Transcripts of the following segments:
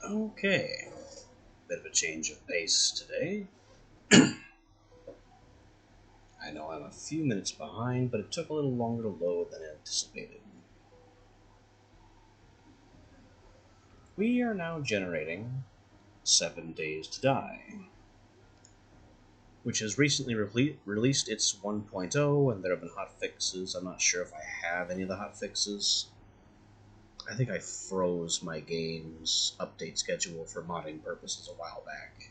Okay, bit of a change of pace today. I know I'm a few minutes behind, but it took a little longer to load than anticipated. We are now generating 7 Days to Die, which has recently released its 1.0, and there have been hotfixes. I'm not sure if I have any of the hotfixes. I think I froze my game's update schedule for modding purposes a while back.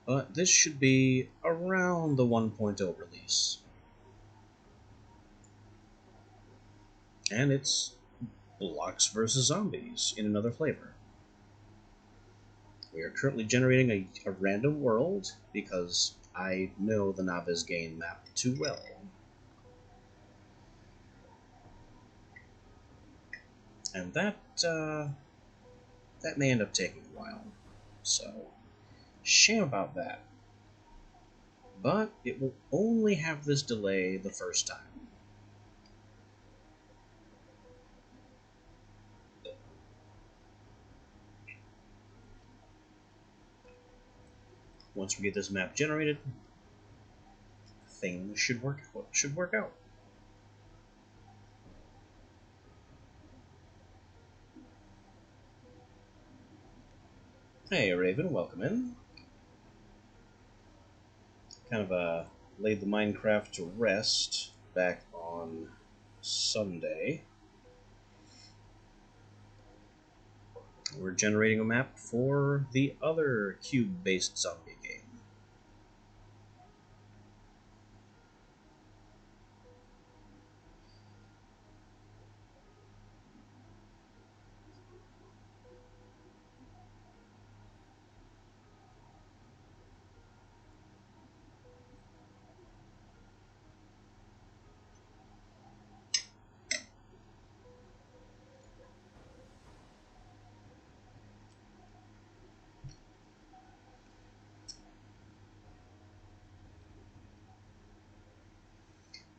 But this should be around the 1.0 release. And it's Blocks vs. Zombies in another flavor. We are currently generating a random world because I know the Navezgane map too well. And that may end up taking a while. So, shame about that. But it will only have this delay the first time. Once we get this map generated, things should work out. Hey Raven, welcome in. Kind of laid the Minecraft to rest back on Sunday. We're generating a map for the other cube-based zombie game.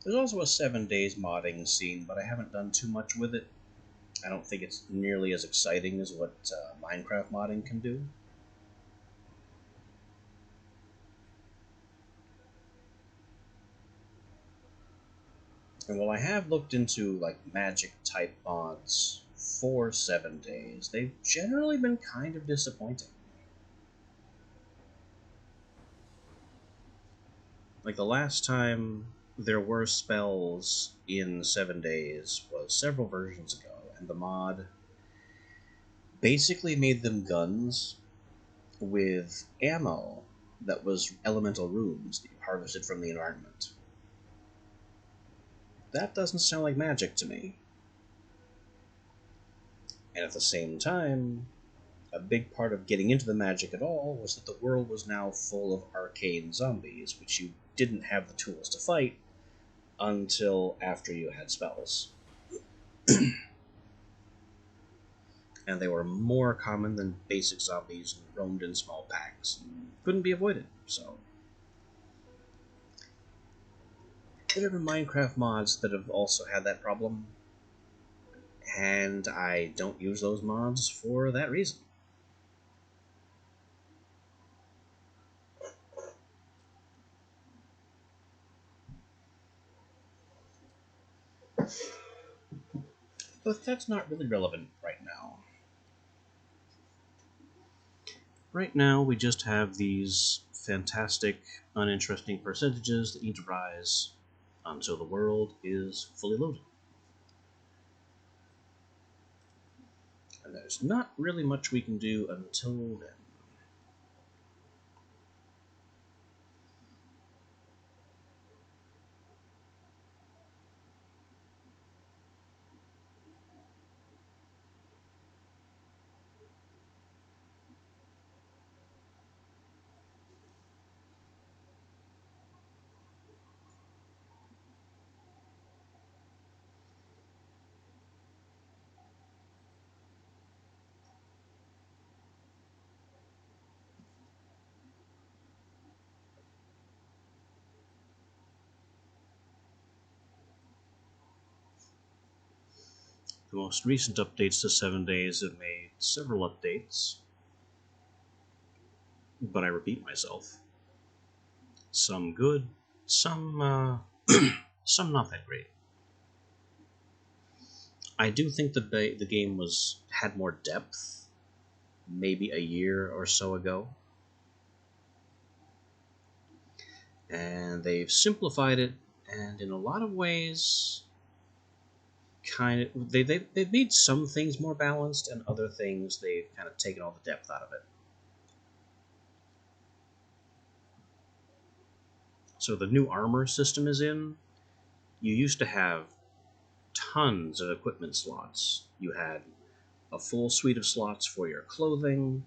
There's also a 7 Days modding scene, but I haven't done too much with it. I don't think it's nearly as exciting as what Minecraft modding can do. And while I have looked into like magic type mods for 7 Days, they've generally been kind of disappointing. Like the last time there were spells in 7 Days was several versions ago, and the mod basically made them guns with ammo that was elemental runes that you harvested from the environment. That doesn't sound like magic to me. And at the same time, a big part of getting into the magic at all was that the world was now full of arcane zombies, which you didn't have the tools to fight until after you had spells. And they were more common than basic zombies and roamed in small packs and couldn't be avoided, so. There have been Minecraft mods that have also had that problem, and I don't use those mods for that reason. But that's not really relevant right now. Right now, we just have these fantastic, uninteresting percentages that need to rise until the world is fully loaded. And there's not really much we can do until then. The most recent updates to 7 Days have made several updates. but I repeat myself. Some good, some some not that great. I do think the game had more depth, maybe a year or so ago, and they've simplified it, and in a lot of ways, they've made some things more balanced, and other things they've kind of taken all the depth out of it. So the new armor system is in. You used to have tons of equipment slots. You had a full suite of slots for your clothing,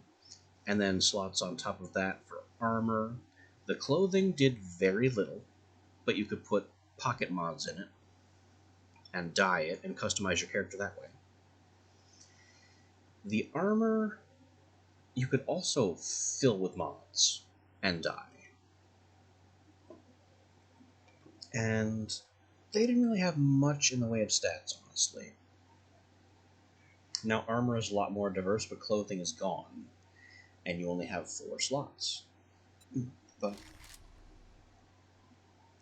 and then slots on top of that for armor. The clothing did very little, but you could put pocket mods in it and dye it and customize your character that way. The armor you could also fill with mods and dye. And they didn't really have much in the way of stats, honestly. Now armor is a lot more diverse, but clothing is gone, and you only have 4 slots. But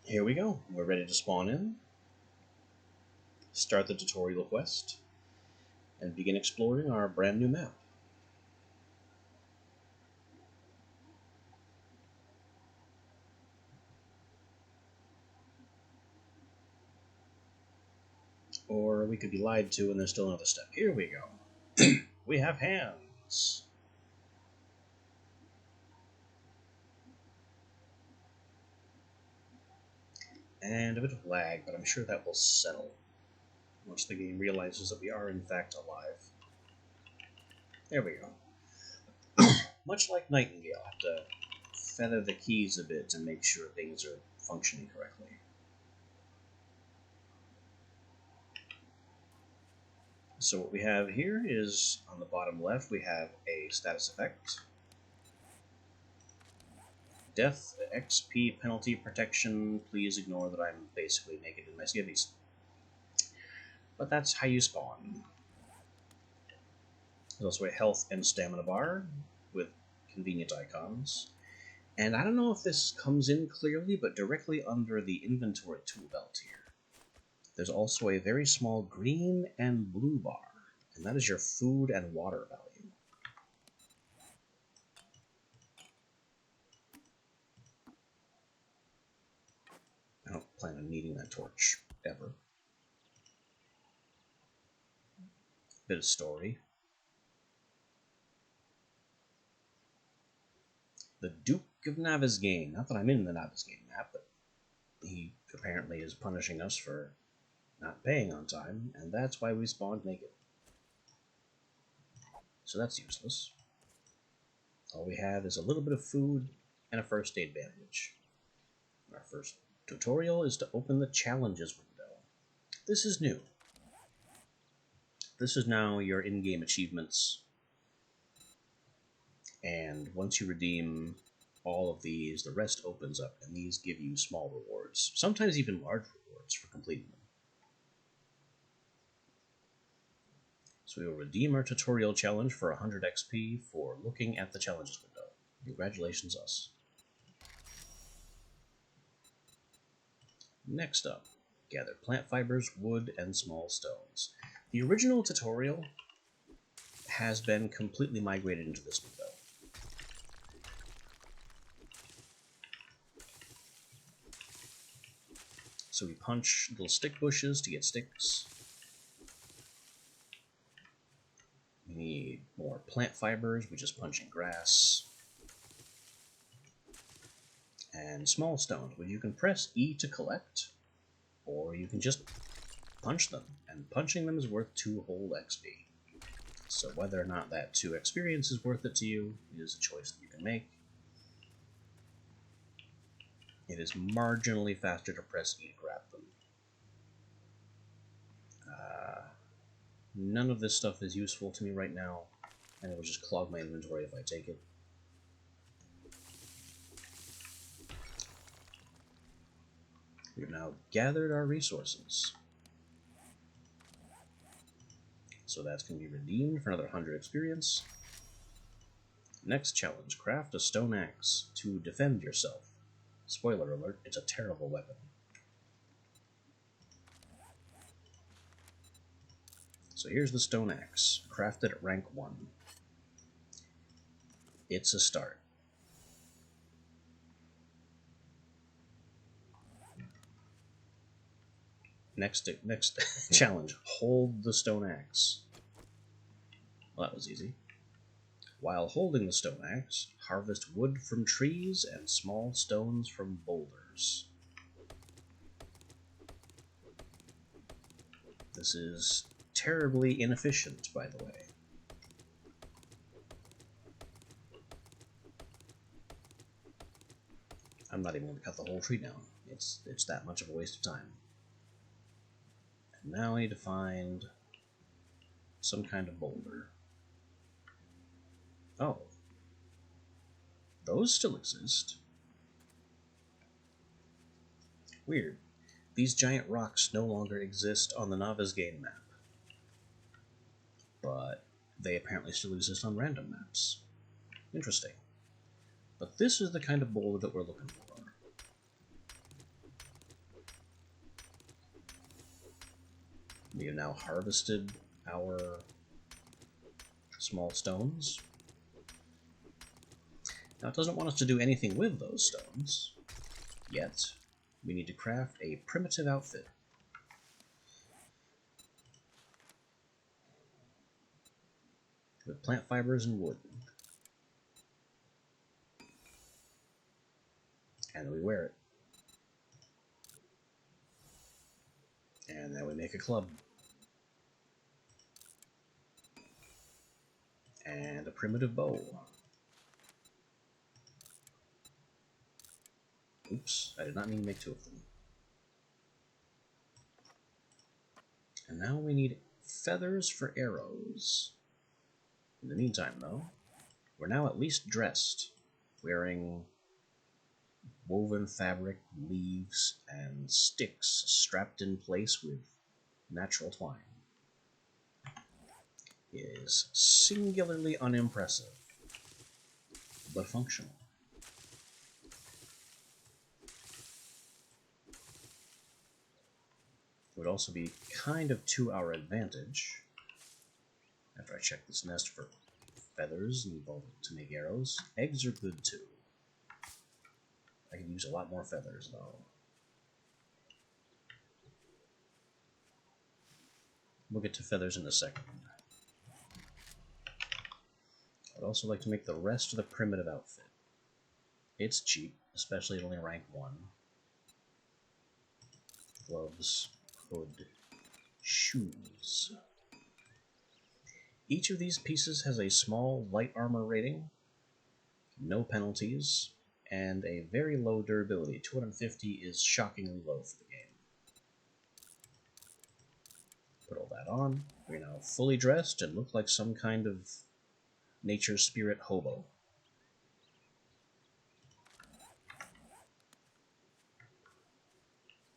here we go. We're ready to spawn in, start the tutorial quest, and begin exploring our brand new map. Or we could be lied to and there's still another step. Here we go. We have hands. And a bit of lag, but I'm sure that will settle once the game realizes that we are in fact alive. There we go. Much like Nightingale, I have to feather the keys a bit to make sure things are functioning correctly. So what we have here is, on the bottom left, we have a status effect. Death, XP, penalty, protection. Please ignore that I'm basically naked in my skivvies. But that's how you spawn. There's also a health and stamina bar with convenient icons. And I don't know if this comes in clearly, but directly under the inventory tool belt here, there's also a very small green and blue bar, and that is your food and water value. I don't plan on needing that torch, ever. Bit of story. The Duke of Navezgane. Not that I'm in the Navezgane map, but he apparently is punishing us for not paying on time, and that's why we spawned naked. So that's useless. All we have is a little bit of food and a first aid bandage. Our first tutorial is to open the challenges window. This is new. This is now your in-game achievements, and once you redeem all of these, the rest opens up, and these give you small rewards, sometimes even large rewards for completing them. So we will redeem our tutorial challenge for 100 XP for looking at the challenges window. Congratulations, us. Next up, gather plant fibers, wood, and small stones. The original tutorial has been completely migrated into this window. So we punch little stick bushes to get sticks. We need more plant fibers, we just punch in grass. And small stones, well, you can press E to collect, or you can just punch them, and punching them is worth 2 whole XP. So whether or not that 2 experience is worth it to you is a choice that you can make. It is marginally faster to press E to grab them. None of this stuff is useful to me right now, and it will just clog my inventory if I take it. We've now gathered our resources. So that's going to be redeemed for another 100 experience. Next challenge, craft a stone axe to defend yourself. Spoiler alert, it's a terrible weapon. So here's the stone axe, crafted at rank 1. It's a start. Next challenge, hold the stone axe. Well, that was easy. While holding the stone axe, harvest wood from trees and small stones from boulders. This is terribly inefficient, by the way. I'm not even going to cut the whole tree down. It's that much of a waste of time. And now I need to find some kind of boulder. Oh. Those still exist. Weird. These giant rocks no longer exist on the Navezgane map. But they apparently still exist on random maps. Interesting. But this is the kind of boulder that we're looking for. We have now harvested our small stones. Now it doesn't want us to do anything with those stones yet. We need to craft a primitive outfit. With plant fibers and wood. And then we wear it. And then we make a club. And a primitive bow. Oops, I did not mean to make 2 of them. And now we need feathers for arrows. In the meantime, though, we're now at least dressed, wearing woven fabric, leaves, and sticks strapped in place with natural twine. It is singularly unimpressive, but functional. It would also be kind of to our advantage, after I check this nest for feathers and to make arrows. Eggs are good too. I could use a lot more feathers, though. We'll get to feathers in a second. I'd also like to make the rest of the primitive outfit. It's cheap, especially at only rank 1. Gloves, hood, shoes. Each of these pieces has a small light armor rating, no penalties, and a very low durability. 250 is shockingly low for the game. Put all that on. We're now fully dressed and look like some kind of nature spirit hobo.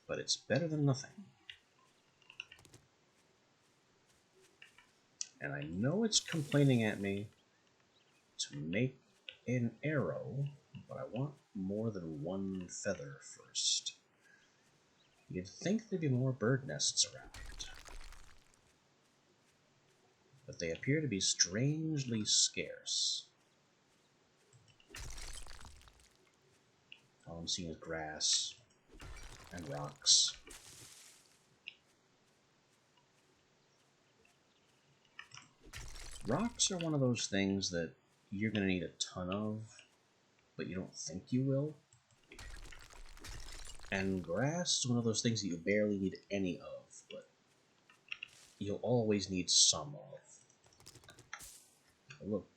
But it's better than nothing. And I know it's complaining at me to make an arrow, but I want more than 1 feather first. You'd think there'd be more bird nests around, but they appear to be strangely scarce. All I'm seeing is grass and rocks. Rocks are one of those things that you're going to need a ton of, but you don't think you will. And grass is one of those things that you barely need any of, but you'll always need some of. Oh, look,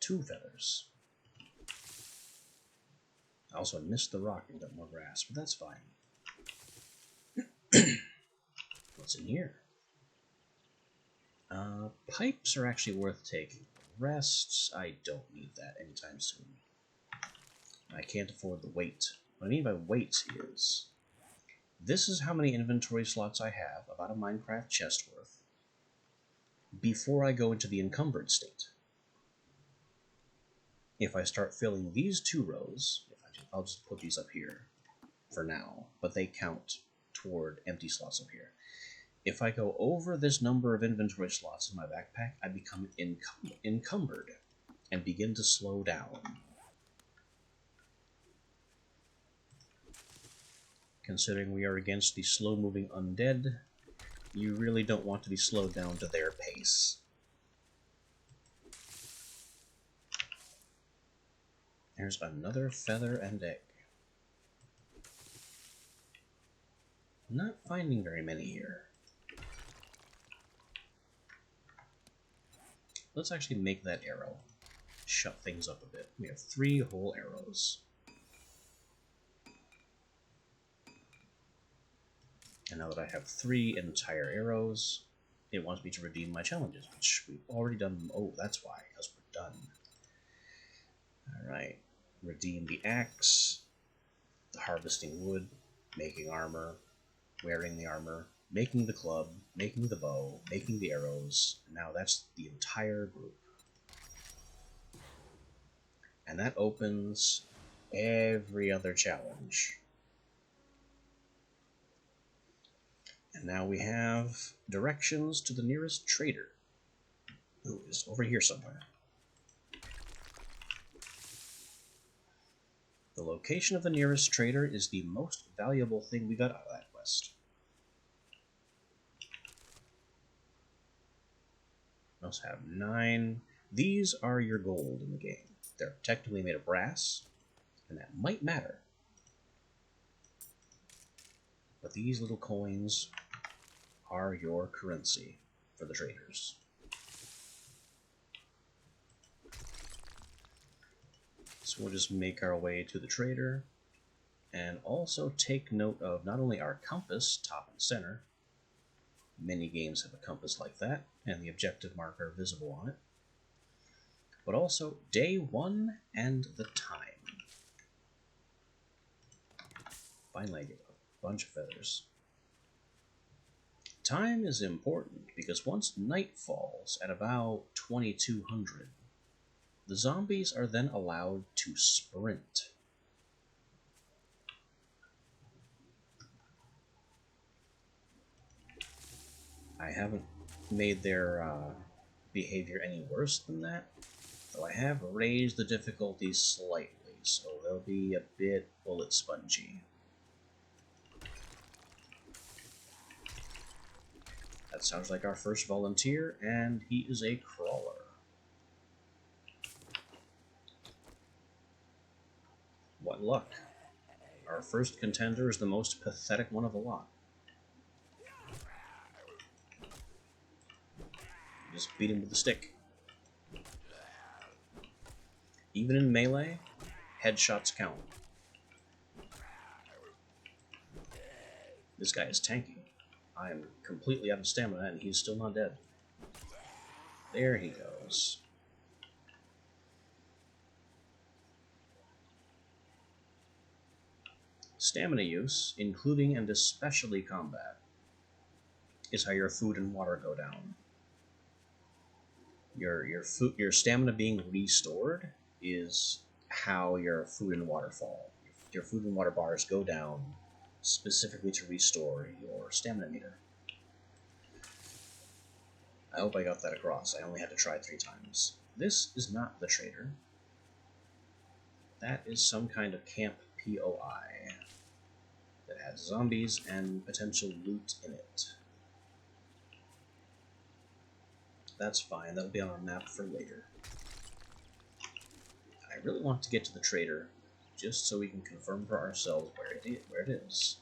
2 feathers. I also missed the rock and got more grass, but that's fine. What's in here? Pipes are actually worth taking. Rests, I don't need that anytime soon. I can't afford the weight. What I mean by weight is, this is how many inventory slots I have, about a Minecraft chest worth, before I go into the encumbered state. if I start filling these 2 rows, I'll just put these up here for now, but they count toward empty slots up here. If I go over this number of inventory slots in my backpack, I become encumbered and begin to slow down. Considering we are against the slow-moving undead, you really don't want to be slowed down to their pace. There's another feather and egg. Not finding very many here. Let's actually make that arrow. Shut things up a bit. We have 3 whole arrows. And now that I have 3 entire arrows, it wants me to redeem my challenges, which we've already done. Oh, that's why, because we're done. Alright. Redeem the axe, the harvesting wood, making armor, wearing the armor, making the club, making the bow, making the arrows. Now that's the entire group. And that opens every other challenge. And now we have directions to the nearest trader. Ooh, it's over here somewhere. The location of the nearest trader is the most valuable thing we got out of that quest. We also have 9. These are your gold in the game. They're technically made of brass, and that might matter. But these little coins are your currency for the traders. So we'll just make our way to the trader, and also take note of not only our compass, top and center. Many games have a compass like that, and the objective marker visible on it. But also day 1 and the time. Finally I get a bunch of feathers. Time is important because once night falls at about 2200, the zombies are then allowed to sprint. I haven't made their behavior any worse than that, though I have raised the difficulty slightly, so they'll be a bit bullet spongy. That sounds like our first volunteer, and he is a crawler. What luck. Our first contender is the most pathetic one of the lot. Just beat him with the stick. Even in melee, headshots count. This guy is tanky. I am completely out of stamina, and he's still not dead. There he goes. Stamina use, including and especially combat, is how your food and water go down. Your stamina being restored is how your food and water fall. Your food and water bars go down specifically to restore your stamina meter. I hope I got that across. I only had to try 3 times. This is not the trader. That is some kind of camp POI that has zombies and potential loot in it. That's fine, that'll be on our map for later. I really want to get to the trader, just so we can confirm for ourselves where it is.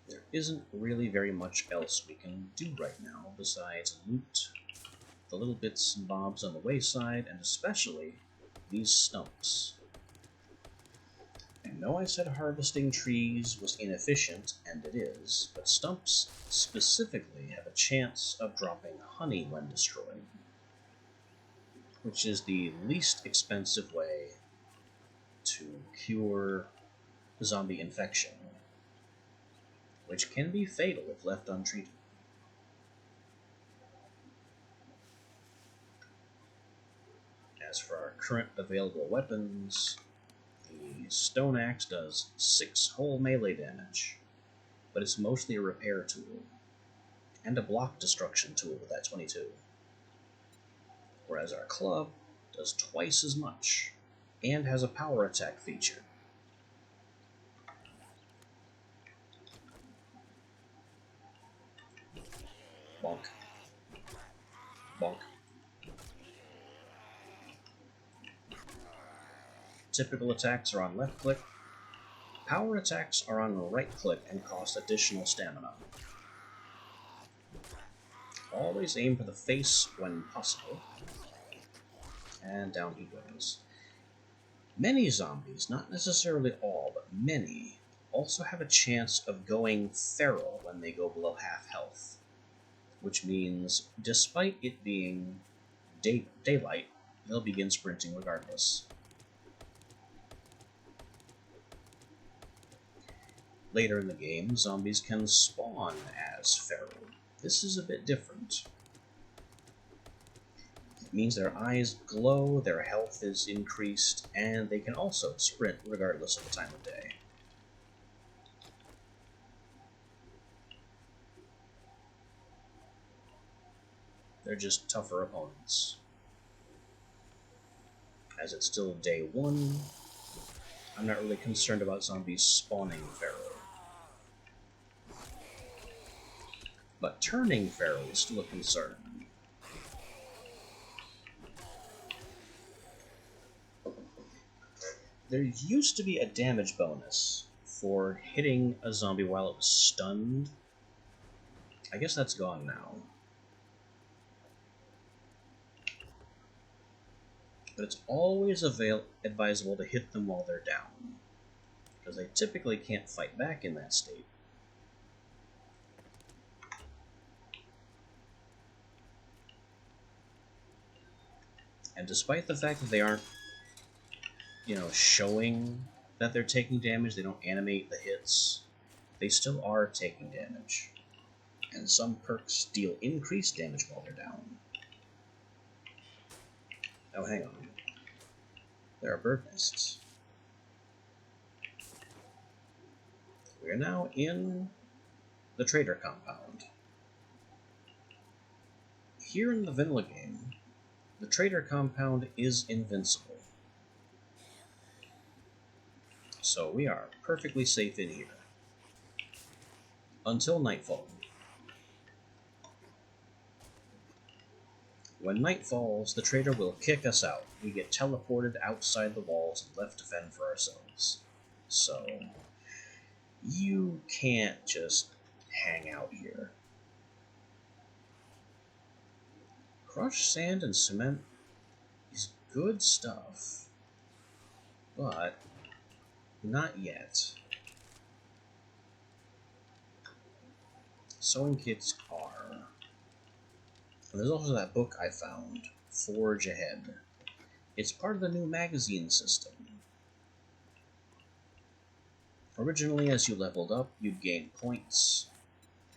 There isn't really very much else we can do right now besides loot the little bits and bobs on the wayside, and especially these stumps. I know I said harvesting trees was inefficient, and it is, but stumps specifically have a chance of dropping honey when destroyed, which is the least expensive way to cure zombie infection. which can be fatal if left untreated. As for our current available weapons, the Stone Axe does 6 whole melee damage, but it's mostly a repair tool, and a block destruction tool with that 22. Whereas our club does twice as much, and has a power attack feature. Bonk. Bonk. Typical attacks are on left click. Power attacks are on right click and cost additional stamina. Always aim for the face when possible. And down he goes. Many zombies, not necessarily all, but many, also have a chance of going feral when they go below half health. Which means, despite it being daylight, they'll begin sprinting regardless. Later in the game, zombies can spawn as feral. This is a bit different. It means their eyes glow, their health is increased, and they can also sprint regardless of the time of day. They're just tougher opponents. As it's still day 1, I'm not really concerned about zombies spawning feral. But turning feral is still a concern. There used to be a damage bonus for hitting a zombie while it was stunned. I guess that's gone now. But it's always advisable to hit them while they're down, because they typically can't fight back in that state. And despite the fact that they aren't, showing that they're taking damage, they don't animate the hits, they still are taking damage. And some perks deal increased damage while they're down. Oh, hang on. There are bird nests. We are now in the Trader Compound. Here in the vanilla game, the Trader Compound is invincible. So we are perfectly safe in here. Until nightfall. When night falls, the trader will kick us out. We get teleported outside the walls and left to fend for ourselves. So, you can't just hang out here. Crushed sand and cement is good stuff, but not yet. Sewing kits are. And there's also that book I found, Forge Ahead. It's part of the new magazine system. Originally, as you leveled up, you'd gain points,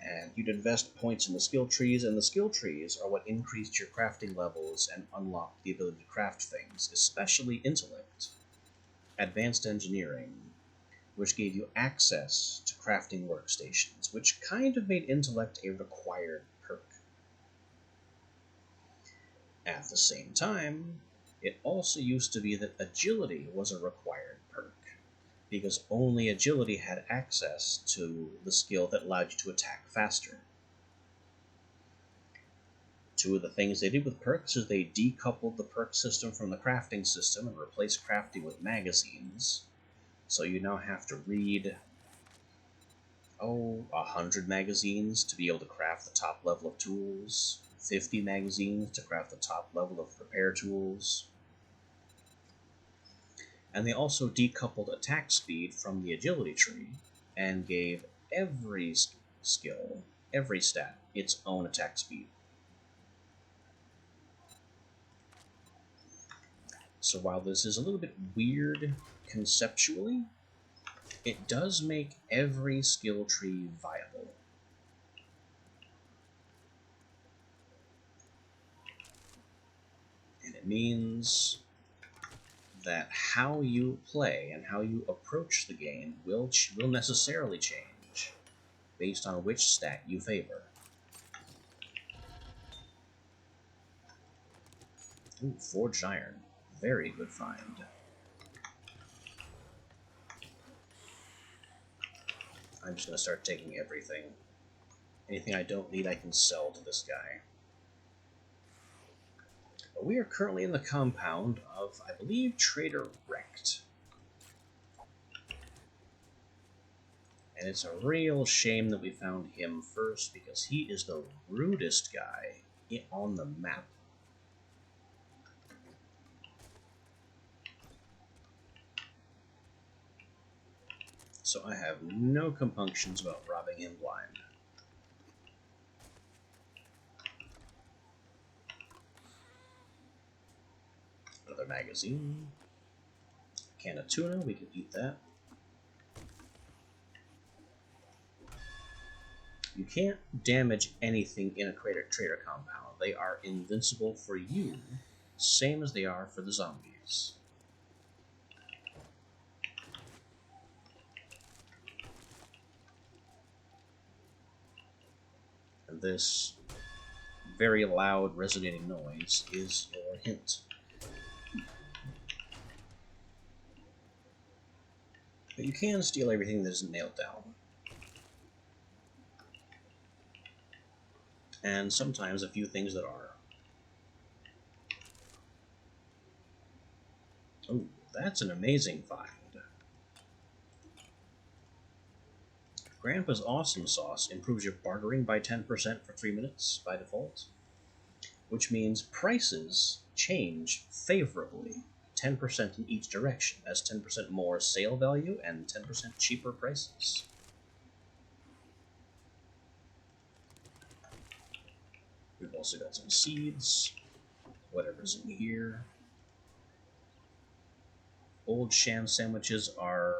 and you'd invest points in the skill trees, and the skill trees are what increased your crafting levels and unlocked the ability to craft things, especially intellect, advanced engineering, which gave you access to crafting workstations, which kind of made intellect a required perk. At the same time, it also used to be that agility was a required perk, because only agility had access to the skill that allowed you to attack faster. Two of the things they did with perks is they decoupled the perk system from the crafting system and replaced crafting with magazines. So you now have to read, 100 magazines to be able to craft the top level of tools, 50 magazines to craft the top level of repair tools. And they also decoupled attack speed from the agility tree and gave every skill, every stat, its own attack speed. So while this is a little bit weird conceptually, it does make every skill tree viable. And it means that how you play and how you approach the game will necessarily change based on which stat you favor. Ooh, forged iron. Very good find. I'm just going to start taking everything. Anything I don't need I can sell to this guy. But we are currently in the compound of, I believe, Trader Wrecked. And it's a real shame that we found him first, because he is the rudest guy on the map. So I have no compunctions about robbing him blind. Another magazine. Can of tuna, we can eat that. You can't damage anything in a trader compound. They are invincible for you, same as they are for the zombies. And this very loud resonating noise is your hint. But you can steal everything that isn't nailed down. And sometimes a few things that are. Oh, that's an amazing find. Grandpa's Awesome Sauce improves your bartering by 10% for 3 minutes by default, which means prices change favorably, 10% in each direction, as 10% more sale value and 10% cheaper prices. We've also got some seeds, whatever's in here. Old sham sandwiches are,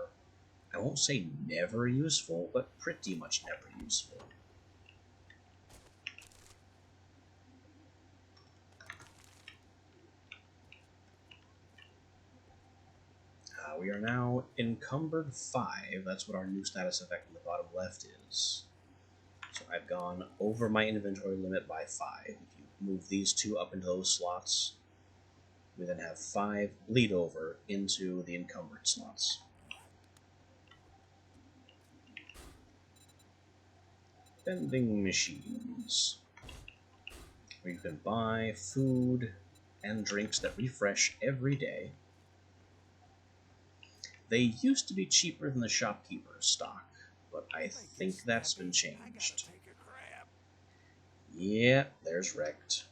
I won't say never useful, but pretty much never useful. We are now encumbered 5. That's what our new status effect in the bottom left is. So I've gone over my inventory limit by 5. If you move these 2 up into those slots, we then have 5 bleed over into the encumbered slots. Vending machines, where you can buy food and drinks that refresh every day. They used to be cheaper than the shopkeeper's stock, but I think that's been changed. Yeah, there's Wrecked.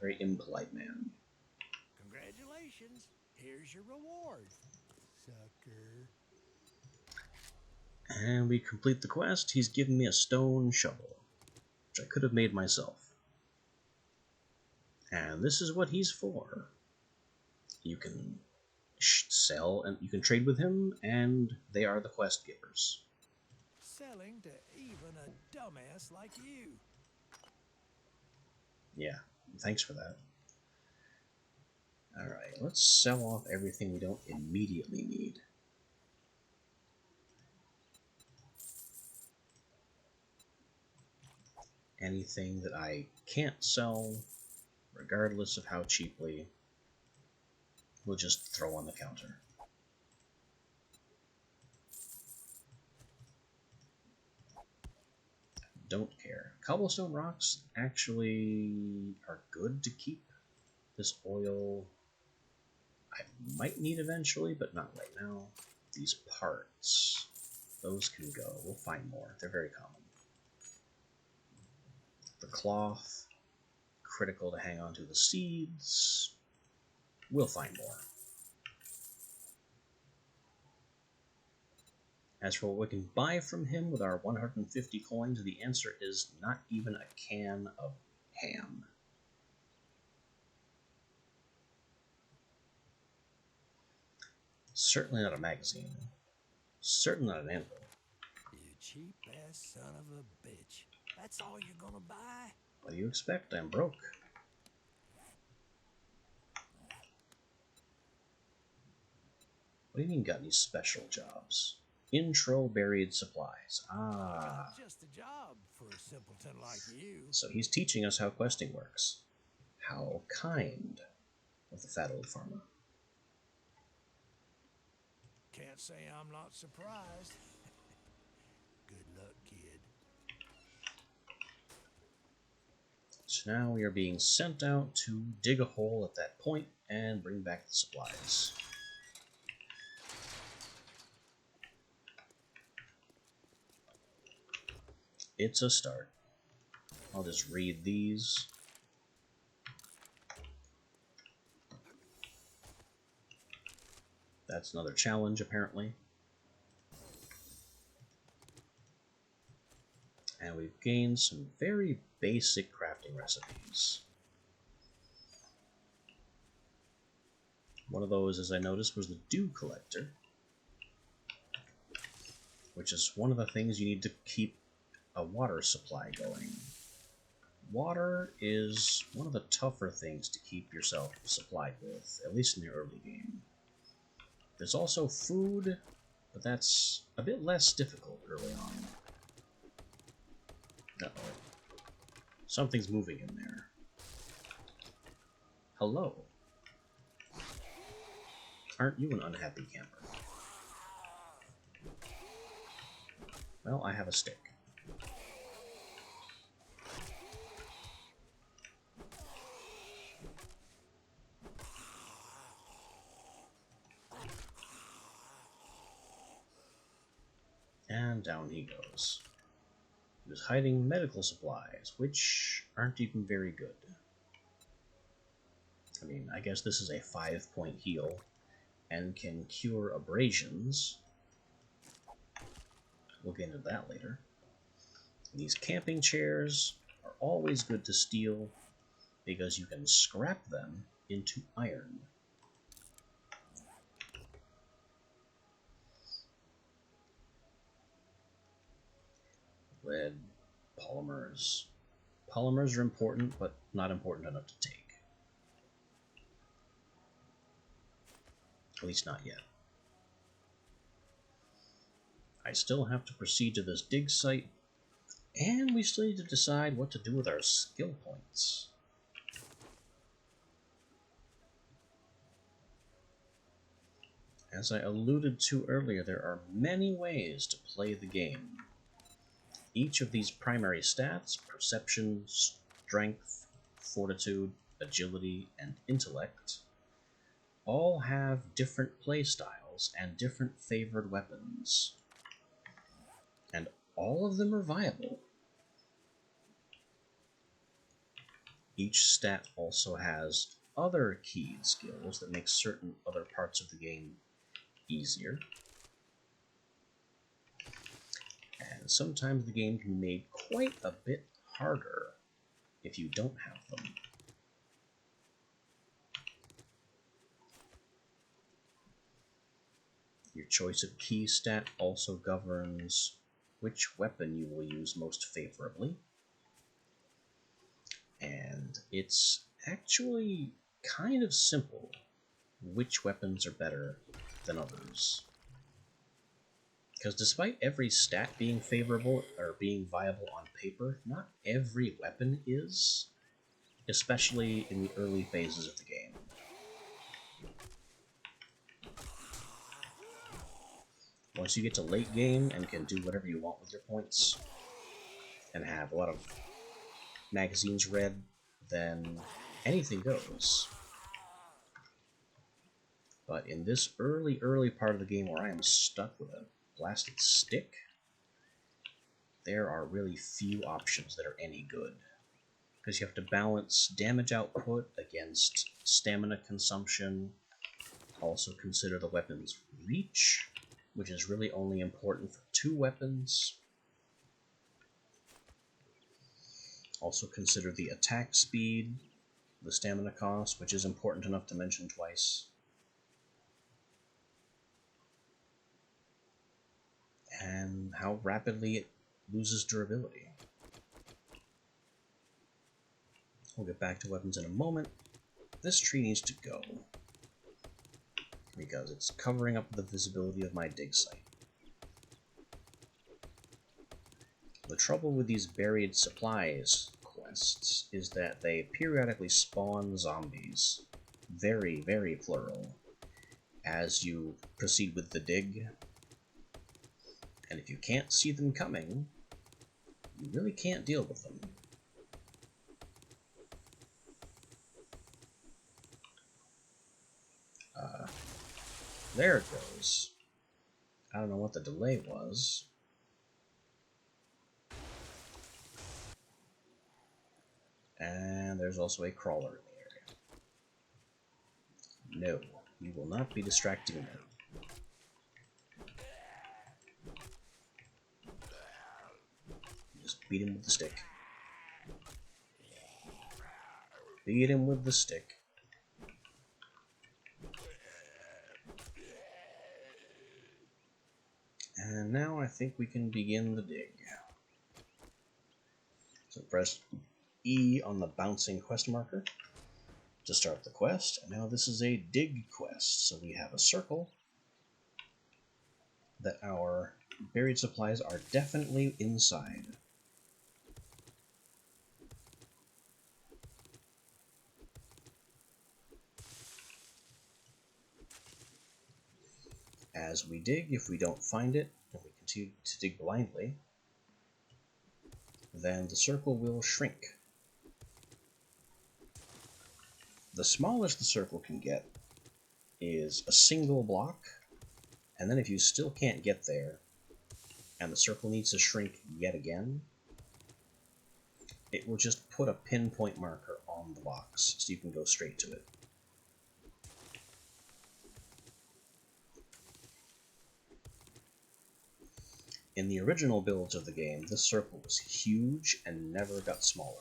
Very impolite man. Congratulations. Here's your reward, sucker. And we complete the quest. He's given me a stone shovel, which I could have made myself. And this is what he's for. You can sell and you can trade with him, and they are the quest givers. Selling to even a dumbass like you. Yeah, thanks for that. Alright, let's sell off everything we don't immediately need. Anything that I can't sell, regardless of how cheaply, we'll just throw on the counter. Don't care. Cobblestone rocks actually are good to keep. This oil I might need eventually, but not right now. These parts, those can go. We'll find more. They're very common. The cloth, critical to hang on to the seeds. We'll find more. As for what we can buy from him with our 150 coins, the answer is not even a can of ham. Certainly not a magazine. Certainly not an anvil. You cheap ass son of a bitch. That's all you're gonna buy? What do you expect? I'm broke. What do you mean, got any special jobs? Intro buried supplies. Ah. Just a job for a simpleton like you. So he's teaching us how questing works. How kind of the fat old farmer. Can't say I'm not surprised. Good luck, kid. So now we are being sent out to dig a hole at that point and bring back the supplies. It's a start. I'll just read these. That's another challenge, apparently. And we've gained some very basic crafting recipes. One of those, as I noticed, was the Dew Collector, which is one of the things you need to keep a water supply going. Water is one of the tougher things to keep yourself supplied with, at least in the early game. There's also food, but that's a bit less difficult early on. Uh-oh. Something's moving in there. Hello. Aren't you an unhappy camper? Well, I have a stick. And down he goes. He was hiding medical supplies, which aren't even very good. I mean, I guess this is a 5-point heal and can cure abrasions. We'll get into that later. These camping chairs are always good to steal because you can scrap them into iron. Lead, polymers. Polymers are important, but not important enough to take. At least not yet. I still have to proceed to this dig site, and we still need to decide what to do with our skill points. As I alluded to earlier, there are many ways to play the game. Each of these primary stats, perception, strength, fortitude, agility, and intellect, all have different play styles and different favored weapons. And all of them are viable. Each stat also has other keyed skills that make certain other parts of the game easier. And sometimes the game can be made quite a bit harder if you don't have them. Your choice of key stat also governs which weapon you will use most favorably. And it's actually kind of simple which weapons are better than others. Because despite every stat being favorable or being viable on paper, not every weapon is, especially in the early phases of the game. Once you get to late game and can do whatever you want with your points, and have a lot of magazines read, then anything goes. But in this early part of the game where I am stuck with a blasted stick, there are really few options that are any good. Because you have to balance damage output against stamina consumption, also consider the weapon's reach, which is really only important for 2 weapons. Also consider the attack speed, the stamina cost, which is important enough to mention twice. and how rapidly it loses durability. We'll get back to weapons in a moment. This tree needs to go, because it's covering up the visibility of my dig site. The trouble with these buried supplies quests is that they periodically spawn zombies, very, very plural, as you proceed with the dig. And if you can't see them coming, you really can't deal with them. There it goes. I don't know what the delay was. And there's also a crawler in the area. No, you will not be distracting me. Just beat him with the stick. Beat him with the stick. And now I think we can begin the dig. So press E on the bouncing quest marker to start the quest. And now this is a dig quest. So we have a circle that our buried supplies are definitely inside. As we dig, if we don't find it, and we continue to dig blindly, then the circle will shrink. The smallest the circle can get is a single block, and then if you still can't get there, and the circle needs to shrink yet again, it will just put a pinpoint marker on the box, so you can go straight to it. In the original builds of the game, this circle was huge and never got smaller.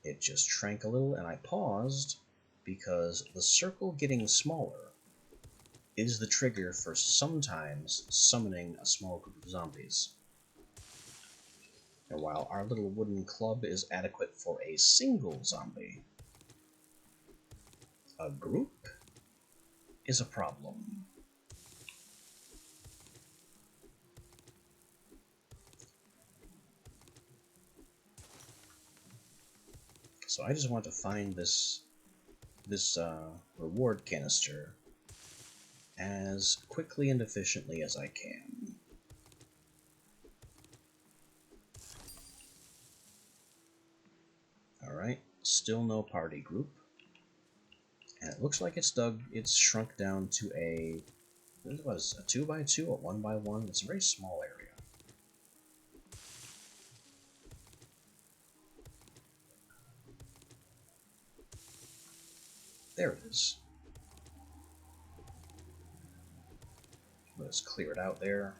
It just shrank a little, and I paused because the circle getting smaller is the trigger for sometimes summoning a small group of zombies. And while our little wooden club is adequate for a single zombie, a group is a problem. So I just want to find this reward canister as quickly and efficiently as I can. Alright, still no party group. And it looks like it's shrunk down to a 2x2, a 1x1. It's a very small area. There it is. Let's clear it out there.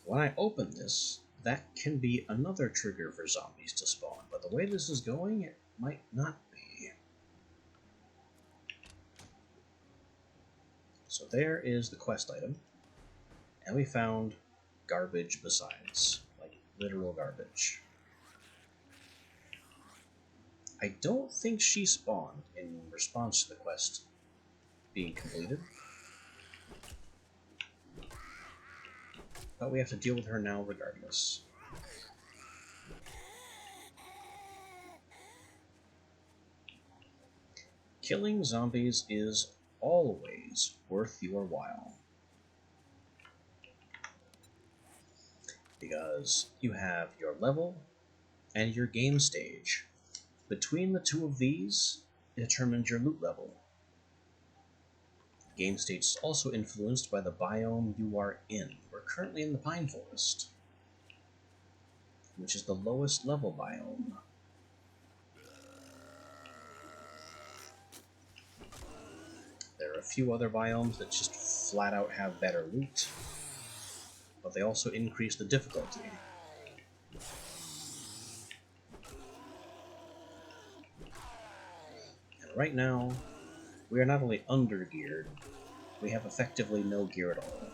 When I open this, that can be another trigger for zombies to spawn, but the way this is going, it might not be. So there is the quest item, and we found garbage besides, like literal garbage. I don't think she spawned in response to the quest being completed, but we have to deal with her now regardless. Killing zombies is always worth your while, because you have your level and your game stage. Between the two of these, it determines your loot level. Game stage is also influenced by the biome you are in. We're currently in the Pine Forest, which is the lowest level biome. There are a few other biomes that just flat out have better loot, but they also increase the difficulty. And right now, we are not only under-geared, we have effectively no gear at all.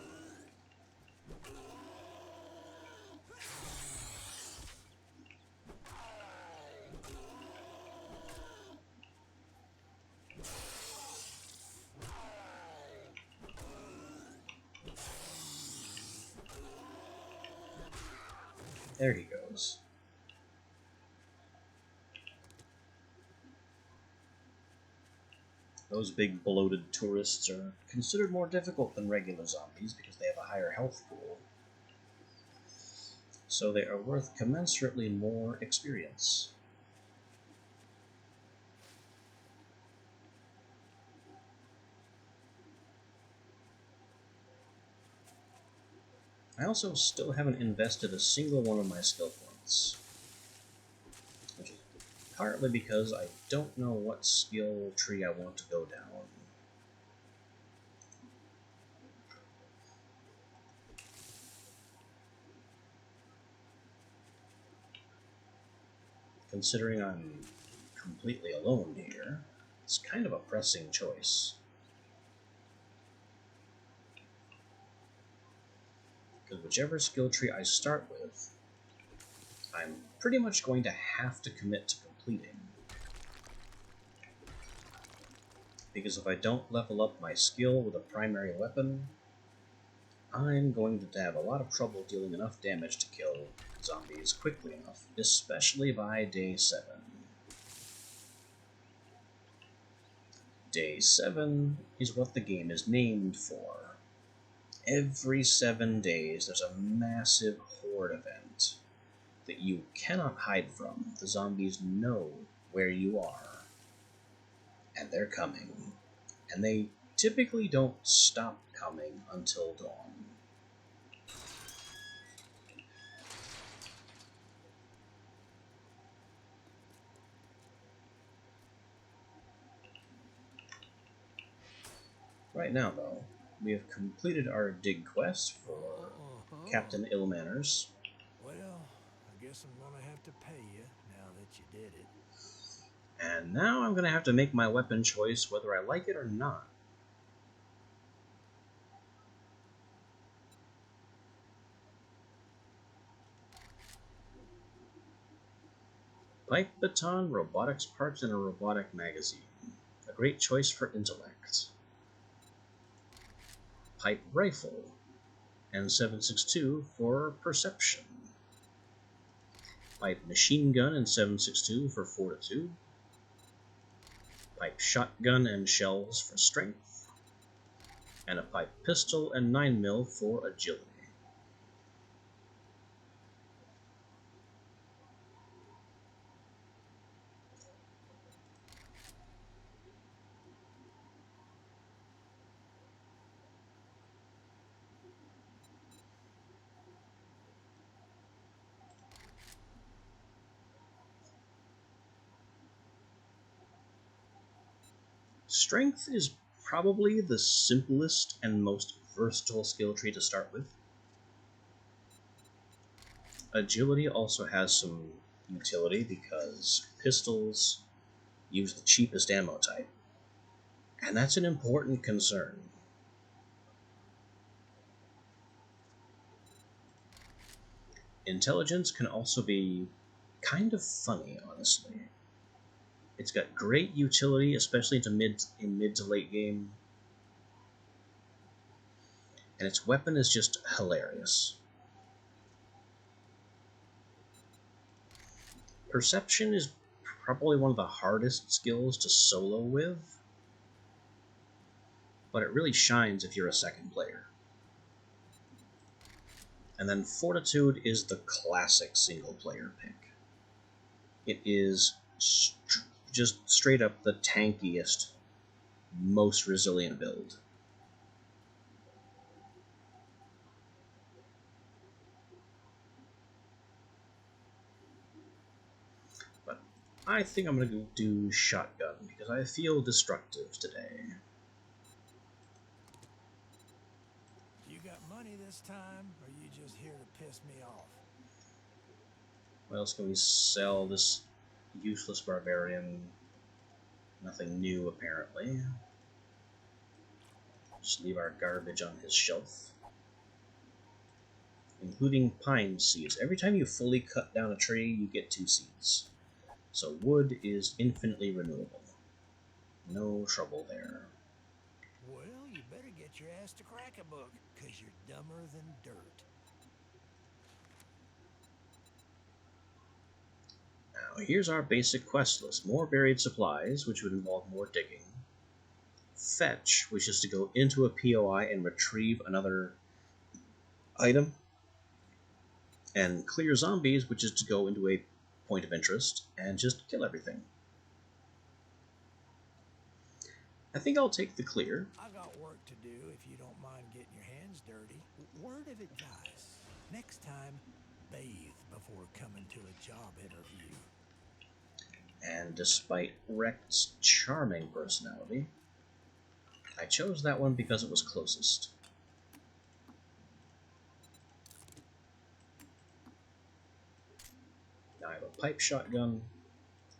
There he goes. Those big bloated tourists are considered more difficult than regular zombies because they have a higher health pool. So they are worth commensurately more experience. I also still haven't invested a single one of my skill points, which is partly because I don't know what skill tree I want to go down. Considering I'm completely alone here, it's kind of a pressing choice. Because whichever skill tree I start with, I'm pretty much going to have to commit to completing. Because if I don't level up my skill with a primary weapon, I'm going to have a lot of trouble dealing enough damage to kill zombies quickly enough, especially by day 7. Day 7 is what the game is named for. Every 7 days there's a massive horde event that you cannot hide from. The zombies know where you are, and they're coming. And they typically don't stop coming until dawn. Right now, though, we have completed our dig quest for Captain Illmanners. Well, I guess I'm gonna have to pay you now that you did it. And now I'm going to have to make my weapon choice whether I like it or not. Pipe baton, robotics parts, and a robotic magazine. A great choice for intellect. Pipe rifle, and 7.62 for perception. Pipe machine gun and 7.62 for fortitude. Pipe shotgun and shells for strength. And a pipe pistol and 9mm for agility. Strength is probably the simplest and most versatile skill tree to start with. Agility also has some utility because pistols use the cheapest ammo type, and that's an important concern. Intelligence can also be kind of funny, honestly. It's got great utility, especially in mid to late game, and its weapon is just hilarious. Perception is probably one of the hardest skills to solo with, but it really shines if you're a second player. And then Fortitude is the classic single player pick. It is just straight up the tankiest, most resilient build. But I think I'm going to go do shotgun because I feel destructive today. You got money this time, or you just here to piss me off? What else can we sell this useless barbarian? Nothing new, apparently. Just leave our garbage on his shelf. Including pine seeds. Every time you fully cut down a tree, you get 2 seeds. So wood is infinitely renewable. No trouble there. Well, you better get your ass to crack a book, 'cause you're dumber than dirt. Now, here's our basic quest list. More buried supplies, which would involve more digging. Fetch, which is to go into a POI and retrieve another item. And clear zombies, which is to go into a point of interest and just kill everything. I think I'll take the clear. I got work to do if you don't mind getting your hands dirty. Word of advice. Next time, bathe before coming to a job interview. And despite Rect's charming personality, I chose that one because it was closest. Now I have a pipe shotgun,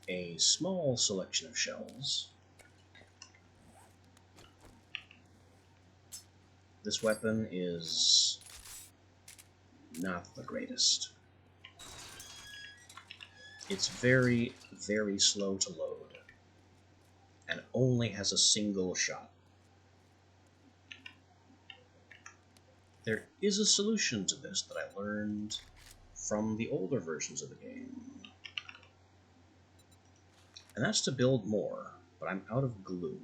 a small selection of shells. This weapon is not the greatest. It's very, very slow to load, and only has a single shot. There is a solution to this that I learned from the older versions of the game, and that's to build more, but I'm out of glue.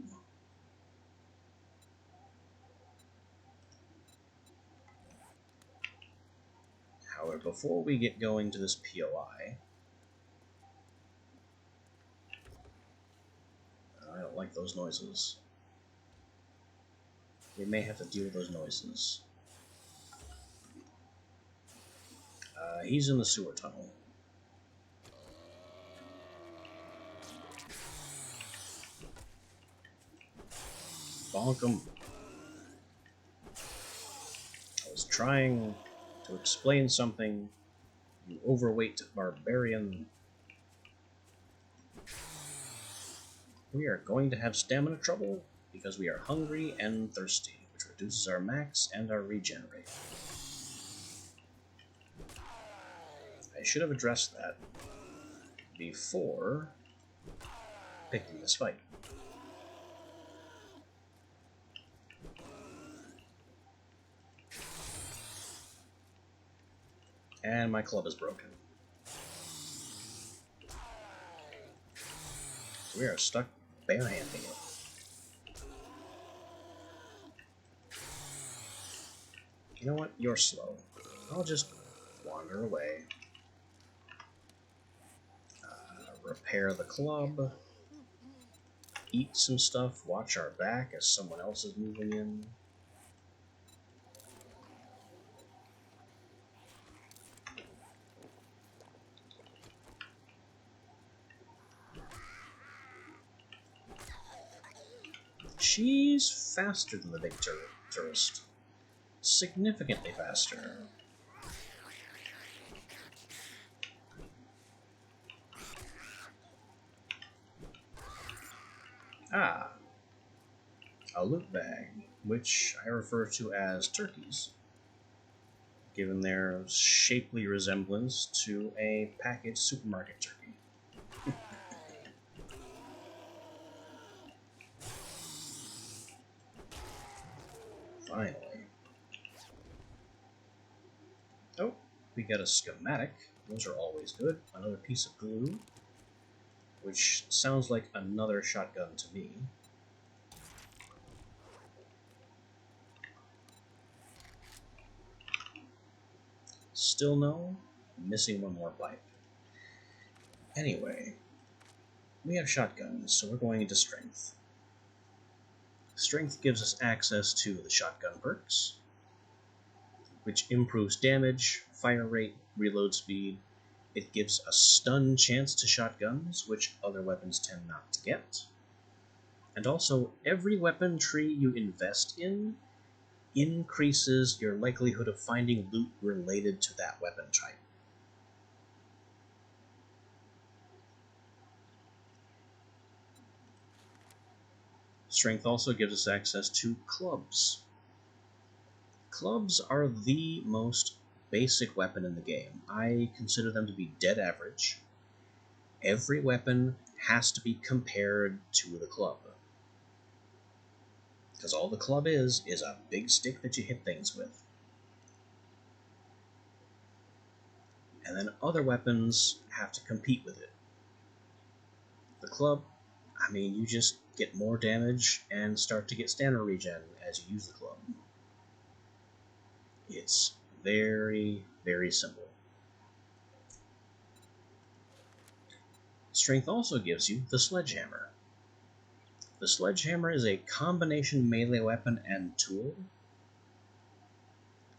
However, before we get going to this POI, I don't like those noises. We may have to deal with those noises. He's in the sewer tunnel. Bonk him. I was trying to explain something, you overweight barbarian. We are going to have stamina trouble because we are hungry and thirsty, which reduces our max and our regenerate. I should have addressed that before picking this fight. And my club is broken. We are stuck barehanding it. You know what? You're slow. I'll just wander away. Repair the club. Eat some stuff. Watch our back as someone else is moving in. She's faster than the big tourist. Significantly faster. Ah, a loot bag, which I refer to as turkeys, given their shapely resemblance to a packaged supermarket turkey. Finally. Oh, we got a schematic. Those are always good. Another piece of glue, which sounds like another shotgun to me. Still no? Missing one more pipe. Anyway, we have shotguns, so we're going into strength. Strength gives us access to the shotgun perks, which improves damage, fire rate, reload speed. It gives a stun chance to shotguns, which other weapons tend not to get. And also, every weapon tree you invest in increases your likelihood of finding loot related to that weapon type. Strength also gives us access to clubs. Clubs are the most basic weapon in the game. I consider them to be dead average. Every weapon has to be compared to the club. Because all the club is a big stick that you hit things with. And then other weapons have to compete with it. The club, I mean, you just get more damage and start to get stamina regen as you use the club. It's very, very simple. Strength also gives you the sledgehammer. The sledgehammer is a combination melee weapon and tool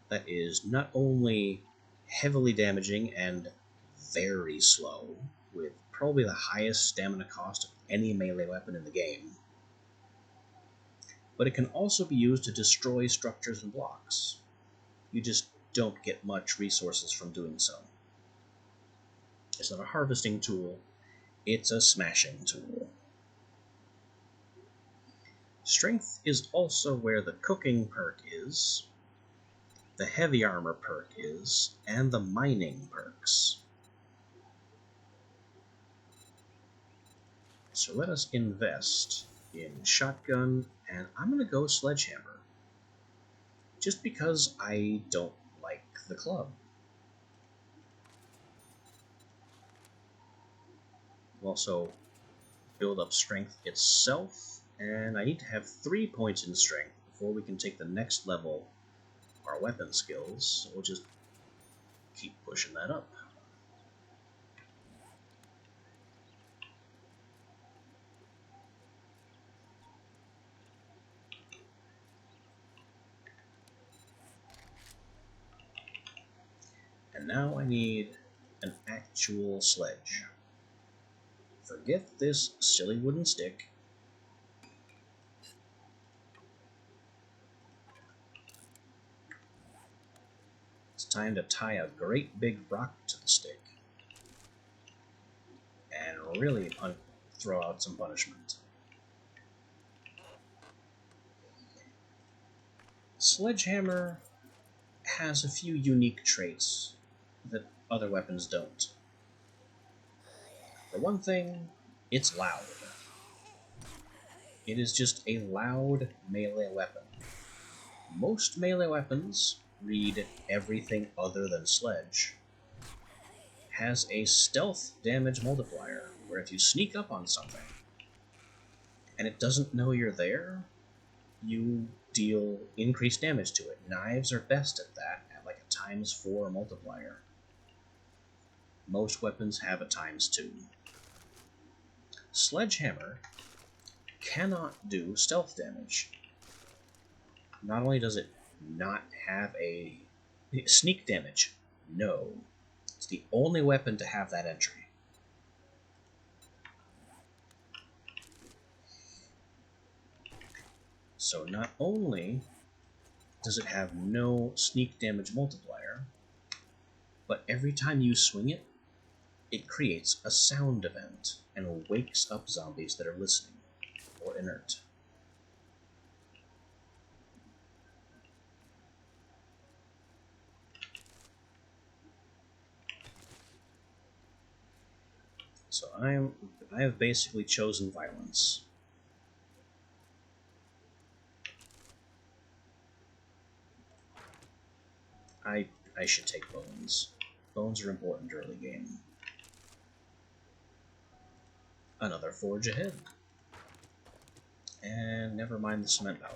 that is not only heavily damaging and very slow, with probably the highest stamina cost of any melee weapon in the game, but it can also be used to destroy structures and blocks. You just don't get much resources from doing so. It's not a harvesting tool, it's a smashing tool. Strength is also where the cooking perk is, the heavy armor perk is, and the mining perks. So let us invest in shotgun, and I'm going to go sledgehammer, just because I don't like the club. We'll also build up strength itself, and I need to have 3 points in strength before we can take the next level of our weapon skills, so we'll just keep pushing that up. And now I need an actual sledge. Forget this silly wooden stick. It's time to tie a great big rock to the stick and really throw out some punishment. Sledgehammer has a few unique traits that other weapons don't. For one thing, it's loud. It is just a loud melee weapon. Most melee weapons read everything other than sledge. Has a stealth damage multiplier, where if you sneak up on something and it doesn't know you're there, you deal increased damage to it. Knives are best at that, at like a ×4 multiplier. Most weapons have a ×2. Sledgehammer cannot do stealth damage. Not only does it not have a sneak damage, no. It's the only weapon to have that entry. So not only does it have no sneak damage multiplier, but every time you swing it, it creates a sound event and wakes up zombies that are listening or inert. So I have basically chosen violence. I should take bones. Bones are important early game. Another forge ahead. And never mind the cement powder.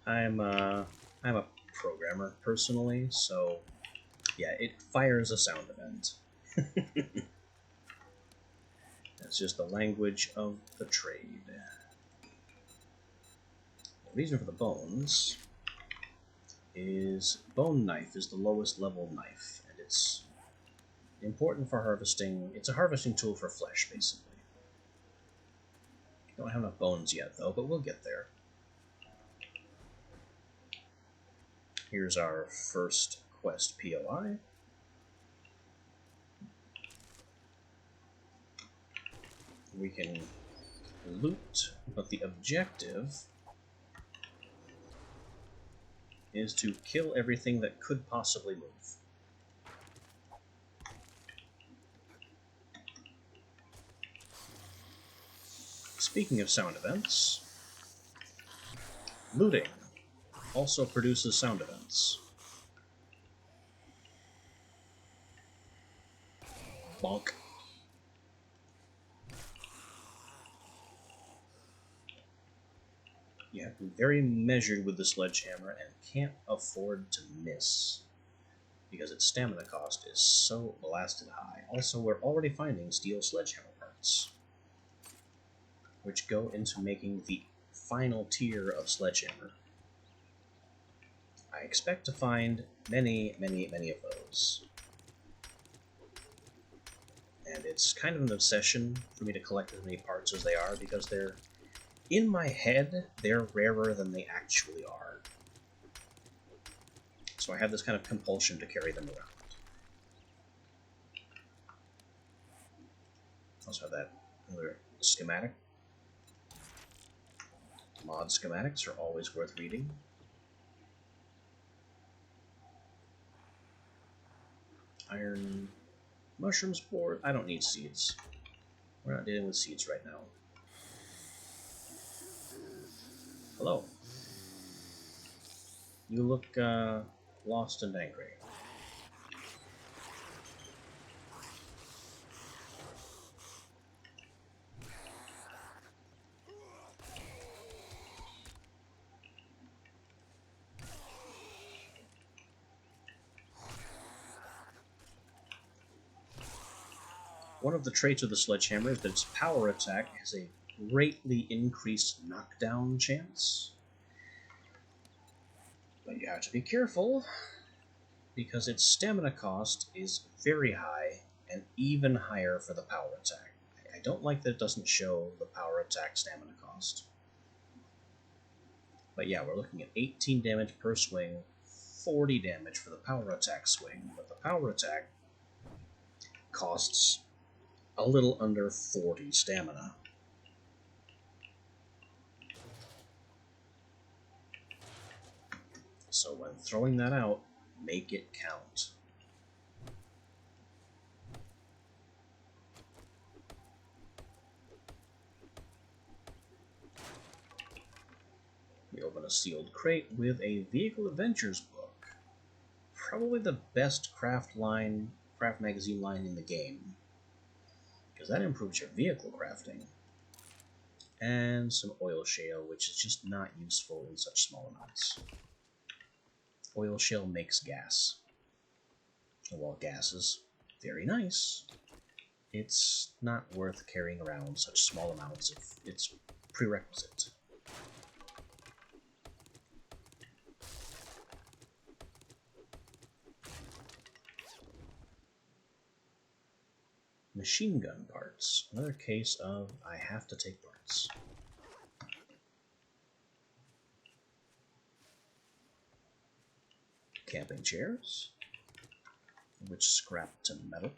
I'm a programmer personally, so yeah, it fires a sound event. That's just the language of the trade. The reason for the bones is bone knife is the lowest level knife, and it's important for harvesting. It's a harvesting tool for flesh, basically. Don't have enough bones yet, though, but we'll get there. Here's our first quest POI. We can loot, but the objective is to kill everything that could possibly move. Speaking of sound events, looting also produces sound events. Bonk. You have to be very measured with the sledgehammer and can't afford to miss, because its stamina cost is so blasted high. Also, we're already finding steel sledgehammer parts, which go into making the final tier of sledgehammer. I expect to find many, many, many of those. And it's kind of an obsession for me to collect as many parts as they are, because they're, in my head, they're rarer than they actually are. So I have this kind of compulsion to carry them around. Also have that other schematic. Mod schematics are always worth reading. Iron mushroom spore. I don't need seeds. We're not dealing with seeds right now. Hello. You look lost and angry. One of the traits of the sledgehammer is that its power attack has a greatly increased knockdown chance. But you have to be careful, because its stamina cost is very high, and even higher for the power attack. I don't like that it doesn't show the power attack stamina cost. But yeah, we're looking at 18 damage per swing, 40 damage for the power attack swing, but the power attack costs a little under 40 stamina. So when throwing that out, make it count. We open a sealed crate with a Vehicle Adventures book. Probably the best craft magazine line in the game, because that improves your vehicle crafting. And some oil shale, which is just not useful in such small amounts. Oil shale makes gas. And while gas is very nice, it's not worth carrying around such small amounts if it's prerequisite. Machine gun parts. Another case of I have to take parts. Camping chairs, which scrap to metal.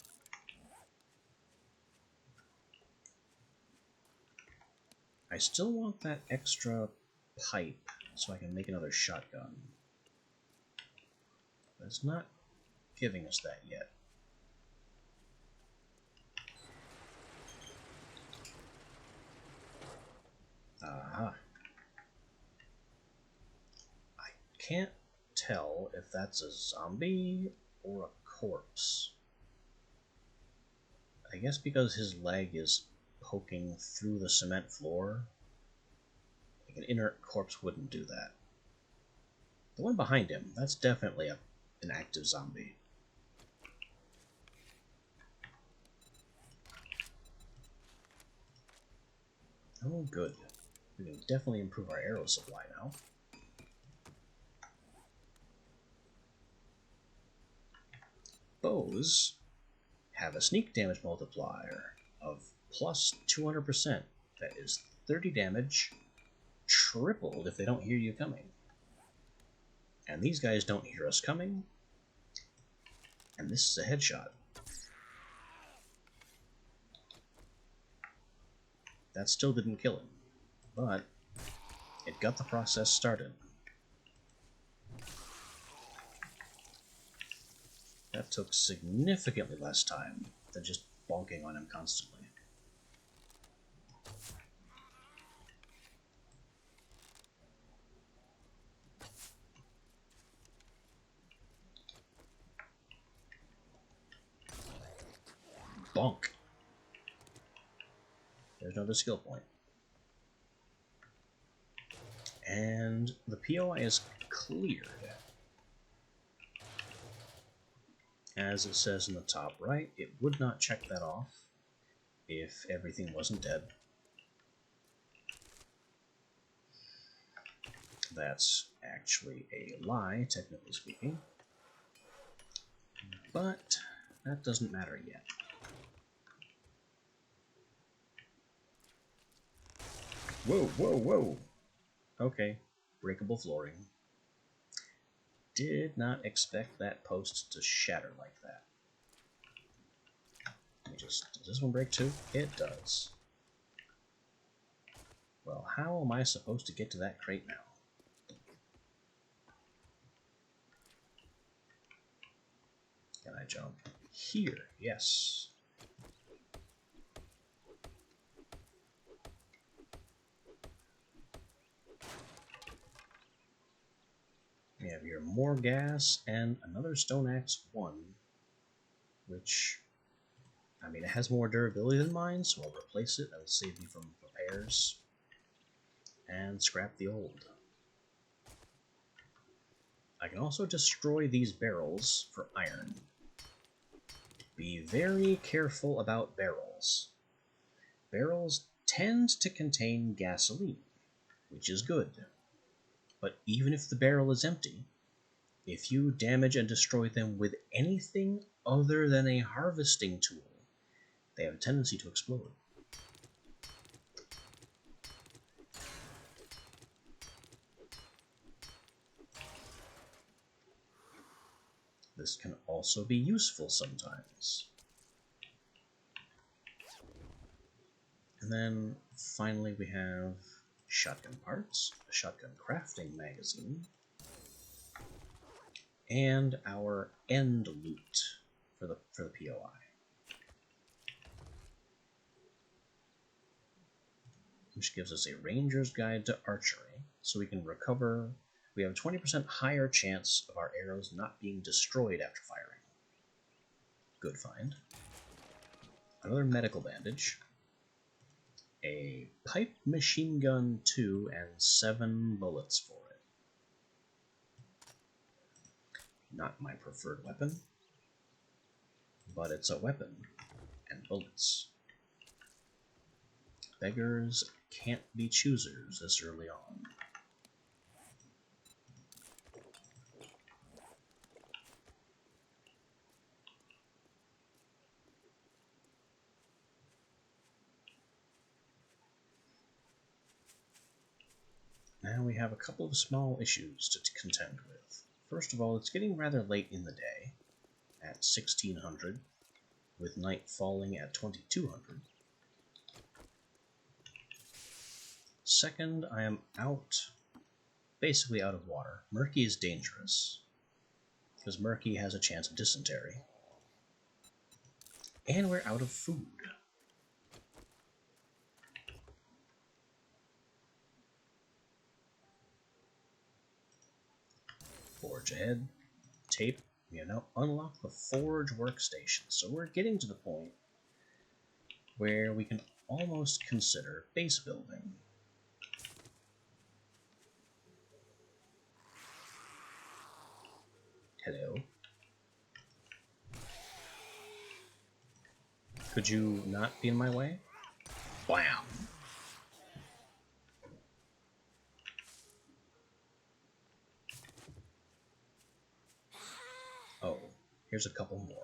I still want that extra pipe so I can make another shotgun. But it's not giving us that yet. Aha. I can't tell if that's a zombie or a corpse. I guess because his leg is poking through the cement floor. Like an inert corpse wouldn't do that. The one behind him, that's definitely an active zombie. Oh, good. We can definitely improve our arrow supply now. Bows have a sneak damage multiplier of plus 200%. That is 30 damage, tripled if they don't hear you coming. And these guys don't hear us coming. And this is a headshot. That still didn't kill him, but it got the process started. That took significantly less time than just bonking on him constantly. Bonk. There's another skill point. And the POI is cleared. As it says in the top right, it would not check that off if everything wasn't dead. That's actually a lie, technically speaking. But that doesn't matter yet. Whoa, whoa, whoa! Okay, breakable flooring. Did not expect that post to shatter like that. Let me just... Does this one break too? It does. Well, how am I supposed to get to that crate now? Can I jump here? Yes. We have here more gas and another Stone Axe 1, which, I mean, it has more durability than mine, so I'll replace it. That'll save me from repairs. And scrap the old. I can also destroy these barrels for iron. Be very careful about barrels. Barrels tend to contain gasoline, which is good. But even if the barrel is empty, if you damage and destroy them with anything other than a harvesting tool, they have a tendency to explode. This can also be useful sometimes. And then finally we have shotgun parts, a shotgun crafting magazine, and our end loot for the POI. Which gives us a Ranger's Guide to Archery, so we can recover. We have a 20% higher chance of our arrows not being destroyed after firing. Good find. Another medical bandage. A pipe machine gun 2 and 7 bullets for it. Not my preferred weapon, but it's a weapon and bullets. Beggars can't be choosers this early on. Now we have a couple of small issues to contend with. First of all, it's getting rather late in the day, at 1600, with night falling at 2200. Second, I am basically out of water. Murky is dangerous, because Murky has a chance of dysentery. And we're out of food. Forge ahead, tape, you know, unlock the Forge workstation. So we're getting to the point where we can almost consider base building. Hello. Could you not be in my way? Blam! Oh, here's a couple more.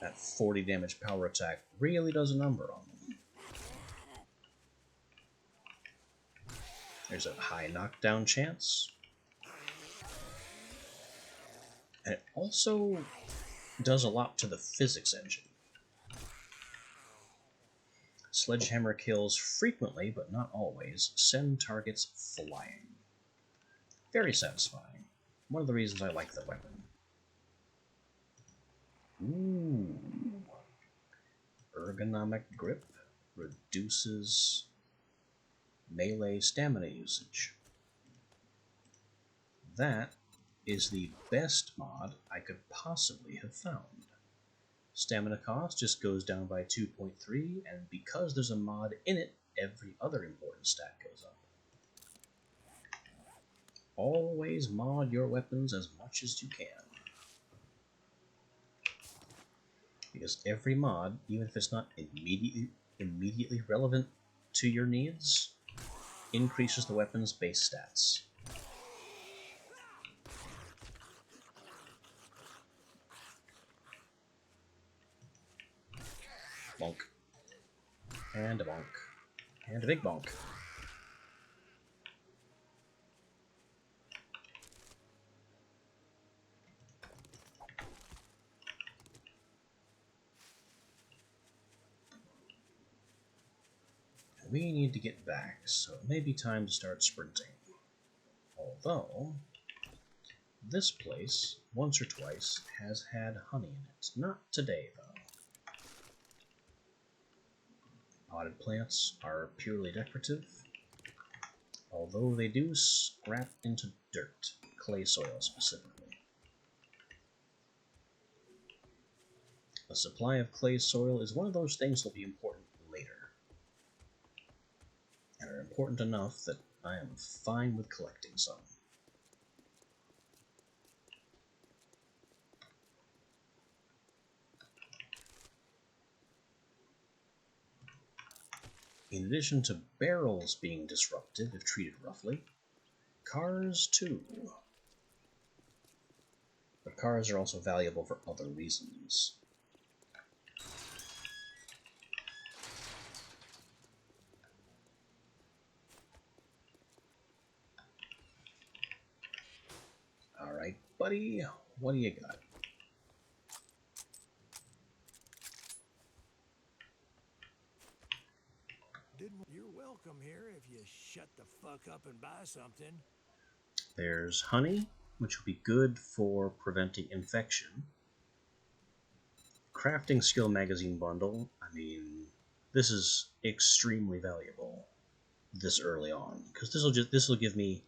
That 40 damage power attack really does a number on them. There's a high knockdown chance. And it also does a lot to the physics engine. Sledgehammer kills frequently, but not always, send targets flying. Very satisfying. One of the reasons I like the weapon. Ooh. Ergonomic grip reduces melee stamina usage. That is the best mod I could possibly have found. Stamina cost just goes down by 2.3, and because there's a mod in it, every other important stat goes up. Always mod your weapons as much as you can. Because every mod, even if it's not immediately relevant to your needs, increases the weapon's base stats. Bonk. And a bonk. And a big bonk. We need to get back, so it may be time to start sprinting. Although, this place, once or twice, has had honey in it. Not today, though. Potted plants are purely decorative, although they do scrap into dirt, clay soil specifically. A supply of clay soil is one of those things that will be important later, and are important enough that I am fine with collecting some. In addition to barrels being disruptive if treated roughly, cars too. But cars are also valuable for other reasons. Alright, buddy, what do you got? You're welcome here if you shut the fuck up and buy something. There's honey, which will be good for preventing infection. Crafting skill magazine bundle, I mean, this is extremely valuable this early on, because this will give me,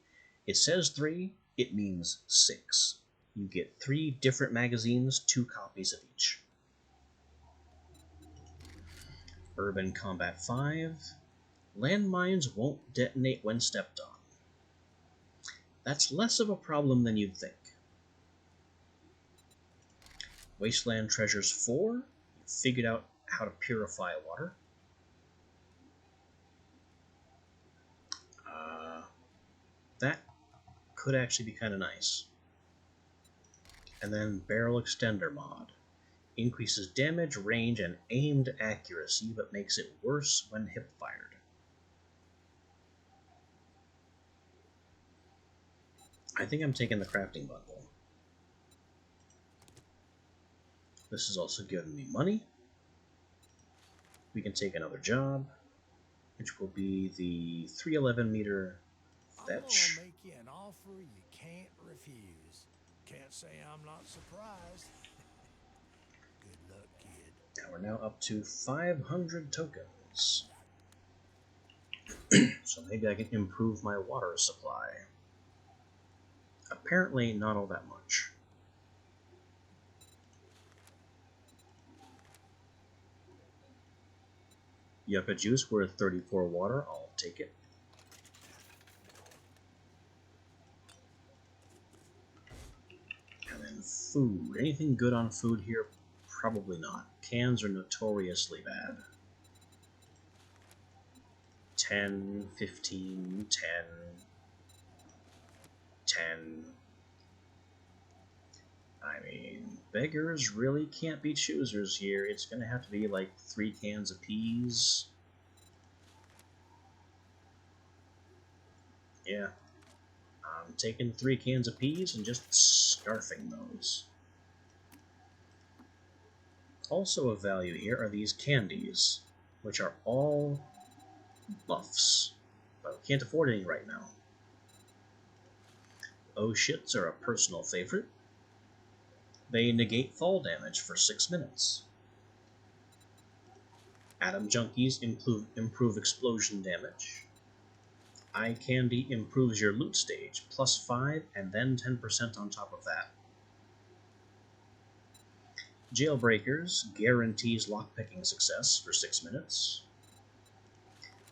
it says 3, it means 6. You get 3 different magazines, 2 copies of each. Urban Combat 5. Landmines won't detonate when stepped on. That's less of a problem than you'd think. Wasteland Treasures 4. You figured out how to purify water. That could actually be kind of nice. And then Barrel Extender mod. Increases damage, range, and aimed accuracy, but makes it worse when hip-fired. I think I'm taking the crafting bundle. This is also giving me money. We can take another job, which will be the 311 meter fetch. I'm gonna make you an offer you can't refuse. Can't say I'm not surprised. Good luck, kid. And we're now up to 500 tokens. So maybe I can improve my water supply. Apparently not all that much. Yucca juice worth 34 water, I'll take it. And then food. Anything good on food here? Probably not. Cans are notoriously bad. 10, 15, 10, 10. I mean, Beggars really can't be choosers here. It's gonna have to be like 3 cans of peas. Yeah. I'm taking 3 cans of peas and just scarfing those. Also of value here are these candies, which are all buffs, but we can't afford any right now. Oh shits are a personal favorite. They negate fall damage for 6 minutes. Atom Junkies improve explosion damage. Eye Candy improves your loot stage, plus 5 and then 10% on top of that. Jailbreakers guarantees lockpicking success for 6 minutes.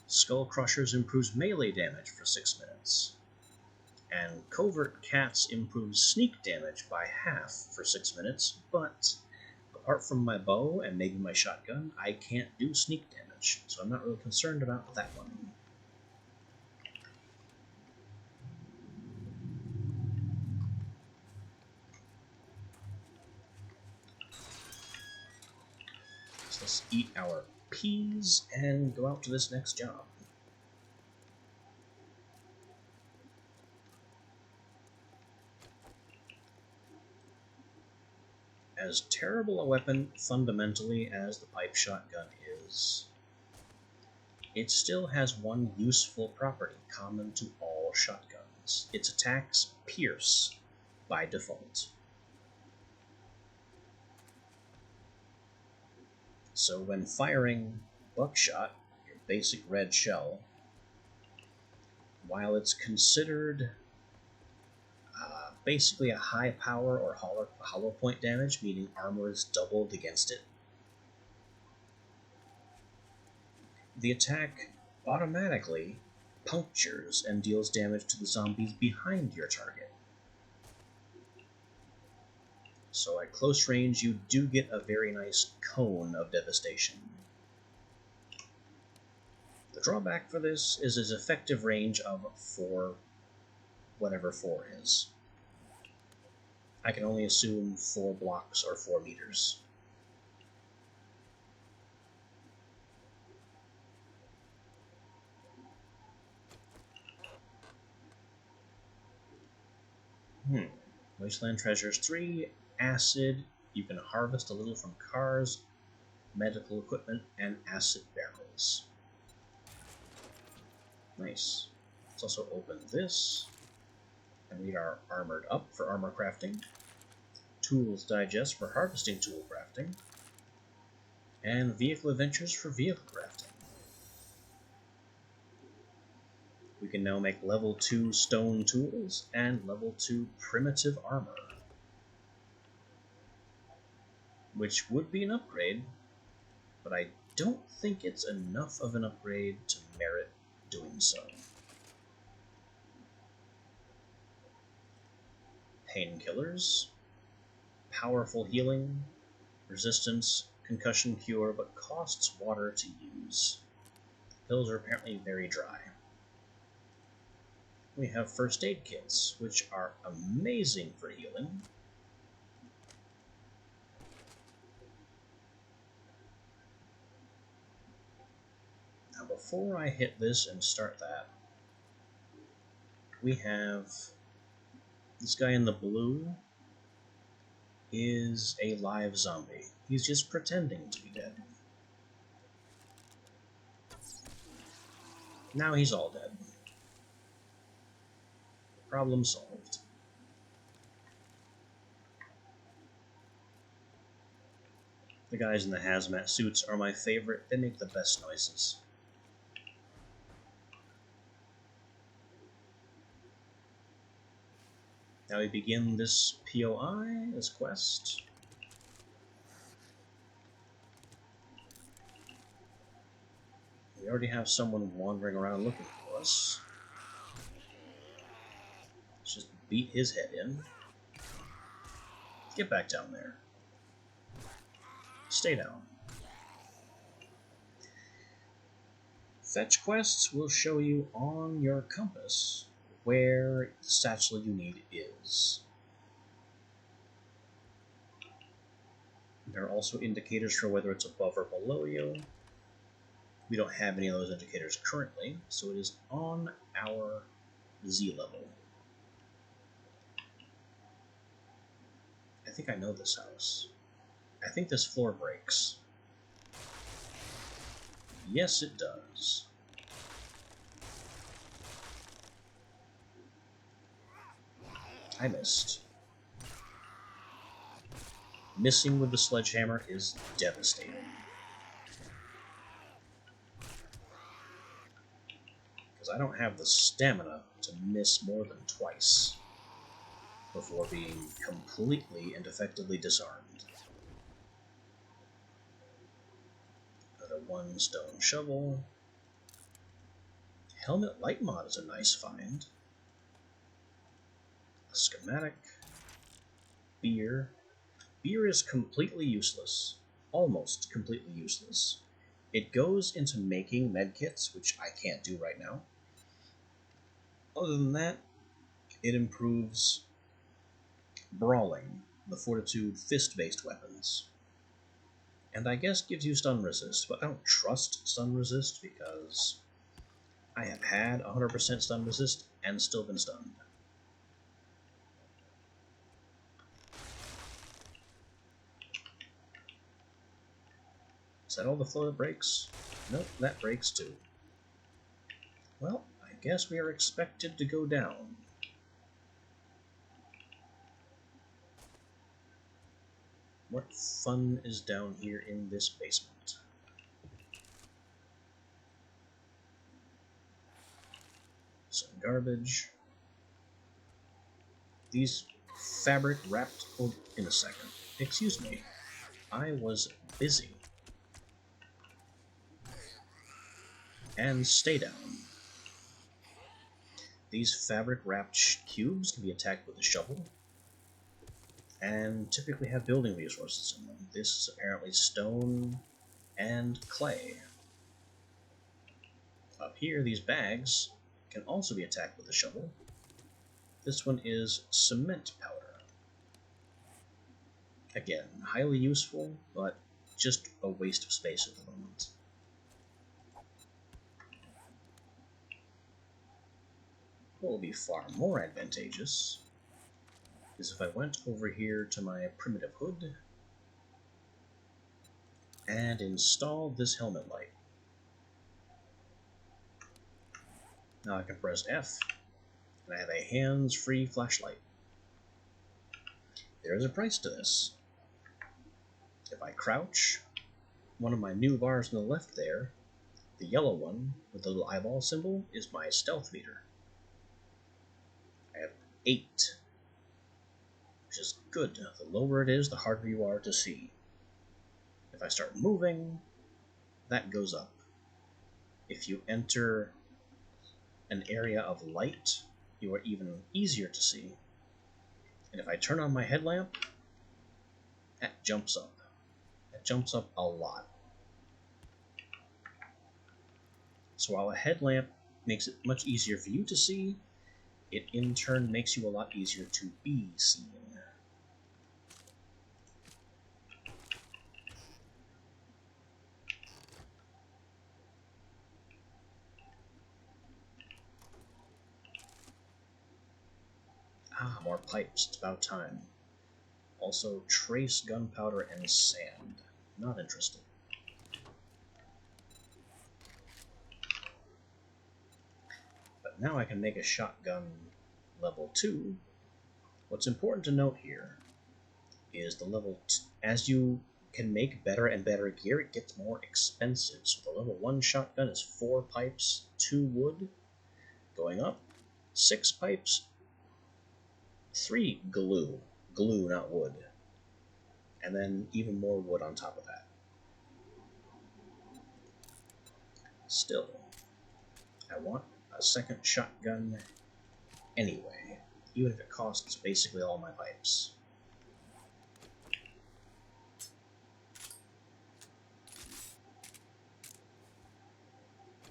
Skull Crushers improves melee damage for 6 minutes. And Covert Cats improves sneak damage by half for 6 minutes, but apart from my bow and maybe my shotgun, I can't do sneak damage, so I'm not really concerned about that one. So let's eat our peas and go out to this next job. As terrible a weapon fundamentally as the pipe shotgun is, it still has one useful property common to all shotguns. Its attacks pierce by default. So when firing buckshot, your basic red shell, while it's considered basically a high power or hollow point damage, meaning armor is doubled against it, the attack automatically punctures and deals damage to the zombies behind your target. So at close range, you do get a very nice cone of devastation. The drawback for this is its effective range of 4, whatever 4 is. I can only assume 4 blocks or 4 meters. Wasteland Treasures 3, Acid. You can harvest a little from cars, medical equipment, and acid barrels. Nice. Let's also open this, and we are armored up for armor crafting, Tools Digest for harvesting tool crafting, and Vehicle Adventures for vehicle crafting. We can now make level 2 stone tools and level 2 primitive armor, which would be an upgrade, but I don't think it's enough of an upgrade to merit doing so. Painkillers, powerful healing, resistance, concussion cure, but costs water to use. Pills are apparently very dry. We have first aid kits, which are amazing for healing. Now before I hit this and start that, we have this guy in the blue is a live zombie. He's just pretending to be dead. Now he's all dead. Problem solved. The guys in the hazmat suits are my favorite. They make the best noises. Now we begin this POI, this quest. We already have someone wandering around looking for us. Let's just beat his head in. Get back down there. Stay down. Fetch quests will show you on your compass where the satchel you need is. There are also indicators for whether it's above or below you. We don't have any of those indicators currently, so it is on our Z level. I think I know this house. I think this floor breaks. Yes, it does. I missed. Missing with the sledgehammer is devastating. Because I don't have the stamina to miss more than twice before being completely and effectively disarmed. Another one stone shovel. Helmet light mod is a nice find. A schematic. Beer. Beer is completely useless. Almost completely useless. It goes into making medkits, which I can't do right now. Other than that, it improves brawling, the fortitude fist-based weapons. And I guess gives you stun resist, but I don't trust stun resist because I have had 100% stun resist and still been stunned. Is that all the flow that breaks? Nope, that breaks too. Well, I guess we are expected to go down. What fun is down here in this basement? Some garbage. These fabric wrapped... Oh, in a second. Excuse me. I was busy. And stay down. These fabric-wrapped cubes can be attacked with a shovel, and typically have building resources in them. This is apparently stone and clay. Up here, these bags can also be attacked with a shovel. This one is cement powder. Again, highly useful, but just a waste of space at the moment. What will be far more advantageous is if I went over here to my primitive hood and installed this helmet light. Now I can press F, and I have a hands-free flashlight. There is a price to this. If I crouch, one of my new bars on the left there, the yellow one with the little eyeball symbol, is my stealth meter. I have 8, which is good. The lower it is, the harder you are to see. If I start moving, that goes up. If you enter an area of light, you are even easier to see. And if I turn on my headlamp, that jumps up. That jumps up a lot. So while a headlamp makes it much easier for you to see, it in turn makes you a lot easier to be seen. Ah, more pipes. It's about time. Also, trace gunpowder and sand. Not interested. But now I can make a shotgun level 2. What's important to note here is the level as you can make better and better gear, it gets more expensive. So the level 1 shotgun is 4 pipes, 2 wood. Going up, 6 pipes, 3 glue. Glue, not wood. And then even more wood on top of that. Still, I want a second shotgun anyway, even if it costs basically all my pipes.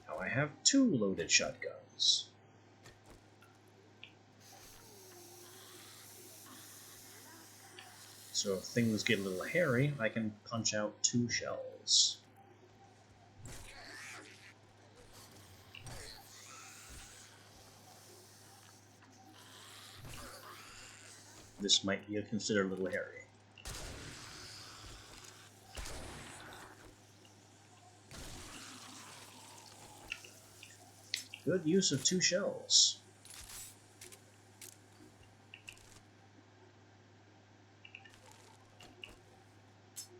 Now I have 2 loaded shotguns. So if things get a little hairy, I can punch out 2 shells. This might be considered a little hairy. Good use of 2 shells.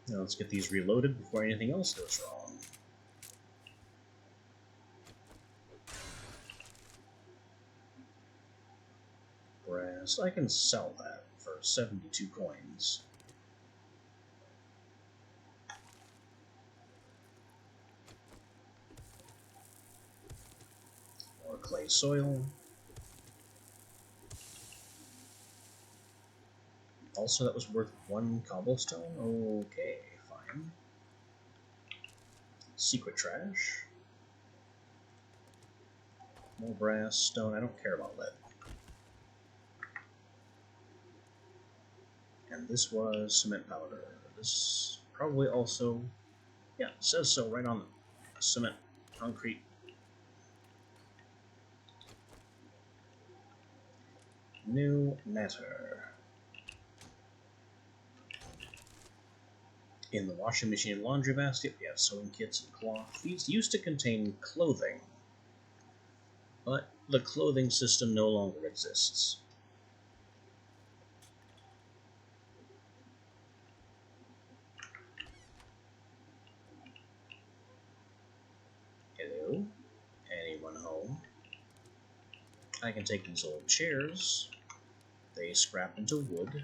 Now let's get these reloaded before anything else goes wrong. Brass, I can sell that for 72 coins. More clay soil. Also, that was worth 1 cobblestone. Okay, fine. Secret trash. More brass, stone. I don't care about lead. And this was cement powder. This probably also, yeah, it says so right on the cement, concrete. New matter. In the washing machine and laundry basket, we have sewing kits and cloth. These used to contain clothing, but the clothing system no longer exists. Hello? Anyone home? I can take these old chairs. They scrap into wood.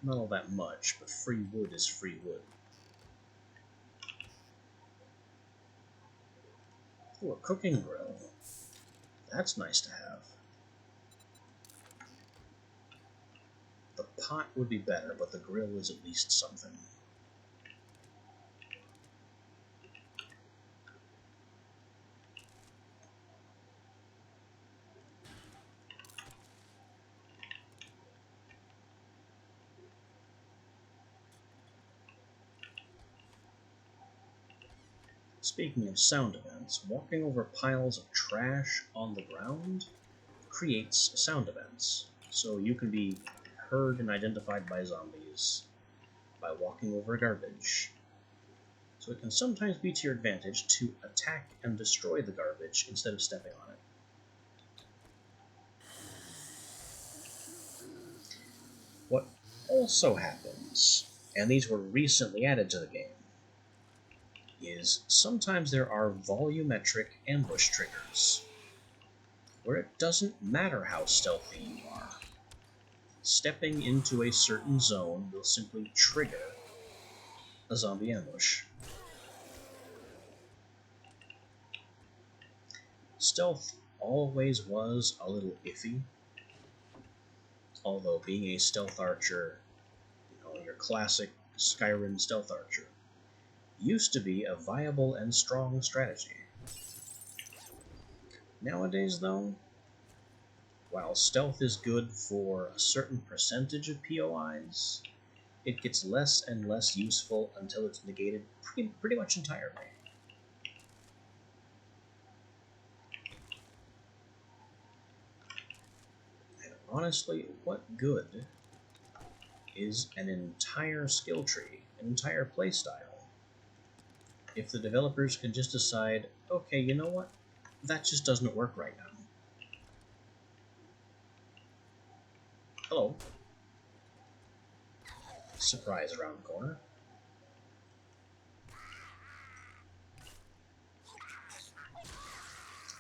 Not all that much, but free wood is free wood. Oh, a cooking grill. That's nice to have. The pot would be better, but the grill is at least something. Speaking of sound events, walking over piles of trash on the ground creates sound events. So you can be heard and identified by zombies by walking over garbage. So it can sometimes be to your advantage to attack and destroy the garbage instead of stepping on it. What also happens, and these were recently added to the game, is sometimes there are volumetric ambush triggers, where it doesn't matter how stealthy you are. Stepping into a certain zone will simply trigger a zombie ambush. Stealth always was a little iffy, although being a stealth archer, your classic Skyrim stealth archer, used to be a viable and strong strategy. Nowadays, though, while stealth is good for a certain percentage of POIs, it gets less and less useful until it's negated pretty much entirely. And honestly, what good is an entire skill tree, an entire playstyle, if the developers can just decide, okay, you know what, that just doesn't work right now. Hello. Surprise around the corner.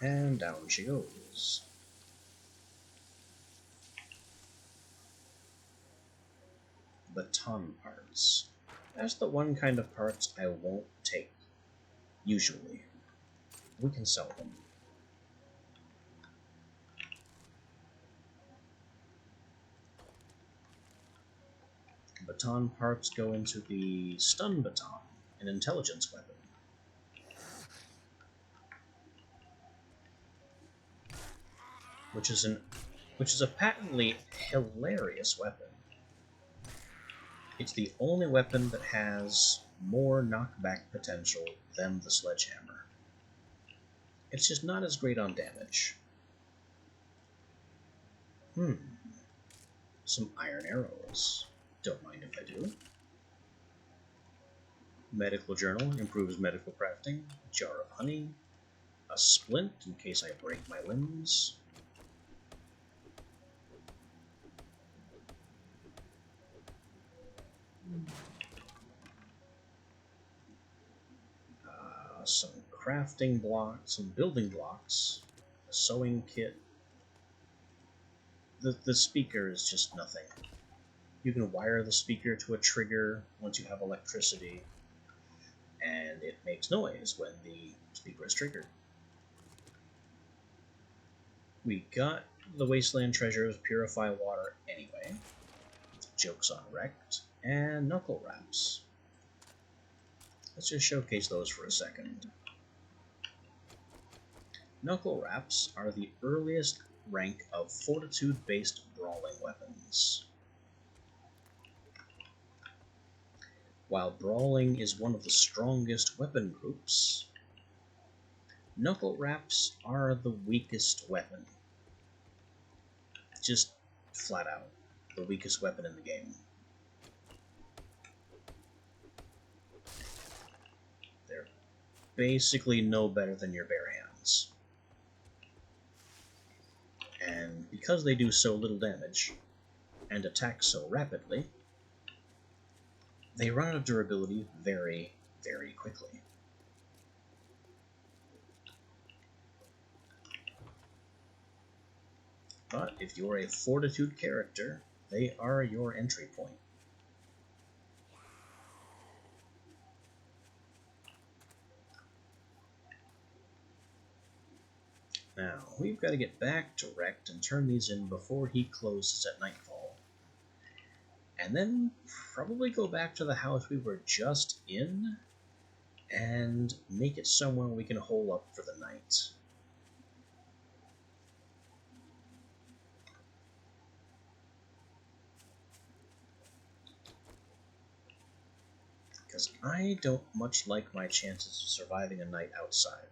And down she goes. Baton parts. That's the one kind of parts I won't take, usually. We can sell them. Baton parts go into the stun baton, an intelligence weapon. Which is which is a patently hilarious weapon. It's the only weapon that has more knockback potential than the sledgehammer. It's just not as great on damage. Some iron arrows. Don't mind if I do. Medical journal improves medical crafting. Jar of honey. A splint in case I break my limbs. Some crafting blocks, some building blocks, a sewing kit. The speaker is just nothing. You can wire the speaker to a trigger once you have electricity, and it makes noise when the speaker is triggered. We got the Wasteland Treasures Purify Water anyway. Jokes on Wrecked, and Knuckle Wraps. Let's just showcase those for a second. Knuckle Wraps are the earliest rank of fortitude-based brawling weapons. While brawling is one of the strongest weapon groups, Knuckle Wraps are the weakest weapon. Just flat out, the weakest weapon in the game. They're basically no better than your bare hands. And because they do so little damage, and attack so rapidly, they run out of durability very, very quickly. But if you're a fortitude character, they are your entry point. Now, we've got to get back to Wrecked and turn these in before he closes at nightfall. And then probably go back to the house we were just in and make it somewhere we can hole up for the night. Because I don't much like my chances of surviving a night outside.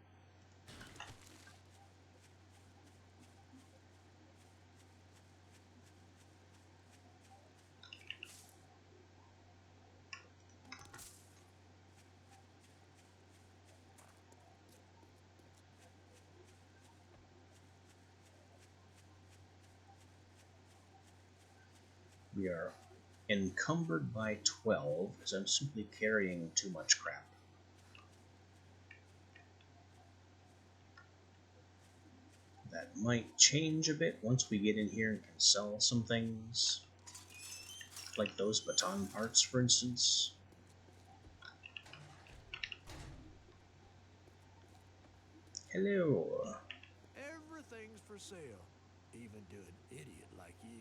We are encumbered by 12 because I'm simply carrying too much crap. That might change a bit once we get in here and can sell some things. Like those baton parts, for instance. Hello. Everything's for sale, even to an idiot like you.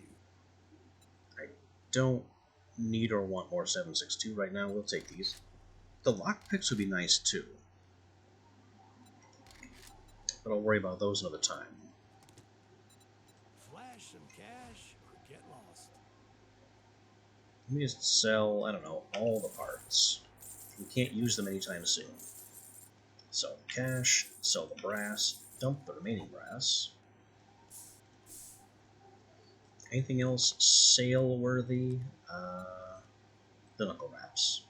I don't need or want more 7.62 right now. We'll take these. The lockpicks would be nice too. But I'll worry about those another time. Flash some cash or get lost. Let me just sell, I don't know, all the parts. We can't use them anytime soon. Sell the cash, sell the brass, dump the remaining brass. Anything else sale-worthy? The Knuckle Wraps.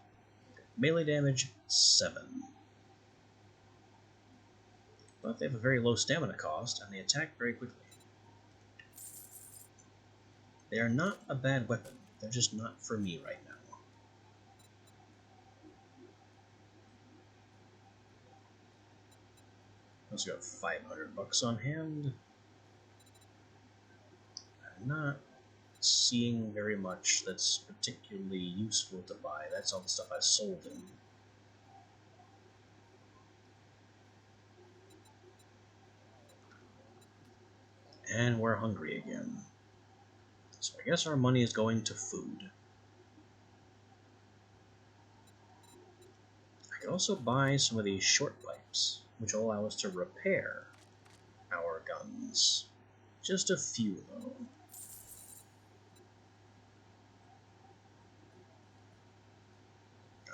Melee damage, 7. But they have a very low stamina cost, and they attack very quickly. They are not a bad weapon. They're just not for me right now. Also got 500 bucks on hand. I'm not seeing very much that's particularly useful to buy. That's all the stuff I sold him. And we're hungry again. So I guess our money is going to food. I could also buy some of these short pipes, which will allow us to repair our guns. Just a few, though.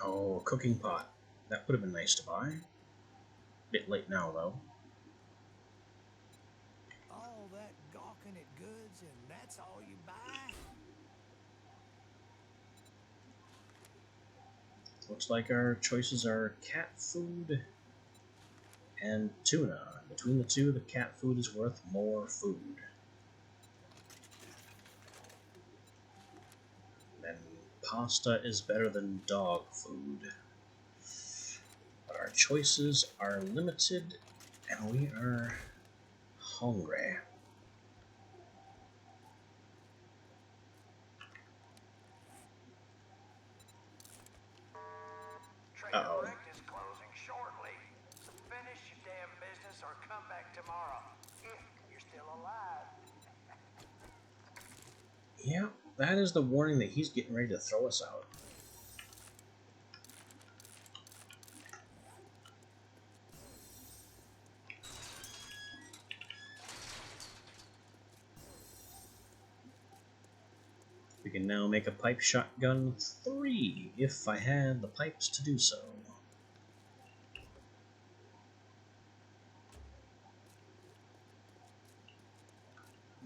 Oh, a cooking pot. That would have been nice to buy. Bit late now, though. All that gawking at goods and that's all you buy? Looks like our choices are cat food and tuna. Between the two, the cat food is worth more food. Then pasta is better than dog food. But our choices are limited and we are hungry. Uh-oh. Trader is closing shortly. Finish your damn business or come back tomorrow. If you're still alive. Yeah, that is the warning that he's getting ready to throw us out. We can now make a pipe shotgun 3 if I had the pipes to do so.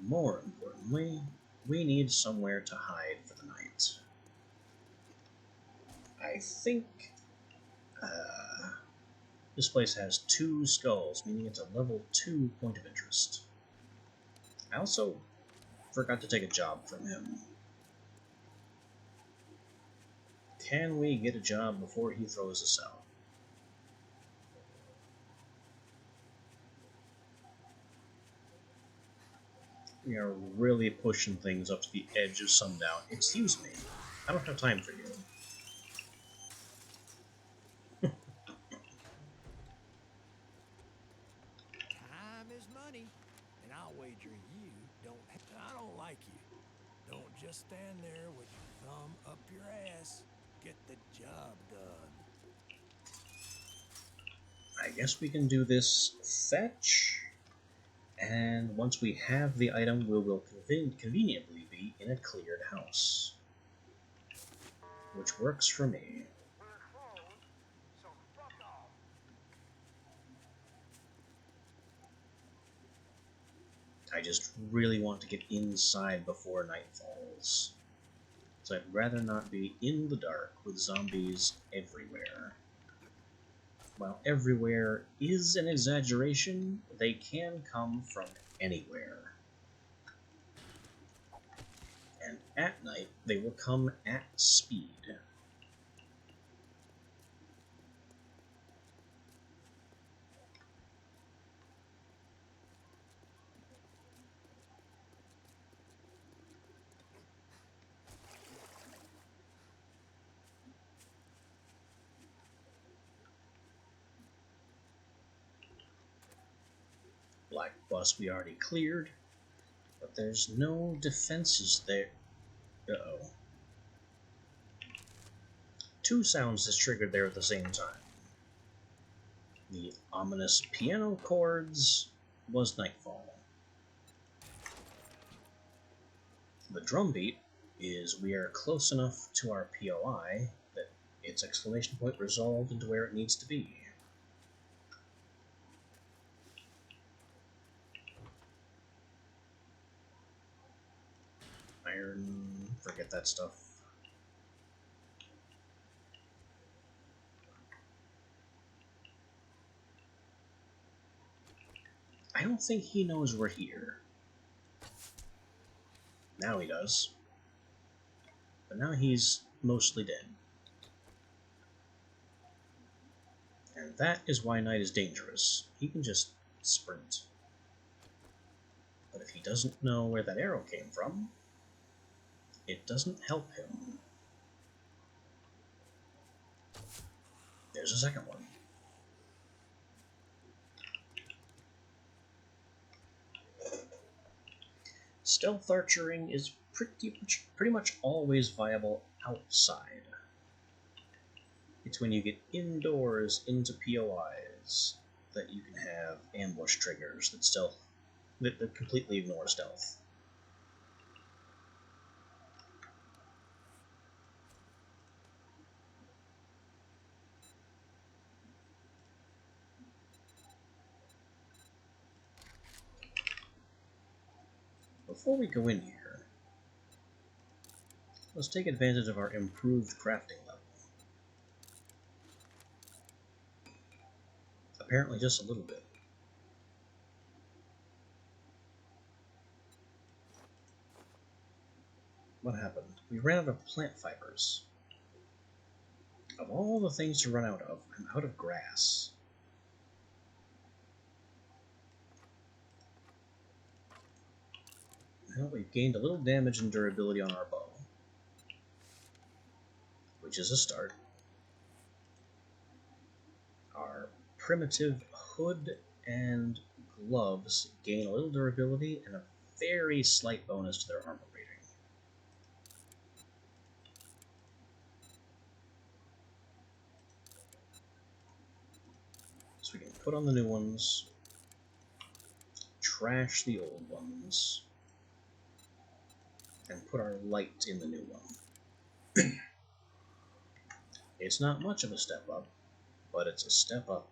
More importantly, we need somewhere to hide for the night. I think this place has 2 skulls, meaning it's a level 2 point of interest. I also forgot to take a job from him. Can we get a job before he throws us out? We are really pushing things up to the edge of sundown. Excuse me, I don't have time for you. Time is money, and I'll wager you don't. I don't like you. Don't just stand there with your thumb up your ass. Get the job done. I guess we can do this fetch, and once we have the item, we will conveniently be in a cleared house, which works for me. We're closed, so fuck off. I just really want to get inside before night falls, so I'd rather not be in the dark with zombies everywhere. While everywhere is an exaggeration, they can come from anywhere. And at night, they will come at speed. Black bus we already cleared, but there's no defenses there. Uh-oh. 2 sounds is triggered there at the same time. The ominous piano chords was nightfall. The drum beat is we are close enough to our POI that its exclamation point resolved into where it needs to be. Iron, forget that stuff. I don't think he knows we're here. Now he does. But now he's mostly dead. And that is why night is dangerous. He can just sprint. But if he doesn't know where that arrow came from, it doesn't help him. There's a second one. Stealth archering is pretty much always viable outside. It's when you get indoors into POIs that you can have ambush triggers that stealth that completely ignore stealth. Before we go in here, let's take advantage of our improved crafting level. Apparently just a little bit. What happened? We ran out of plant fibers. Of all the things to run out of, I'm out of grass. Well, we've gained a little damage and durability on our bow, which is a start. Our primitive hood and gloves gain a little durability and a very slight bonus to their armor rating. So we can put on the new ones, trash the old ones, and put our light in the new one. It's not much of a step up, but it's a step up.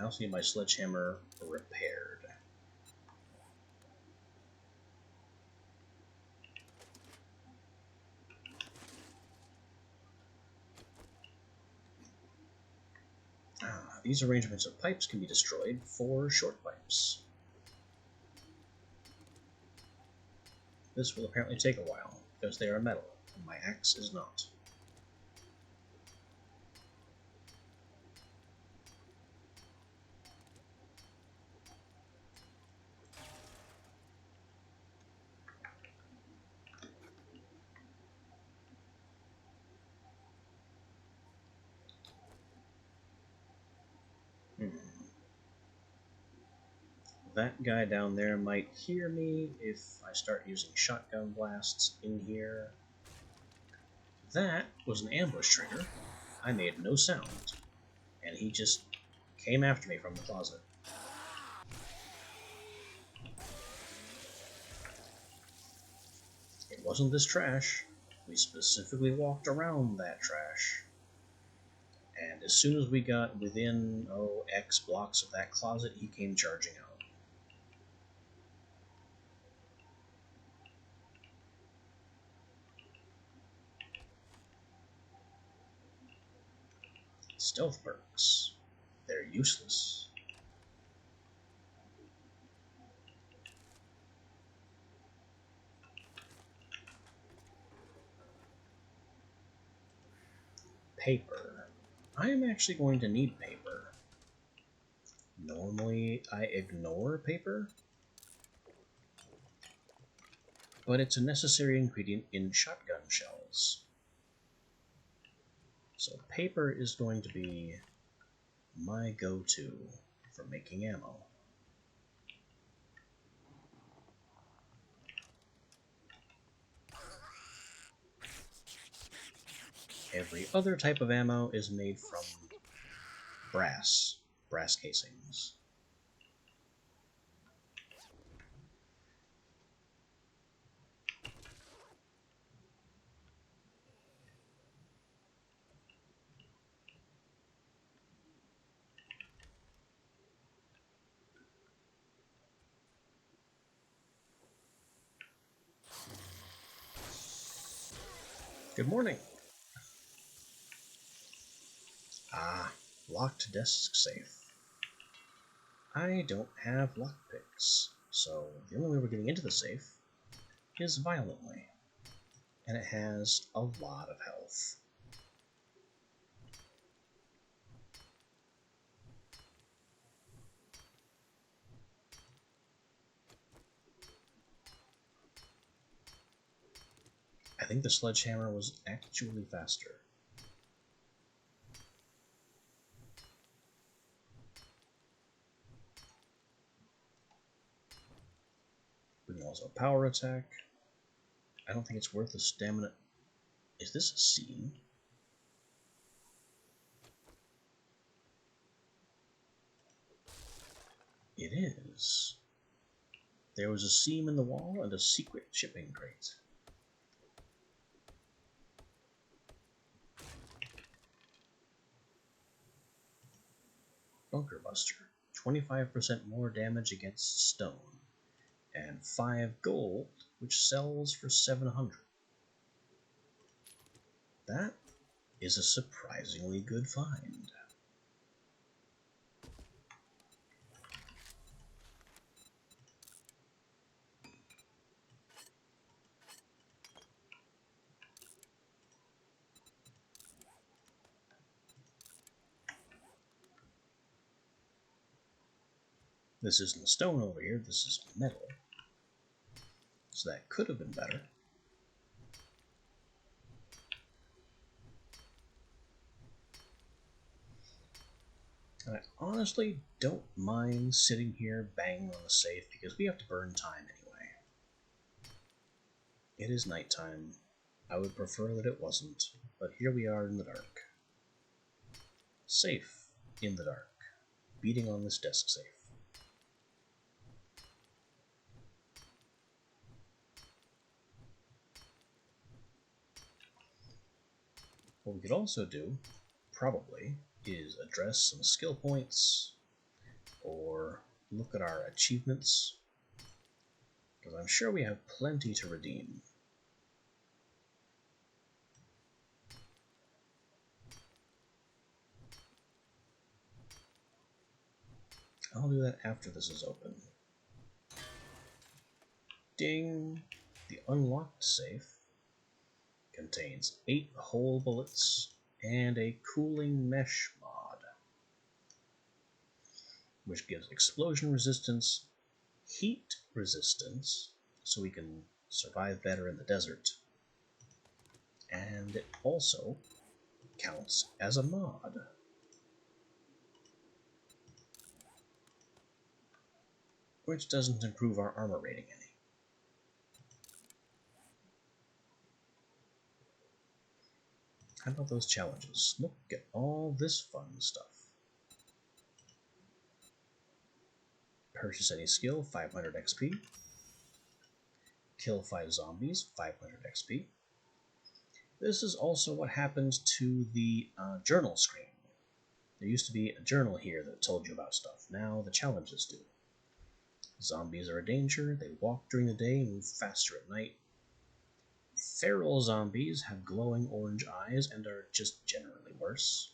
I also need my sledgehammer repaired. These arrangements of pipes can be destroyed for short pipes. This will apparently take a while, because they are metal, and my axe is not. That guy down there might hear me if I start using shotgun blasts in here. That was an ambush trigger. I made no sound, and he just came after me from the closet. It wasn't this trash. We specifically walked around that trash. And as soon as we got within, X blocks of that closet, he came charging out. Stealth perks. They're useless. Paper. I am actually going to need paper. Normally, I ignore paper, but it's a necessary ingredient in shotgun shells. So paper is going to be my go-to for making ammo. Every other type of ammo is made from brass casings. Good morning. Locked desk safe. I don't have lockpicks, so the only way we're getting into the safe is violently. And it has a lot of health. I think the sledgehammer was actually faster. We can also power attack. I don't think it's worth the stamina. Is this a scene? It is. There was a seam in the wall and a secret shipping crate. Bunker Buster. 25% more damage against stone. And 5 gold, which sells for 700. That is a surprisingly good find. This isn't stone over here, this is metal. So that could have been better. And I honestly don't mind sitting here banging on the safe because we have to burn time anyway. It is nighttime. I would prefer that it wasn't, but here we are in the dark. Safe in the dark. Beating on this desk safe. What we could also do, probably, is address some skill points, or look at our achievements, because I'm sure we have plenty to redeem. I'll do that after this is open. Ding! The unlocked safe contains 8 whole bullets and a cooling mesh mod, which gives explosion resistance, heat resistance, so we can survive better in the desert, and it also counts as a mod. Which doesn't improve our armor rating any. How about those challenges? Look at all this fun stuff. Purchase any skill, 500 XP. Kill 5 zombies, 500 XP. This is also what happens to the journal screen. There used to be a journal here that told you about stuff. Now the challenges do. Zombies are a danger. They walk during the day and move faster at night. Feral zombies have glowing orange eyes and are just generally worse.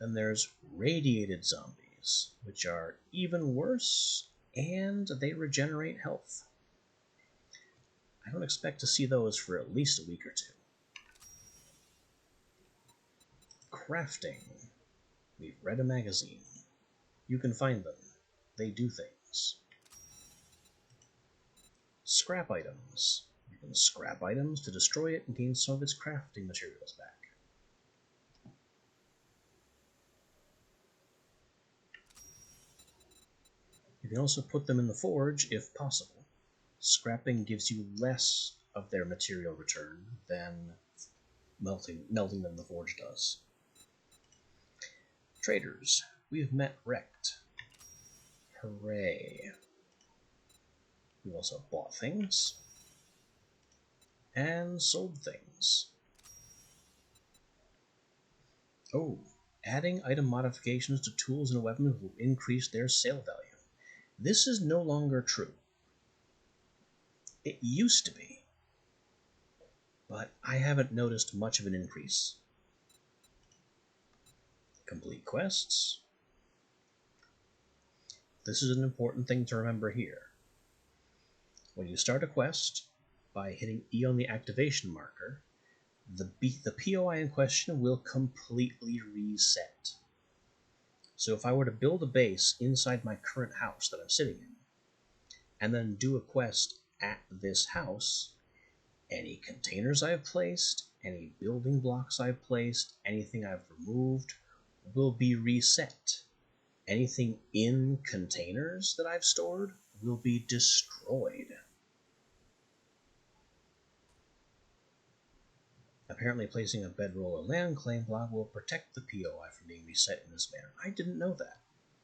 Then there's radiated zombies, which are even worse, and they regenerate health. I don't expect to see those for at least a week or two. Crafting. We've read a magazine. You can find them. They do things. Scrap items. You can scrap items to destroy it and gain some of its crafting materials back. You can also put them in the forge if possible. Scrapping gives you less of their material return than melting them in the forge does. Traders. We've met Wrecked. Hooray. We've also bought things and sold things. Oh, adding item modifications to tools and weapons will increase their sale value. This is no longer true. It used to be, but I haven't noticed much of an increase. Complete quests. This is an important thing to remember here. When you start a quest, by hitting E on the activation marker, the POI in question will completely reset. So if I were to build a base inside my current house that I'm sitting in, and then do a quest at this house, any containers I've placed, any building blocks I've placed, anything I've removed will be reset. Anything in containers that I've stored will be destroyed. Apparently placing a bedroll or land claim block will protect the POI from being reset in this manner. I didn't know that.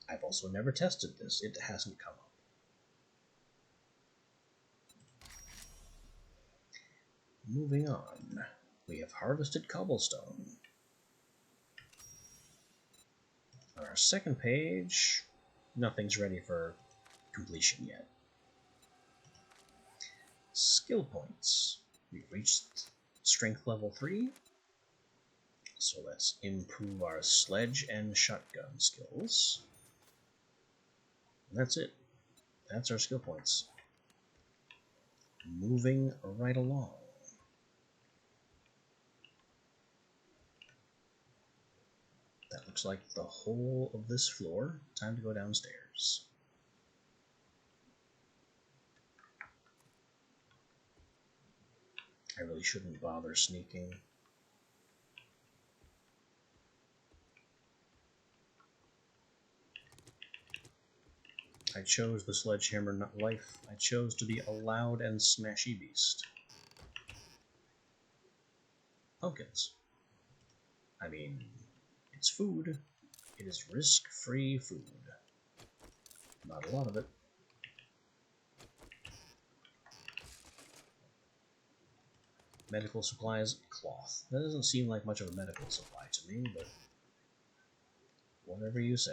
I've also never tested this. It hasn't come up. Moving on. We have harvested cobblestone. On our second page, nothing's ready for completion yet. Skill points. We've reached strength level 3. So let's improve our sledge and shotgun skills. And that's it. That's our skill points. Moving right along. That looks like the whole of this floor. Time to go downstairs. I really shouldn't bother sneaking. I chose the sledgehammer, not life. I chose to be a loud and smashy beast. Pumpkins. I mean, it's food. It is risk-free food. Not a lot of it. Medical supplies, cloth. That doesn't seem like much of a medical supply to me, but whatever you say.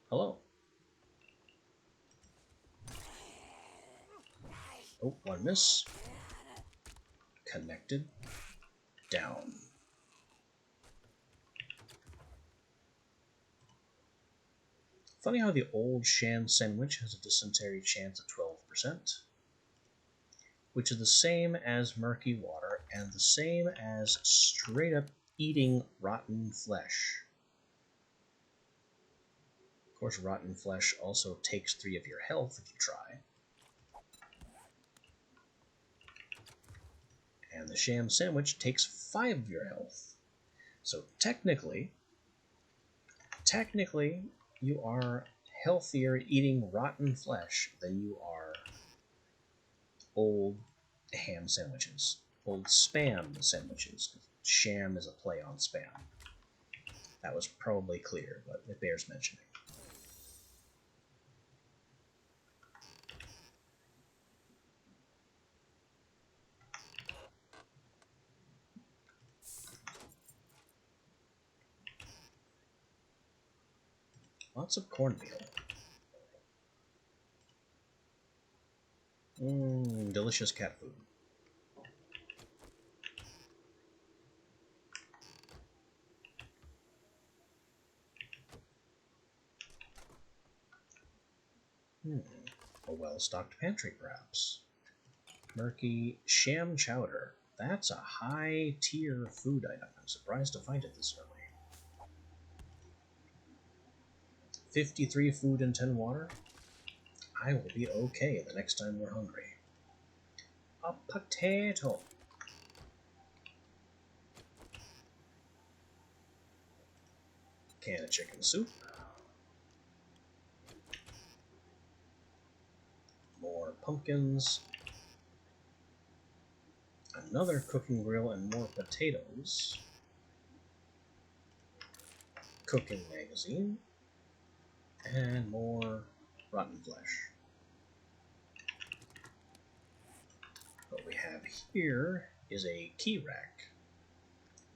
Hello. Oh, one miss. Connected. Down. Funny how the old sham sandwich has a dysentery chance of 12%, which is the same as murky water and the same as straight up eating rotten flesh. Of course, rotten flesh also takes 3 of your health if you try. And the sham sandwich takes 5 of your health. So technically, you are healthier eating rotten flesh than you are old ham sandwiches. Old spam sandwiches. Sham is a play on spam. That was probably clear, but it bears mentioning. Lots of cornmeal. Delicious cat food. A well-stocked pantry, perhaps. Murky sham chowder. That's a high-tier food item. I'm surprised to find it this early. 53 food and 10 water. I will be okay the next time we're hungry. A potato. Can of chicken soup. More pumpkins. Another cooking grill and more potatoes. Cooking magazine. And more rotten flesh. What we have here is a key rack.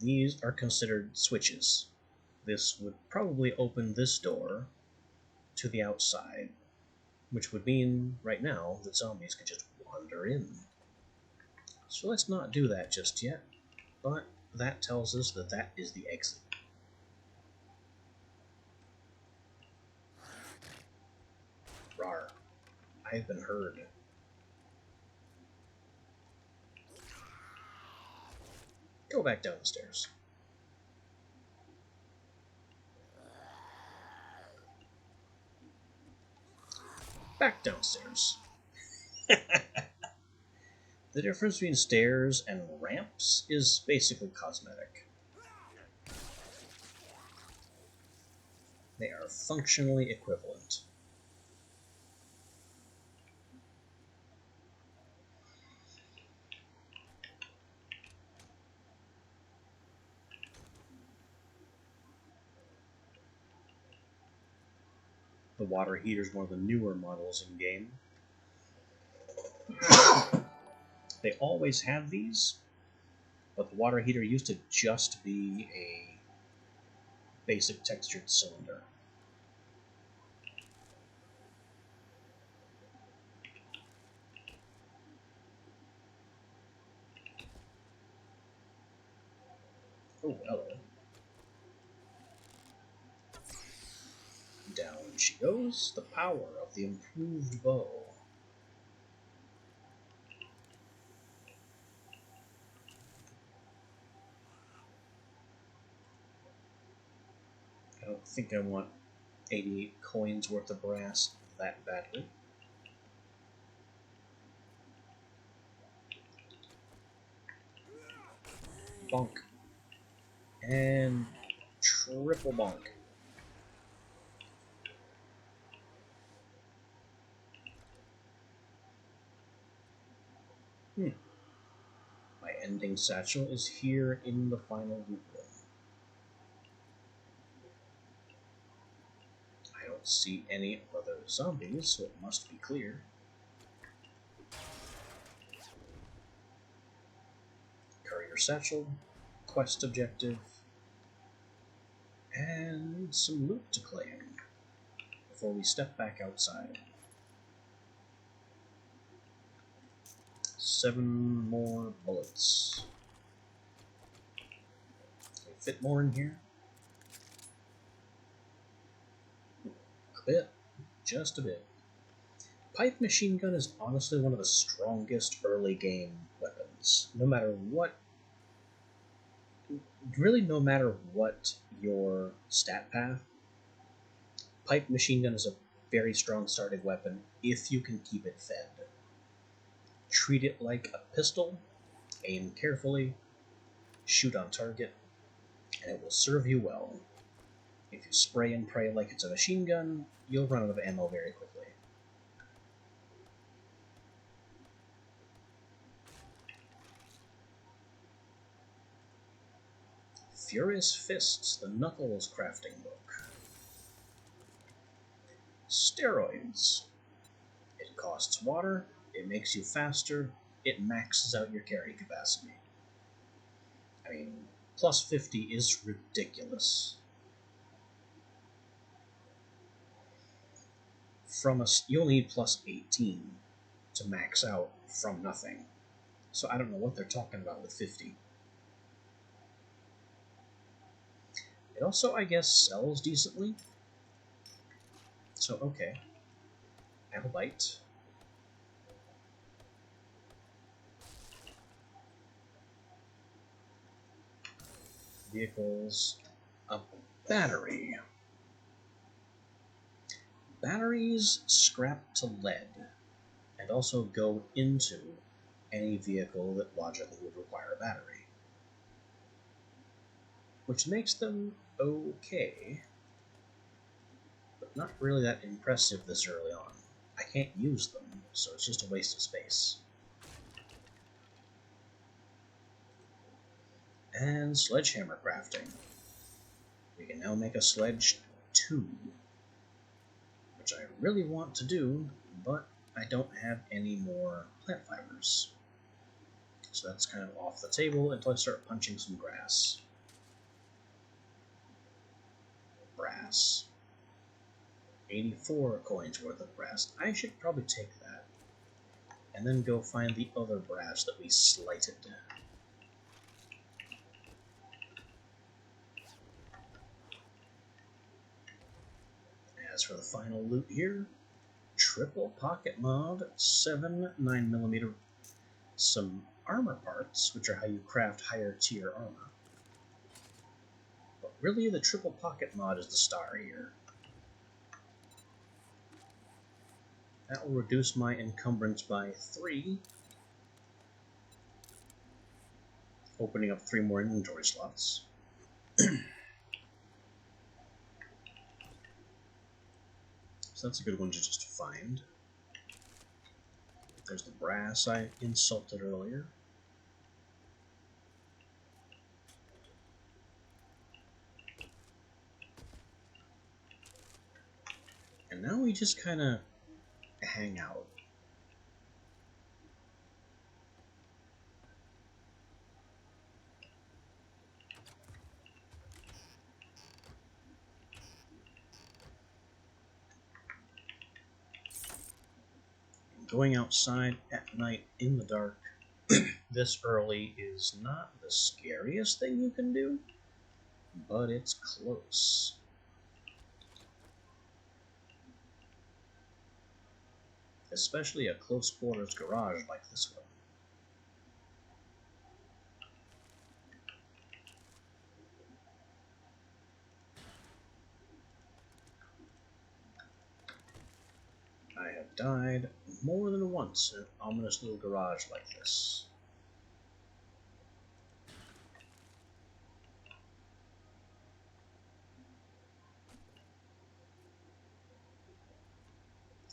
These are considered switches. This would probably open this door to the outside, which would mean right now that zombies could just wander in. So let's not do that just yet, but that tells us that that is the exit. Rawr. I've been heard. Go back down the stairs. Back downstairs. The difference between stairs and ramps is basically cosmetic. They are functionally equivalent. The water heater is one of the newer models in game. They always had these, but the water heater used to just be a basic textured cylinder. Oh, hello. Down she goes, the power of the improved bow. I don't think I want 88 coins worth of brass that badly. Bonk. And triple bonk. My ending satchel is here in the final loot room. I don't see any other zombies, so it must be clear. Courier satchel, quest objective, and some loot to claim before we step back outside. 7 more bullets. Can we fit more in here? A bit. Just a bit. Pipe machine gun is honestly one of the strongest early game weapons. No matter what your stat path, pipe machine gun is a very strong starting weapon if you can keep it fed. Treat it like a pistol, aim carefully, shoot on target, and it will serve you well. If you spray and pray like it's a machine gun, you'll run out of ammo very quickly. Furious Fists, the Knuckles crafting book. Steroids. It costs water, it makes you faster, it maxes out your carry capacity. I mean, plus 50 is ridiculous. You only need plus 18 to max out from nothing. So I don't know what they're talking about with 50. It also, I guess, sells decently. So, okay. Applebite. Vehicles. A battery. Batteries scrap to lead and also go into any vehicle that logically would require a battery, which makes them okay, but not really that impressive this early on. I can't use them, so it's just a waste of space. And sledgehammer crafting. We can now make a sledge 2, which I really want to do, but I don't have any more plant fibers. So that's kind of off the table until I start punching some grass. Brass. 84 coins worth of brass. I should probably take that. And then go find the other brass that we slighted. As for the final loot here, triple pocket mod, 7 9mm, some armor parts, which are how you craft higher tier armor. But really the triple pocket mod is the star here. That will reduce my encumbrance by 3, opening up 3 more inventory slots. So that's a good one to just find. There's the brass I insulted earlier. And now we just kind of hang out. Going outside at night in the dark this early is not the scariest thing you can do, but it's close. Especially a close quarters garage like this one. I have died more than once in an ominous little garage like this.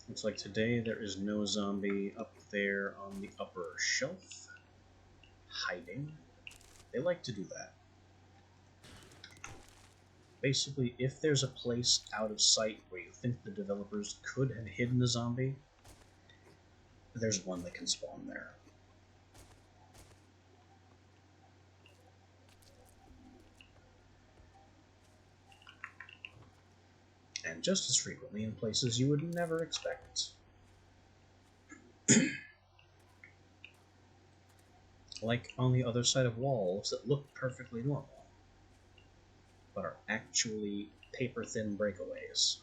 Looks like today there is no zombie up there on the upper shelf, hiding. They like to do that. Basically, if there's a place out of sight where you think the developers could have hidden a zombie, there's one that can spawn there. And just as frequently in places you would never expect. Like on the other side of walls that look perfectly normal, but are actually paper-thin breakaways.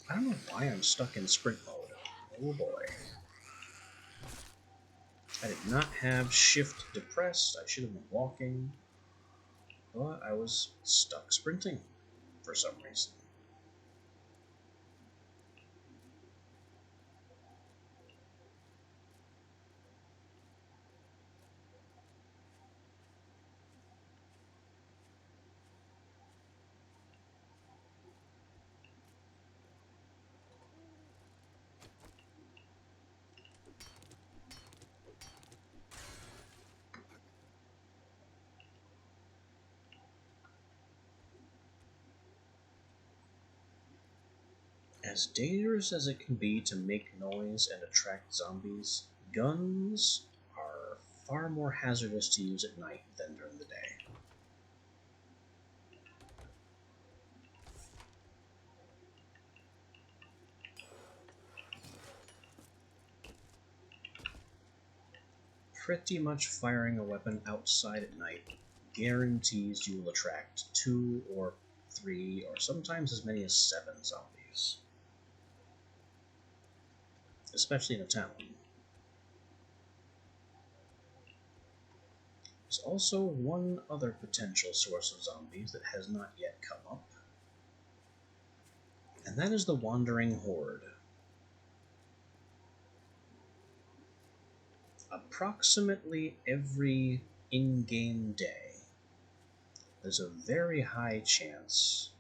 I don't know why I'm stuck in sprint mode. Oh boy. I did not have shift depressed. I should have been walking. But I was stuck sprinting for some reason. As dangerous as it can be to make noise and attract zombies, guns are far more hazardous to use at night than during the day. Pretty much firing a weapon outside at night guarantees you will attract 2 or 3 or sometimes as many as 7 zombies. Especially in a town. There's also one other potential source of zombies that has not yet come up, and that is the Wandering Horde. Approximately every in-game day, there's a very high chance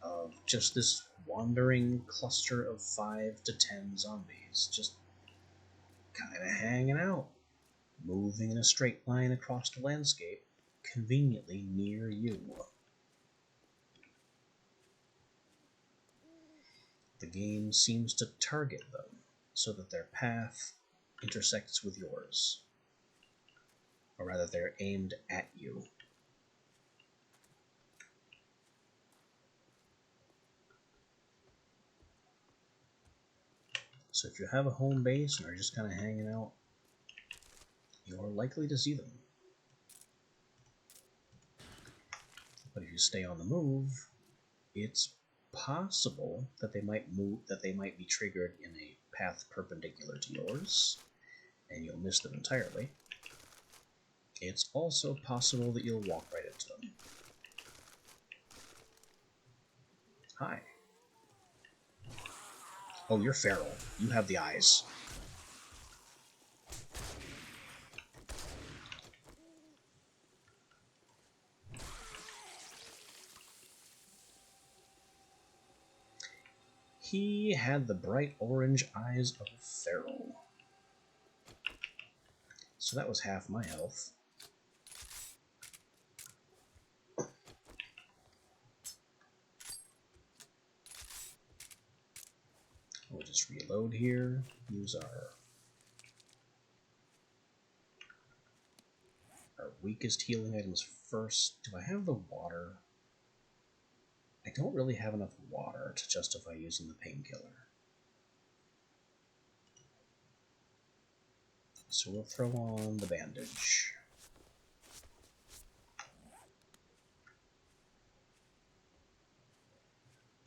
of just this wandering cluster of 5 to 10 zombies just kind of hanging out, moving in a straight line across the landscape, conveniently near you. The game seems to target them so that their path intersects with yours. Or rather, they're aimed at you. So if you have a home base and are just kind of hanging out, you're likely to see them. But if you stay on the move, it's possible that they might be triggered in a path perpendicular to yours, and you'll miss them entirely. It's also possible that you'll walk right into them. Hi. Oh, you're feral. You have the eyes. He had the bright orange eyes of a pharaoh. So that was half my health. We'll just reload here, use our weakest healing items first. Do I have the water? I don't really have enough water to justify using the painkiller. So we'll throw on the bandage.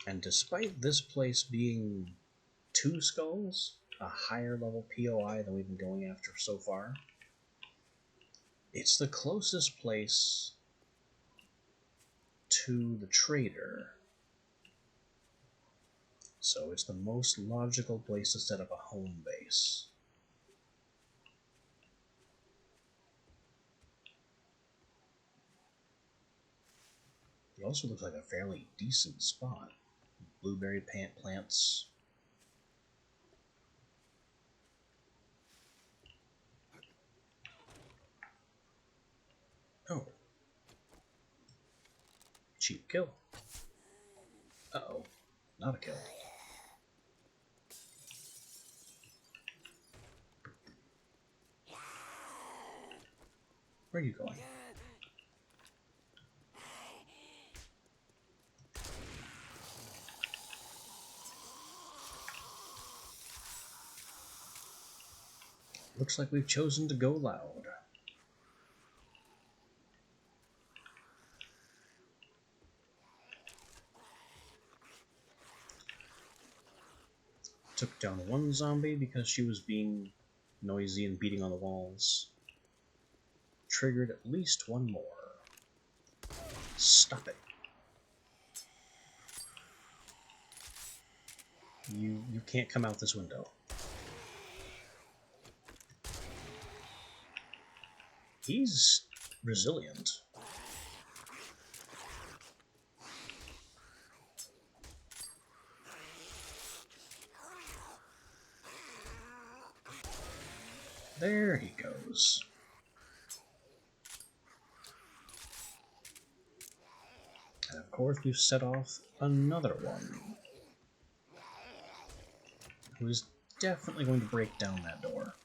And despite this place being 2 skulls, a higher level POI than we've been going after so far, it's the closest place to the trader. So it's the most logical place to set up a home base. It also looks like a fairly decent spot. Blueberry plants. Oh. Cheap kill. Uh-oh. Not a kill. Where are you going? Looks like we've chosen to go loud. Took down one zombie because she was being noisy and beating on the walls. Triggered at least one more. Stop it. You can't come out this window. He's resilient. There he goes. And of course we've set off another one, who is definitely going to break down that door.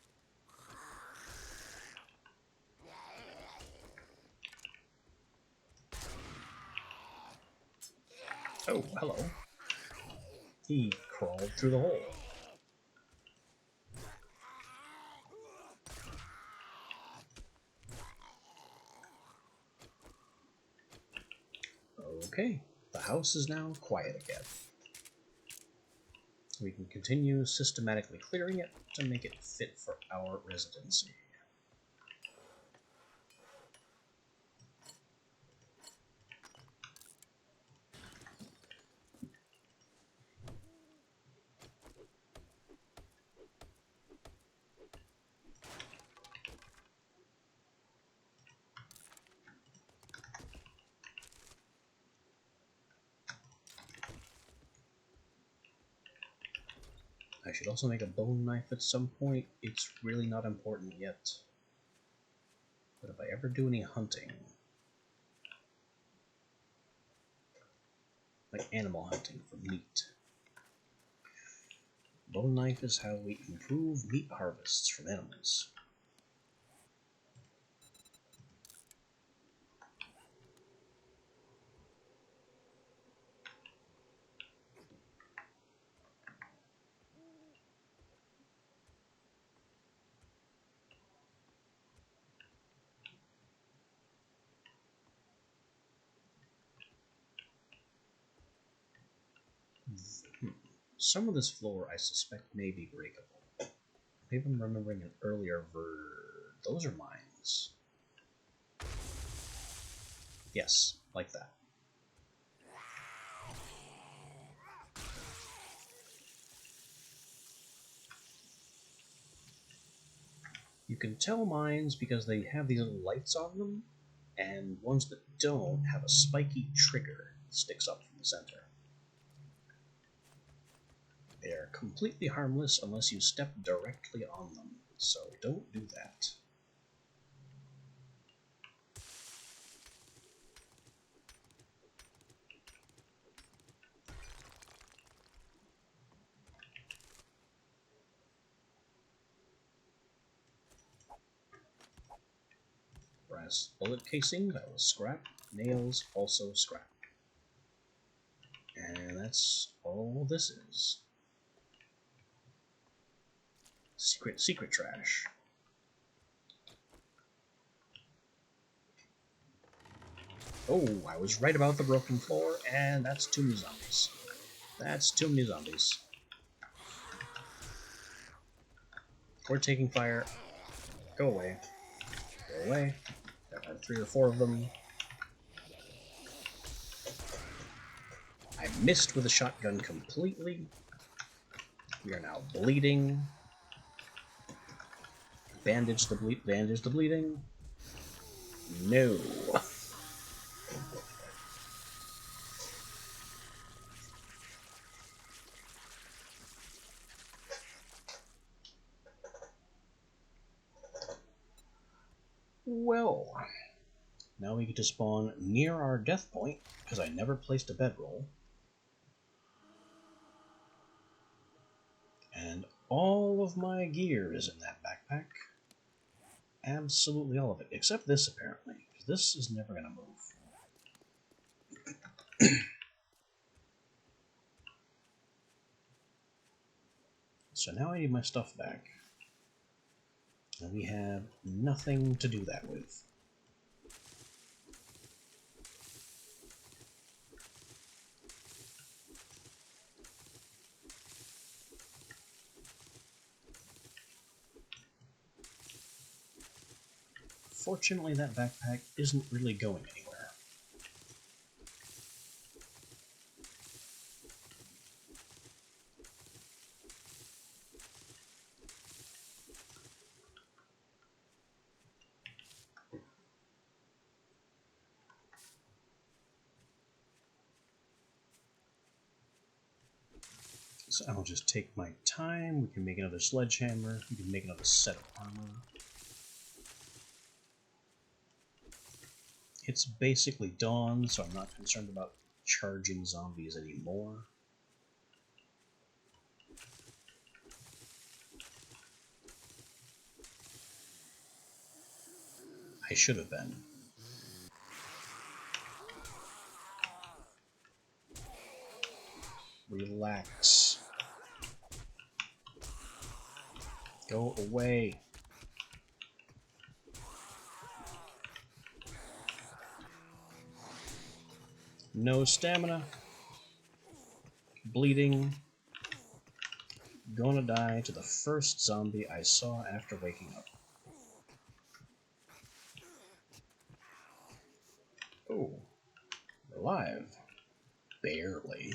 Oh, hello. He crawled through the hole. Okay, the house is now quiet again. We can continue systematically clearing it to make it fit for our residency. I should also make a bone knife at some point. It's really not important yet. But if I ever do any hunting, like animal hunting for meat, bone knife is how we improve meat harvests from animals. Some of this floor I suspect may be breakable. Maybe I'm remembering an earlier those are mines. Yes, like that. You can tell mines because they have these little lights on them, and ones that don't have a spiky trigger that sticks up from the center. They are completely harmless unless you step directly on them, so don't do that. Brass bullet casing, that was scrap. Nails, also scrap. And that's all this is. Secret trash. Oh, I was right about the broken floor, and that's too many zombies. That's too many zombies. We're taking fire. Go away. Go away. There are 3 or 4 of them. I missed with a shotgun completely. We are now bleeding. Bandage the bleeding. No. Well, now we get to spawn near our death point, because I never placed a bedroll. And all of my gear is in that backpack. Absolutely all of it, except this apparently, because this is never going to move. So now I need my stuff back. And we have nothing to do that with. Fortunately, that backpack isn't really going anywhere. So I'll just take my time. We can make another sledgehammer. We can make another set of armor. It's basically dawn, so I'm not concerned about charging zombies anymore. I should have been. Relax. Go away. No stamina. Bleeding. Gonna die to the first zombie I saw after waking up. Oh. Alive. Barely.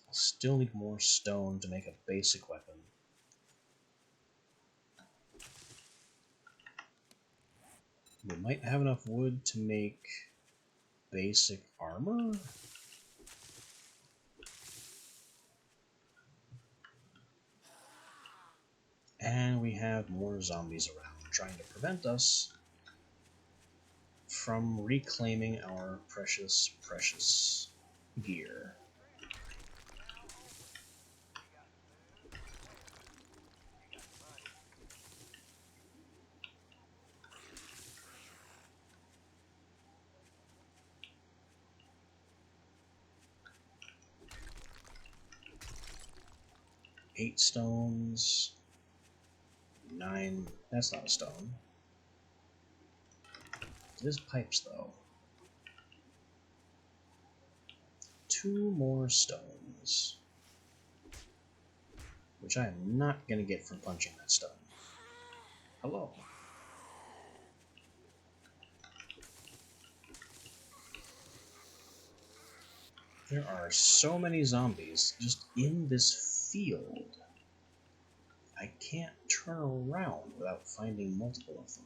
Still need more stone to make a basic weapon. We might have enough wood to make basic armor? And we have more zombies around, trying to prevent us from reclaiming our precious, precious gear. Eight stones. 9. That's not a stone. It is pipes, though. 2 more stones. Which I am not going to get from punching that stone. Hello. There are so many zombies just in this field. I can't turn around without finding multiple of them.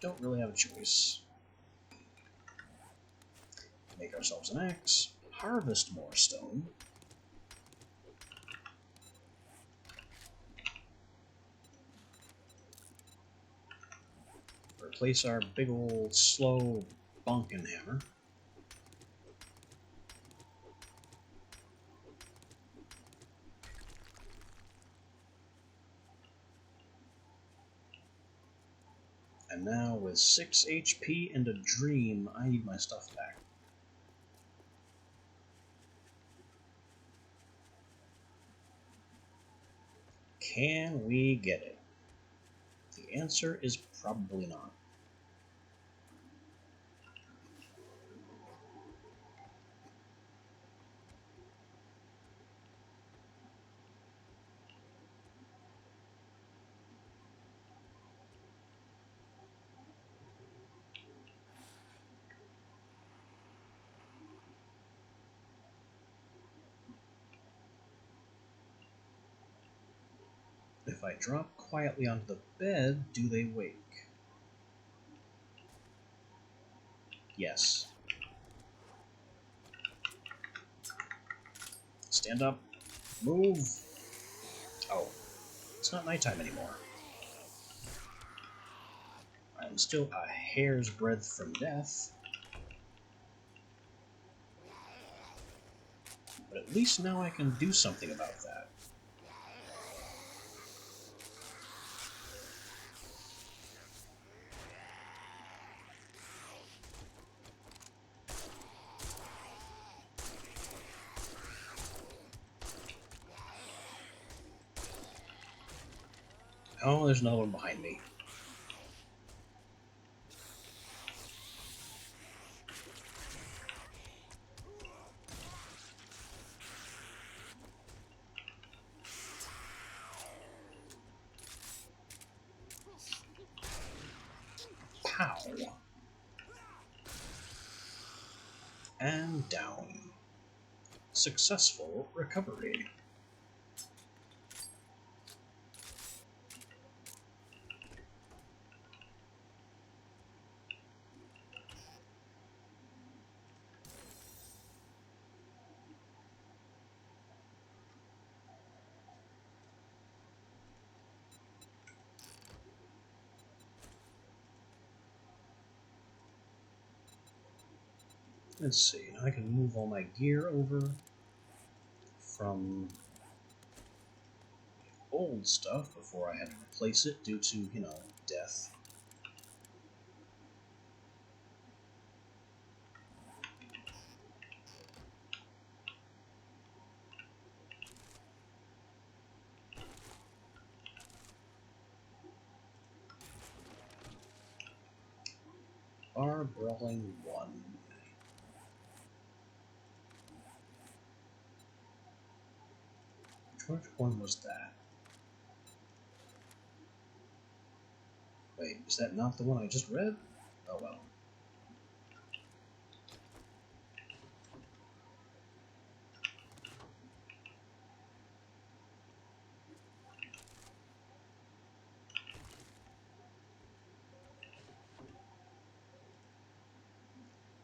don't really have a choice. Make ourselves an axe, harvest more stone. Replace our big old slow bonking hammer. And now with 6 HP and a dream, I need my stuff back. Can we get it? The answer is probably not. If I drop quietly onto the bed, do they wake? Yes. Stand up. Move. Oh, it's not nighttime anymore. I'm still a hair's breadth from death. But at least now I can do something about that. Oh, there's another one behind me. Pow. And down. Successful recovery. Let's see, now I can move all my gear over from old stuff before I had to replace it due to, death. Our Brawling 1. Which one was that? Wait, is that not the one I just read? Oh well.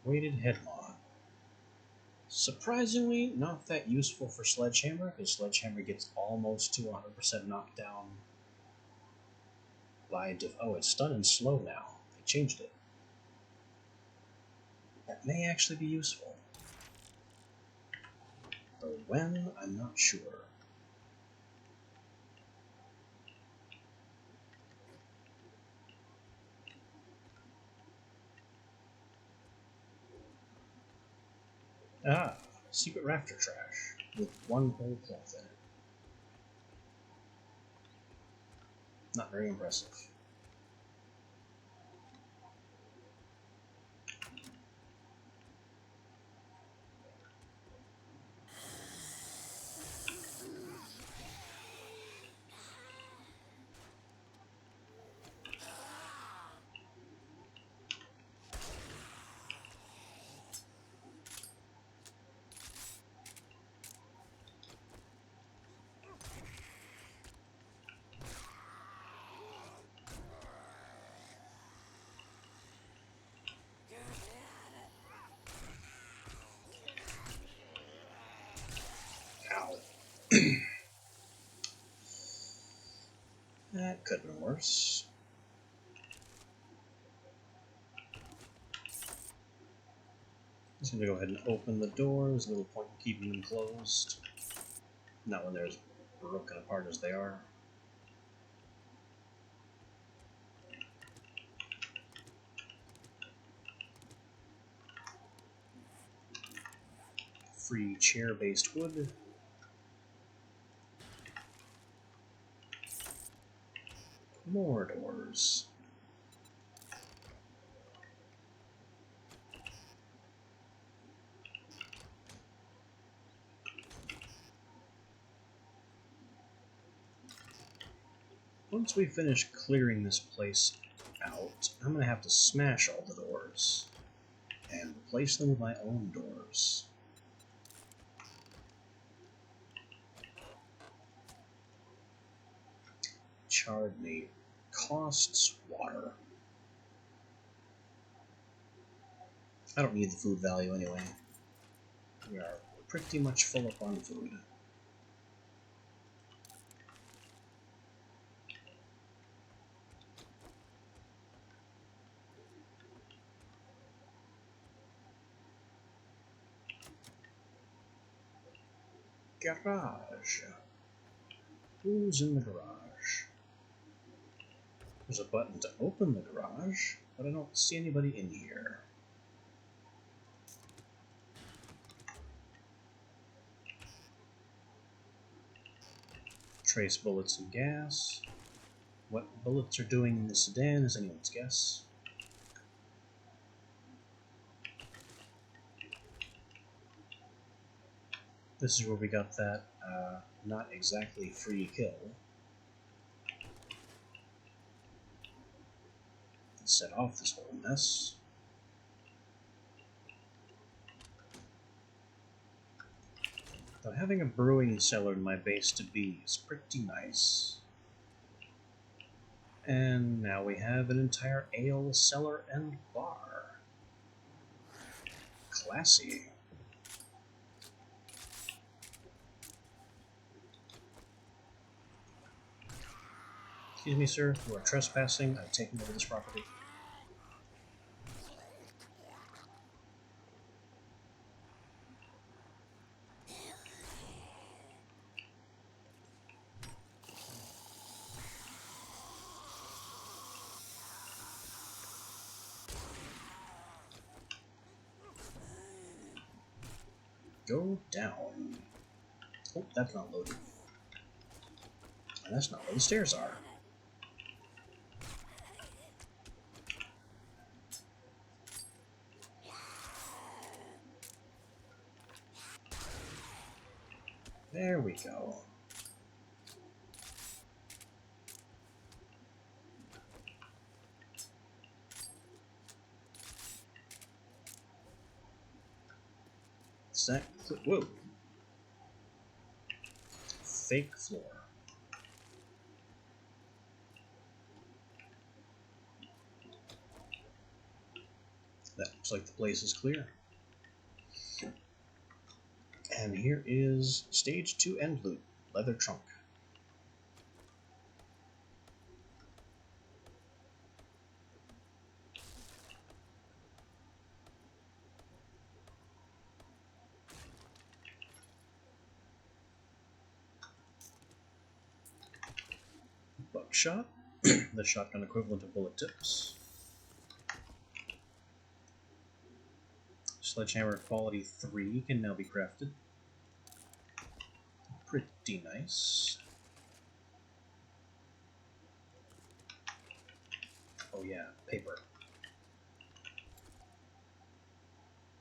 Weighted headlock. Surprisingly, not that useful for Sledgehammer, because Sledgehammer gets almost to 100% knockdown by oh, it's stun and slow now. They changed it. That may actually be useful. Though when, I'm not sure. Ah, secret rafter trash with one whole cloth in it. Not very impressive. That could have been worse. Just gonna go ahead and open the doors. Little point in keeping them closed. Not when they're as broken apart as they are. Free chair-based wood. More doors. Once we finish clearing this place out, I'm going to have to smash all the doors and replace them with my own doors. Charred meat costs water. I don't need the food value anyway. We are pretty much full up on food. Garage. Who's in the garage? There's a button to open the garage, but I don't see anybody in here. Trace bullets and gas. What bullets are doing in the sedan is anyone's guess. This is where we got that not exactly free kill. Set off this whole mess. Though having a brewing cellar in my base to be is pretty nice. And now we have an entire ale cellar and bar. Classy. Excuse me, sir, you are trespassing. I'm taking over this property. Go down. Oh, that's not loaded. And that's not where the stairs are. There we go. Set. Whoa. Fake floor. That looks like the place is clear. And here is stage 2 end loot. Leather trunk. Buckshot. The shotgun equivalent of bullet tips. Sledgehammer quality 3 can now be crafted. Pretty nice. Oh yeah, paper.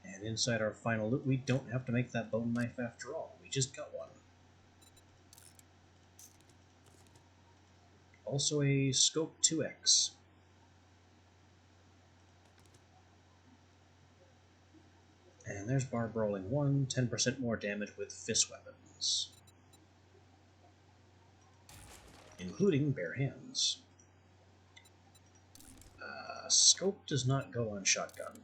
And inside our final loot, we don't have to make that bone knife after all. We just got one. Also a Scope 2X. And there's Bar Brawling 1, 10% more damage with fist weapons. Including bare hands. Scope does not go on shotgun.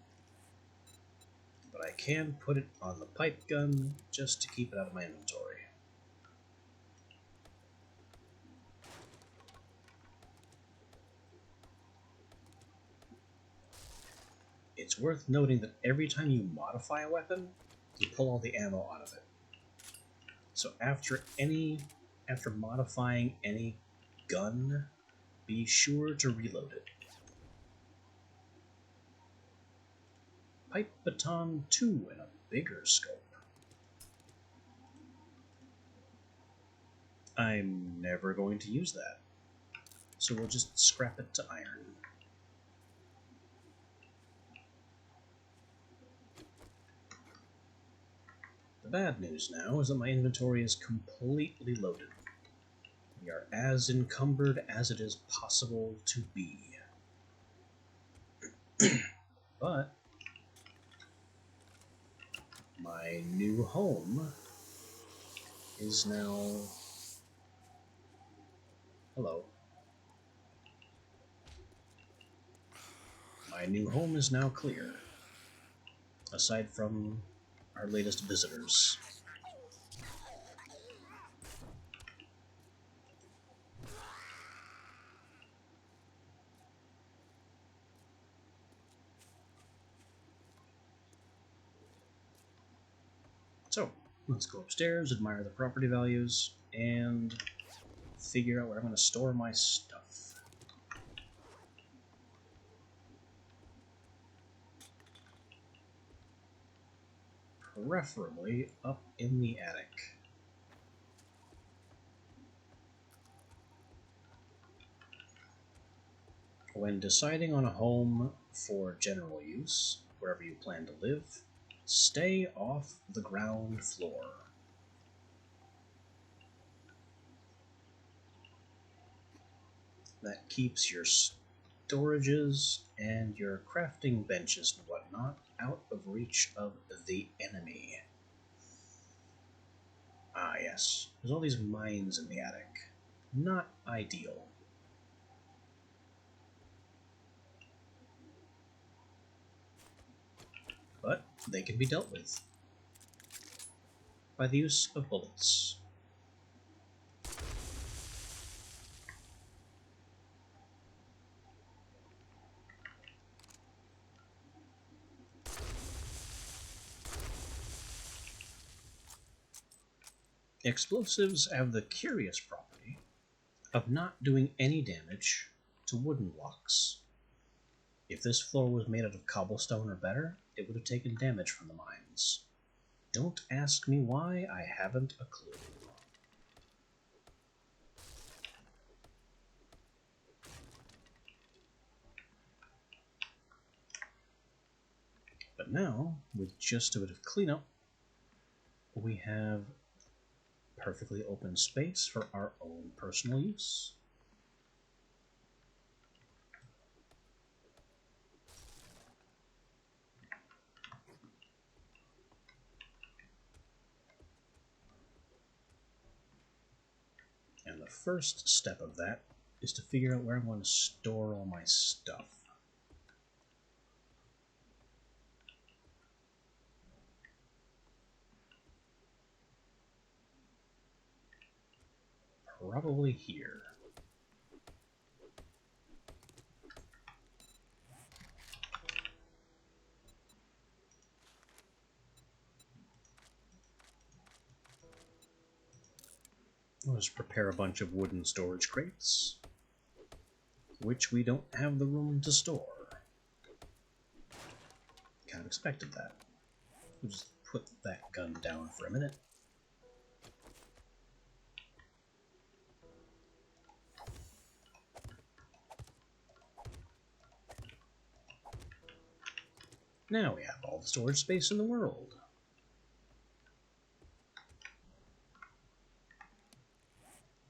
But I can put it on the pipe gun just to keep it out of my inventory. It's worth noting that every time you modify a weapon, you pull all the ammo out of it. So after modifying any gun, be sure to reload it. Pipe Baton 2 in a bigger scope. I'm never going to use that, so we'll just scrap it to iron. The bad news now is that my inventory is completely loaded. We are as encumbered as it is possible to be. But my new home is now... Hello. My new home is now clear, aside from our latest visitors. So, let's go upstairs, admire the property values, and figure out where I'm going to store my stuff. Preferably up in the attic. When deciding on a home for general use, wherever you plan to live, stay off the ground floor. That keeps your storages and your crafting benches and whatnot out of reach of the enemy. Ah yes, there's all these mines in the attic. Not ideal. But they can be dealt with by the use of bullets. Explosives have the curious property of not doing any damage to wooden blocks. If this floor was made out of cobblestone or better, it would have taken damage from the mines. Don't ask me why, I haven't a clue. But now, with just a bit of cleanup, we have perfectly open space for our own personal use. And the first step of that is to figure out where I'm going to store all my stuff. Probably here. I'll just prepare a bunch of wooden storage crates, which we don't have the room to store. Kind of expected that. We'll just put that gun down for a minute. Now we have all the storage space in the world.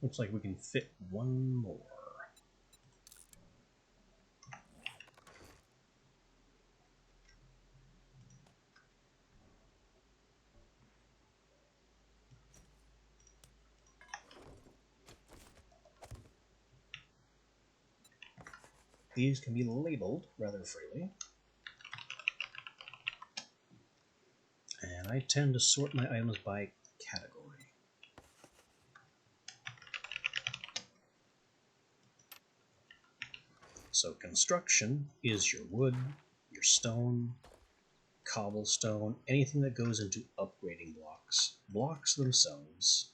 Looks like we can fit one more. These can be labeled rather freely. And I tend to sort my items by category. So construction is your wood, your stone, cobblestone, anything that goes into upgrading blocks, blocks themselves,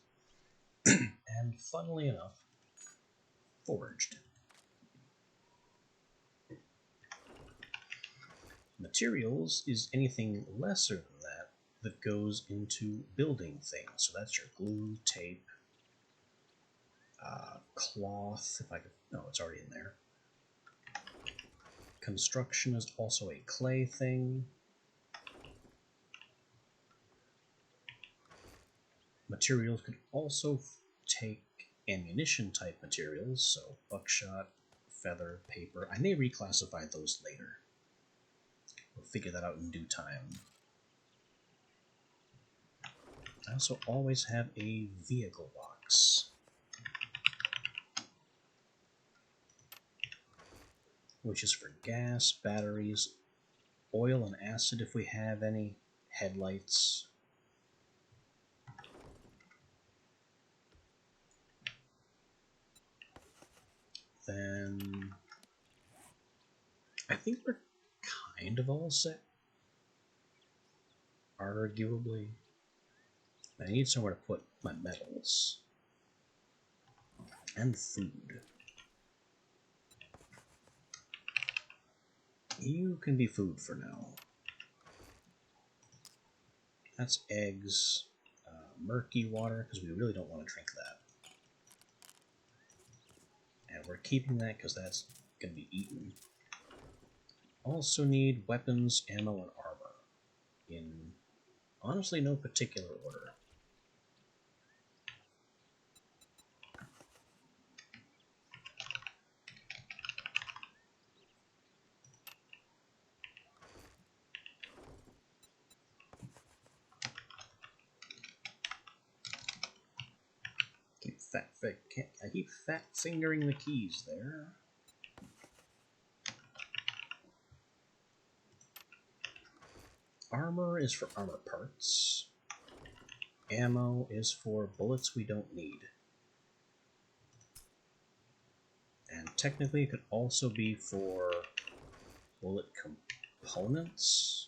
and funnily enough, forged. Materials is anything lesser than that goes into building things. So that's your glue, tape, cloth, if I could, no, it's already in there. Construction is also a clay thing. Materials could also take ammunition type materials, so buckshot, feather, paper. I may reclassify those later. We'll figure that out in due time. I also always have a vehicle box, which is for gas, batteries, oil and acid if we have any, headlights. Then I think we're kind of all set. Arguably. I need somewhere to put my metals. And food. You can be food for now. That's eggs, murky water, because we really don't want to drink that. And we're keeping that because that's going to be eaten. Also need weapons, ammo, and armor. In honestly no particular order. I keep fat fingering the keys there. Armor is for armor parts. Ammo is for bullets we don't need. And technically it could also be for bullet components.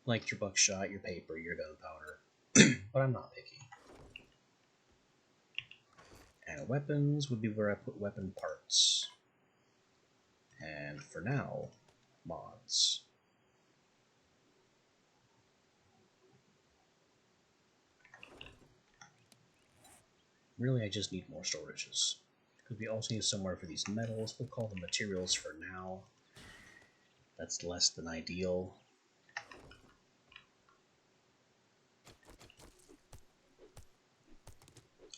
Like your buckshot, your paper, your gunpowder. But I'm not picky. And weapons would be where I put weapon parts. And for now, mods. Really, I just need more storages. Because we also need somewhere for these metals. We'll call them materials for now. That's less than ideal.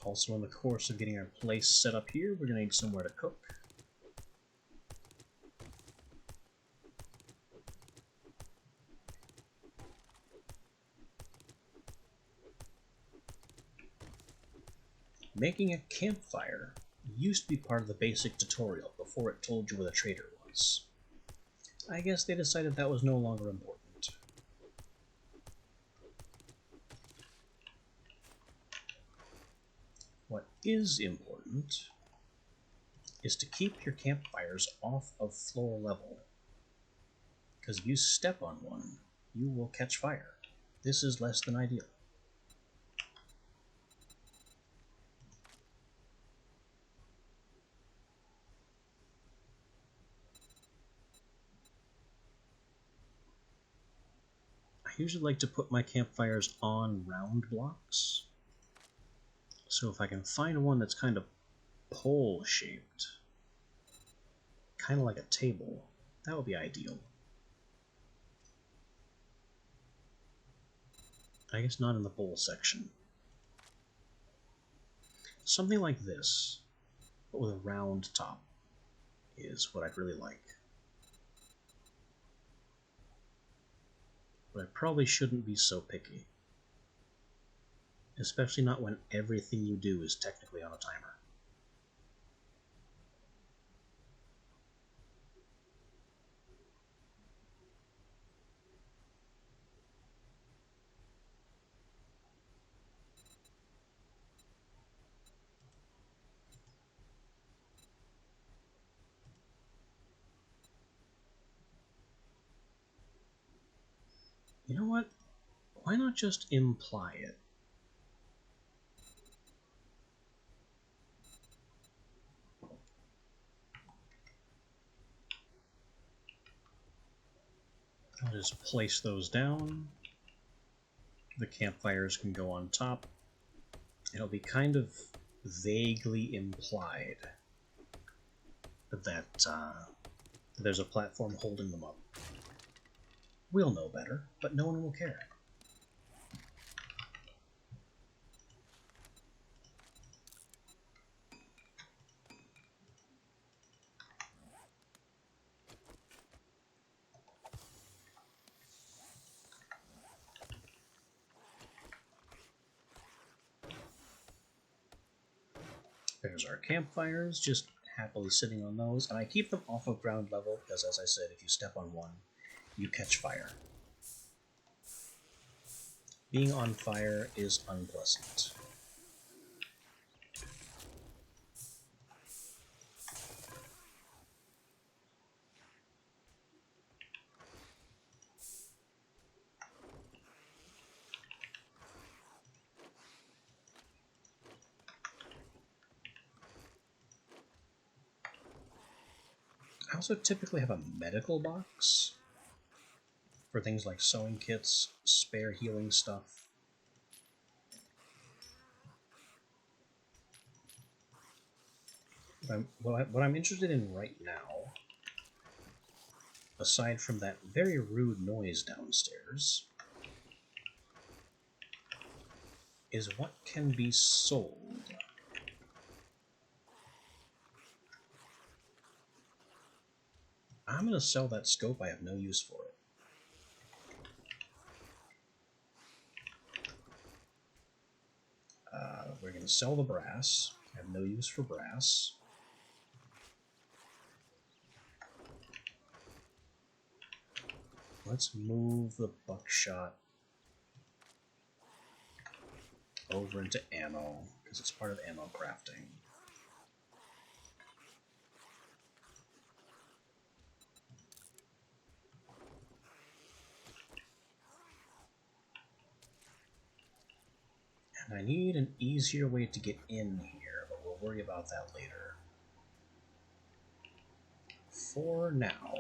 Also, in the course of getting our place set up here, we're going to need somewhere to cook. Making a campfire used to be part of the basic tutorial before it told you where the trader was. I guess they decided that was no longer important. What is important is to keep your campfires off of floor level. Because if you step on one, you will catch fire. This is less than ideal. I usually like to put my campfires on round blocks. So if I can find one that's kind of pole shaped, kind of like a table, that would be ideal. I guess not in the bowl section. Something like this, but with a round top, is what I'd really like. But I probably shouldn't be so picky. Especially not when everything you do is technically on a timer. You know what? Why not just imply it? I'll just place those down. The campfires can go on top. It'll be kind of vaguely implied that there's a platform holding them up. We'll know better, but no one will care. There's our campfires, just happily sitting on those, and I keep them off of ground level because, as I said, if you step on one, you catch fire. Being on fire is unpleasant. I also typically have a medical box for things like sewing kits, spare healing stuff. What I'm interested in right now, aside from that very rude noise downstairs, is what can be sold. I'm going to sell that scope. I have no use for it. We're going to sell the brass. I have no use for brass. Let's move the buckshot over into ammo, because it's part of ammo crafting. And I need an easier way to get in here, but we'll worry about that later. For now,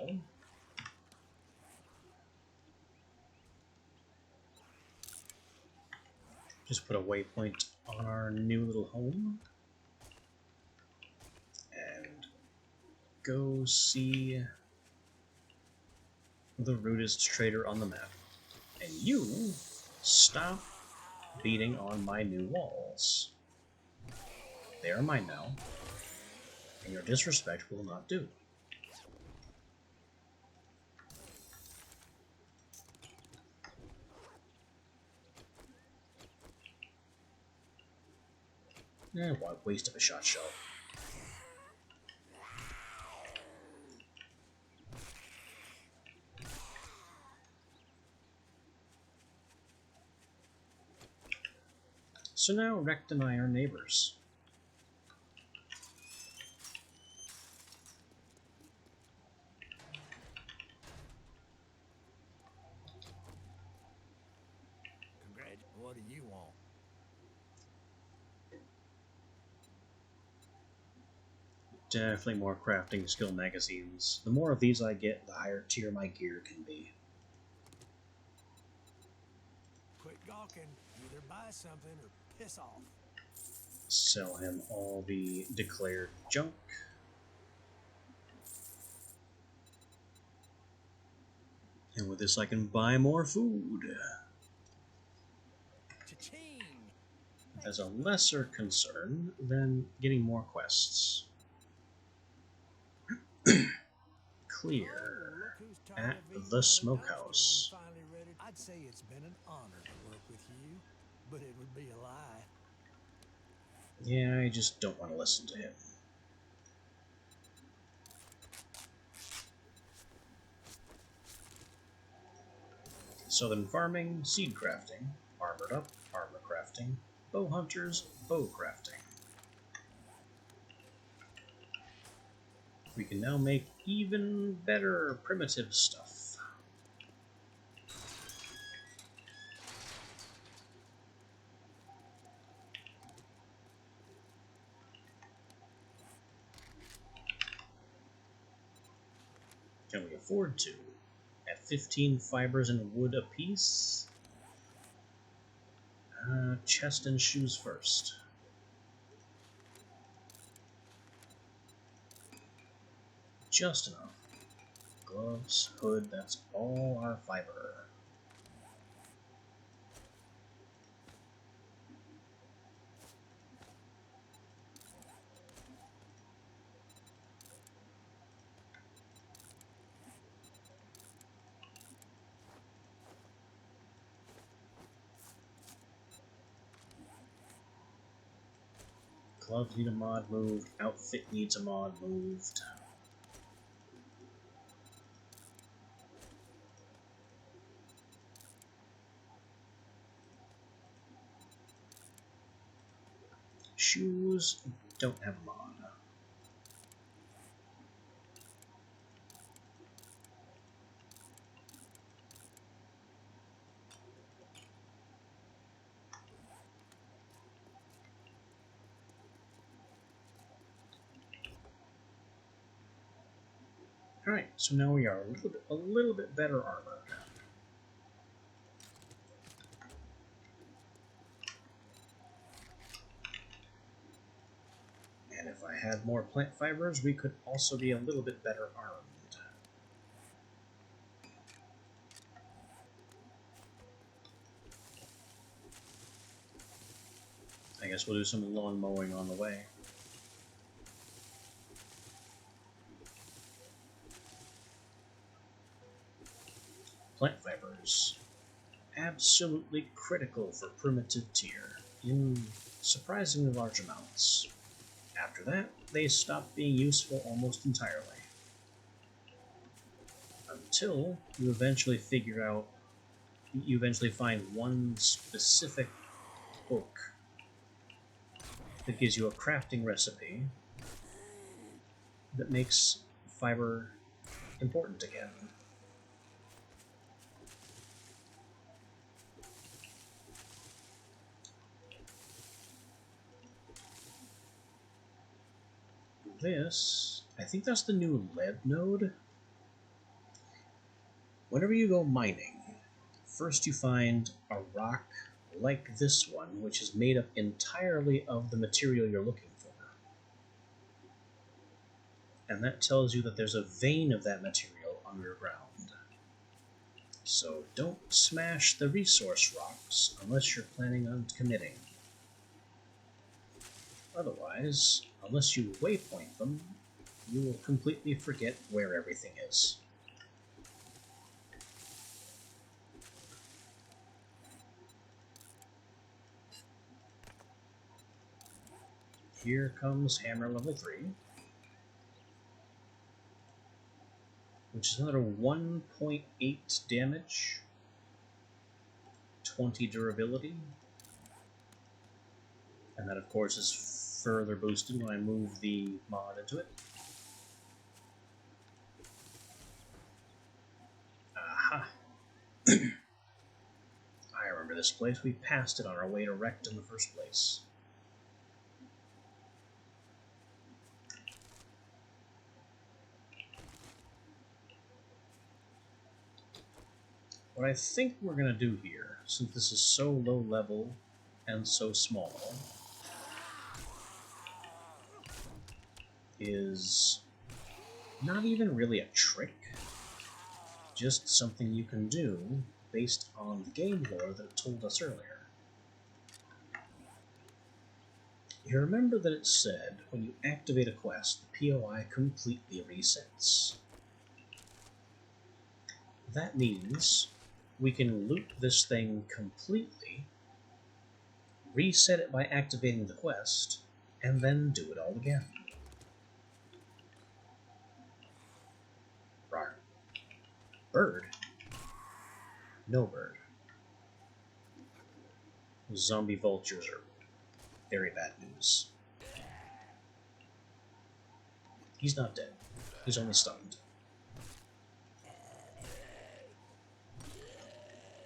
just put a waypoint on our new little home. And go see the rudest trader on the map. And you stop beating on my new walls. They are mine now, and your disrespect will not do. What waste of a shot shell. So now Rect and I are neighbors. Congrats. What do you want? Definitely more crafting skill magazines. The more of these I get, the higher tier my gear can be. Quit gawking. Either buy something or piss off. Sell him all the declared junk. And with this I can buy more food. Cha-ching! As a lesser concern than getting more quests. Clear at the smokehouse. I'd say it's been an honor to work with you, but it would be a lie. Yeah, I just don't want to listen to him. Southern farming, seed crafting, armored up, armor crafting, bow hunters, bow crafting. We can now make even better primitive stuff. Can we afford to? At 15 fibers and wood apiece? Chest and shoes first. Just enough. Gloves, hood, that's all our fiber. Gloves need a mod moved, outfit needs a mod moved. Shoes don't have a mod. Alright, so now we are a little bit better armored. And if I had more plant fibers, we could also be a little bit better armed. I guess we'll do some lawn mowing on the way. Plant fibers. Absolutely critical for primitive tier, in surprisingly large amounts. After that, they stop being useful almost entirely. Until you eventually find one specific book that gives you a crafting recipe that makes fiber important again. This, I think that's the new lead node. Whenever you go mining, first you find a rock like this one, which is made up entirely of the material you're looking for. And that tells you that there's a vein of that material underground. So don't smash the resource rocks unless you're planning on committing. Otherwise, unless you waypoint them, you will completely forget where everything is. Here comes hammer level 3, which is another 1.8 damage, 20 durability, and that of course is further boosted when I move the mod into it. Aha! I remember this place. We passed it on our way to Rekt in the first place. What I think we're going to do here, since this is so low level and so small, is not even really a trick, just something you can do based on the game lore that it told us earlier. You remember that it said when you activate a quest, the POI completely resets. That means we can loot this thing completely, reset it by activating the quest, and then do it all again. Rawr. Bird? No bird. Zombie vultures are very bad news. He's not dead. He's only stunned.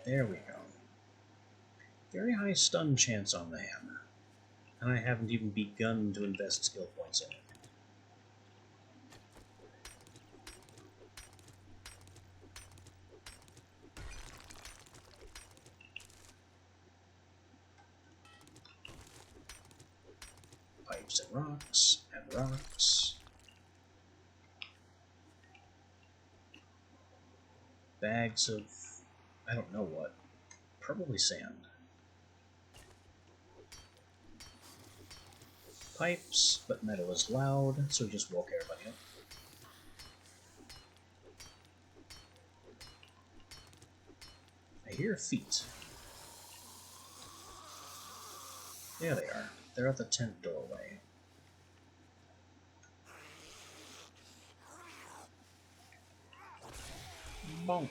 There we go. Very high stun chance on the hammer. And I haven't even begun to invest skill points in it. pipes and rocks, and rocks. Bags of, I don't know what, probably sand. Pipes, but metal is loud, so we just woke everybody up. I hear feet. There they are. They're at the tent doorway. Bonk.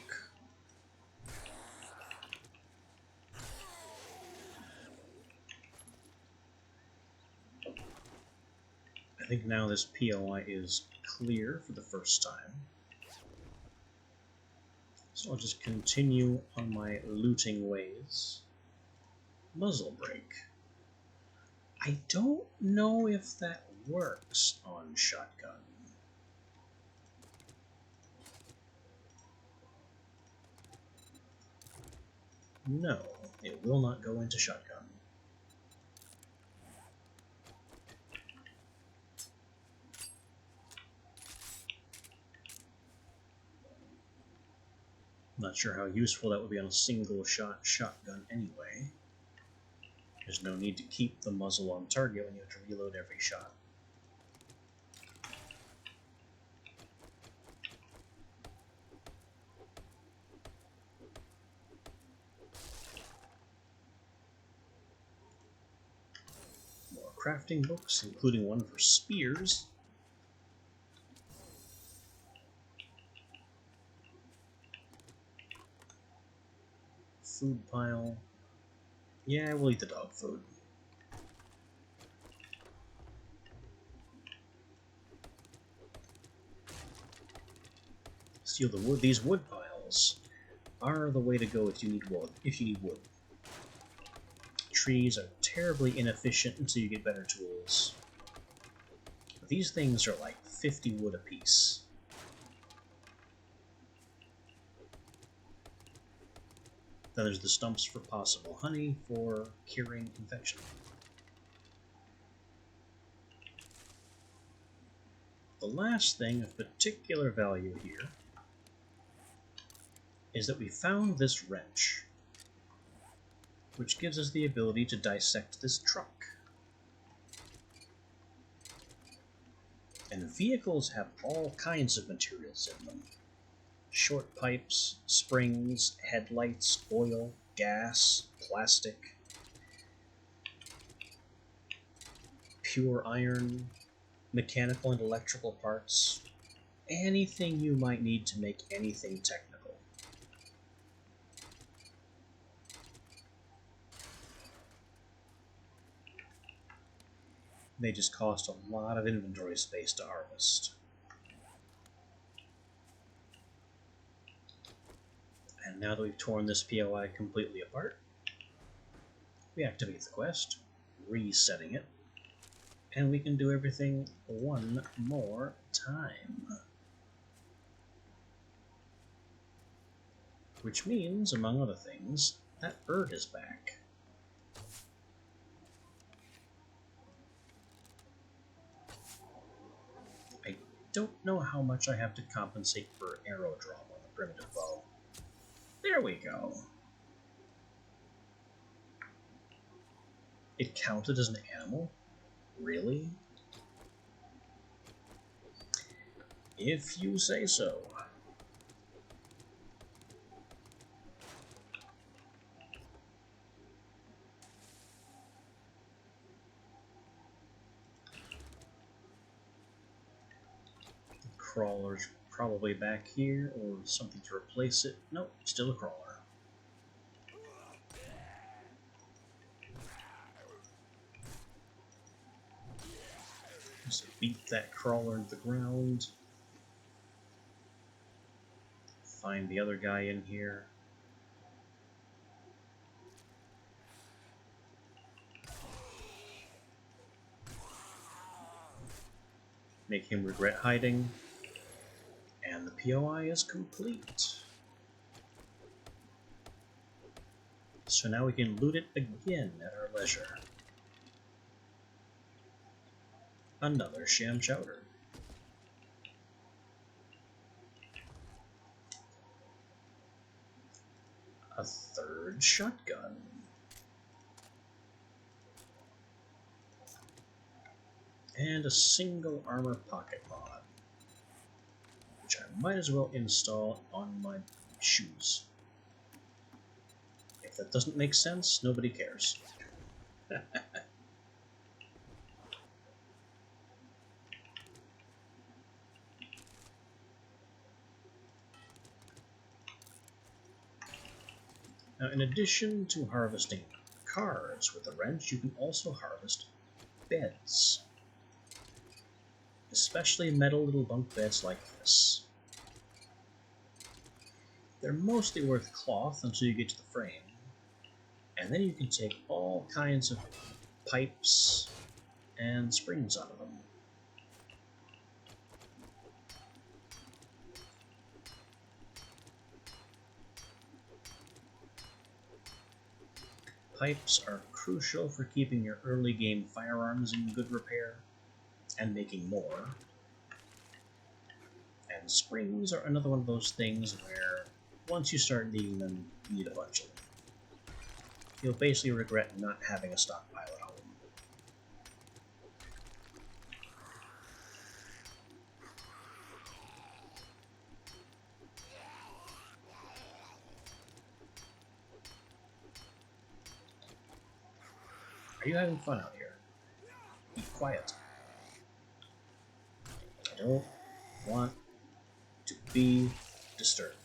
I think now this POI is clear for the first time. So I'll just continue on my looting ways. Muzzle brake. I don't know if that works on shotgun. No, it will not go into shotgun. Not sure how useful that would be on a single shot shotgun anyway. There's no need to keep the muzzle on target when you have to reload every shot. More crafting books, including one for spears. Food pile. Yeah, we'll eat the dog food. Steal the wood. These wood piles are the way to go if you need wood. Trees are terribly inefficient until you get better tools. But these things are like 50 wood apiece. Then there's the stumps for possible honey for curing infection. The last thing of particular value here is that we found this wrench, which gives us the ability to dissect this truck. And vehicles have all kinds of materials in them. Short pipes, springs, headlights, oil, gas, plastic, pure iron, mechanical and electrical parts, anything you might need to make anything technical. They just cost a lot of inventory space to harvest. And now that we've torn this POI completely apart, we activate the quest, resetting it, and we can do everything one more time. Which means, among other things, that bird is back. I don't know how much I have to compensate for arrow drop on the primitive bow. There we go. It counted as an animal? Really? If you say so. The crawler's probably back here, or something to replace it. Nope, still a crawler. Just beat that crawler into the ground. Find the other guy in here. Make him regret hiding. And the POI is complete. So now we can loot it again at our leisure. Another sham chowder. A third shotgun. And a single armor pocket mod, which I might as well install on my shoes. If that doesn't make sense, nobody cares. Now, in addition to harvesting cards with the wrench, you can also harvest beds. Especially metal little bunk beds like this. They're mostly worth cloth until you get to the frame, and then you can take all kinds of pipes and springs out of them. Pipes are crucial for keeping your early game firearms in good repair and making more. And springs are another one of those things where once you start needing them, you need a bunch of them. You'll basically regret not having a stockpile at home. Are you having fun out here? Be quiet. I don't want to be disturbed.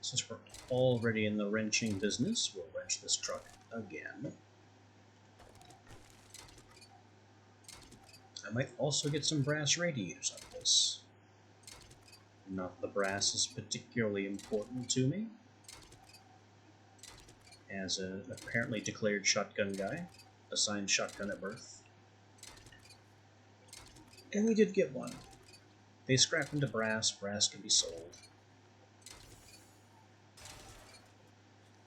Since we're already in the wrenching business, we'll wrench this truck again. I might also get some brass radiators out of this. Not that the brass is particularly important to me, as an apparently declared shotgun guy, assigned shotgun at birth. And we did get one. They scrap into brass, brass can be sold.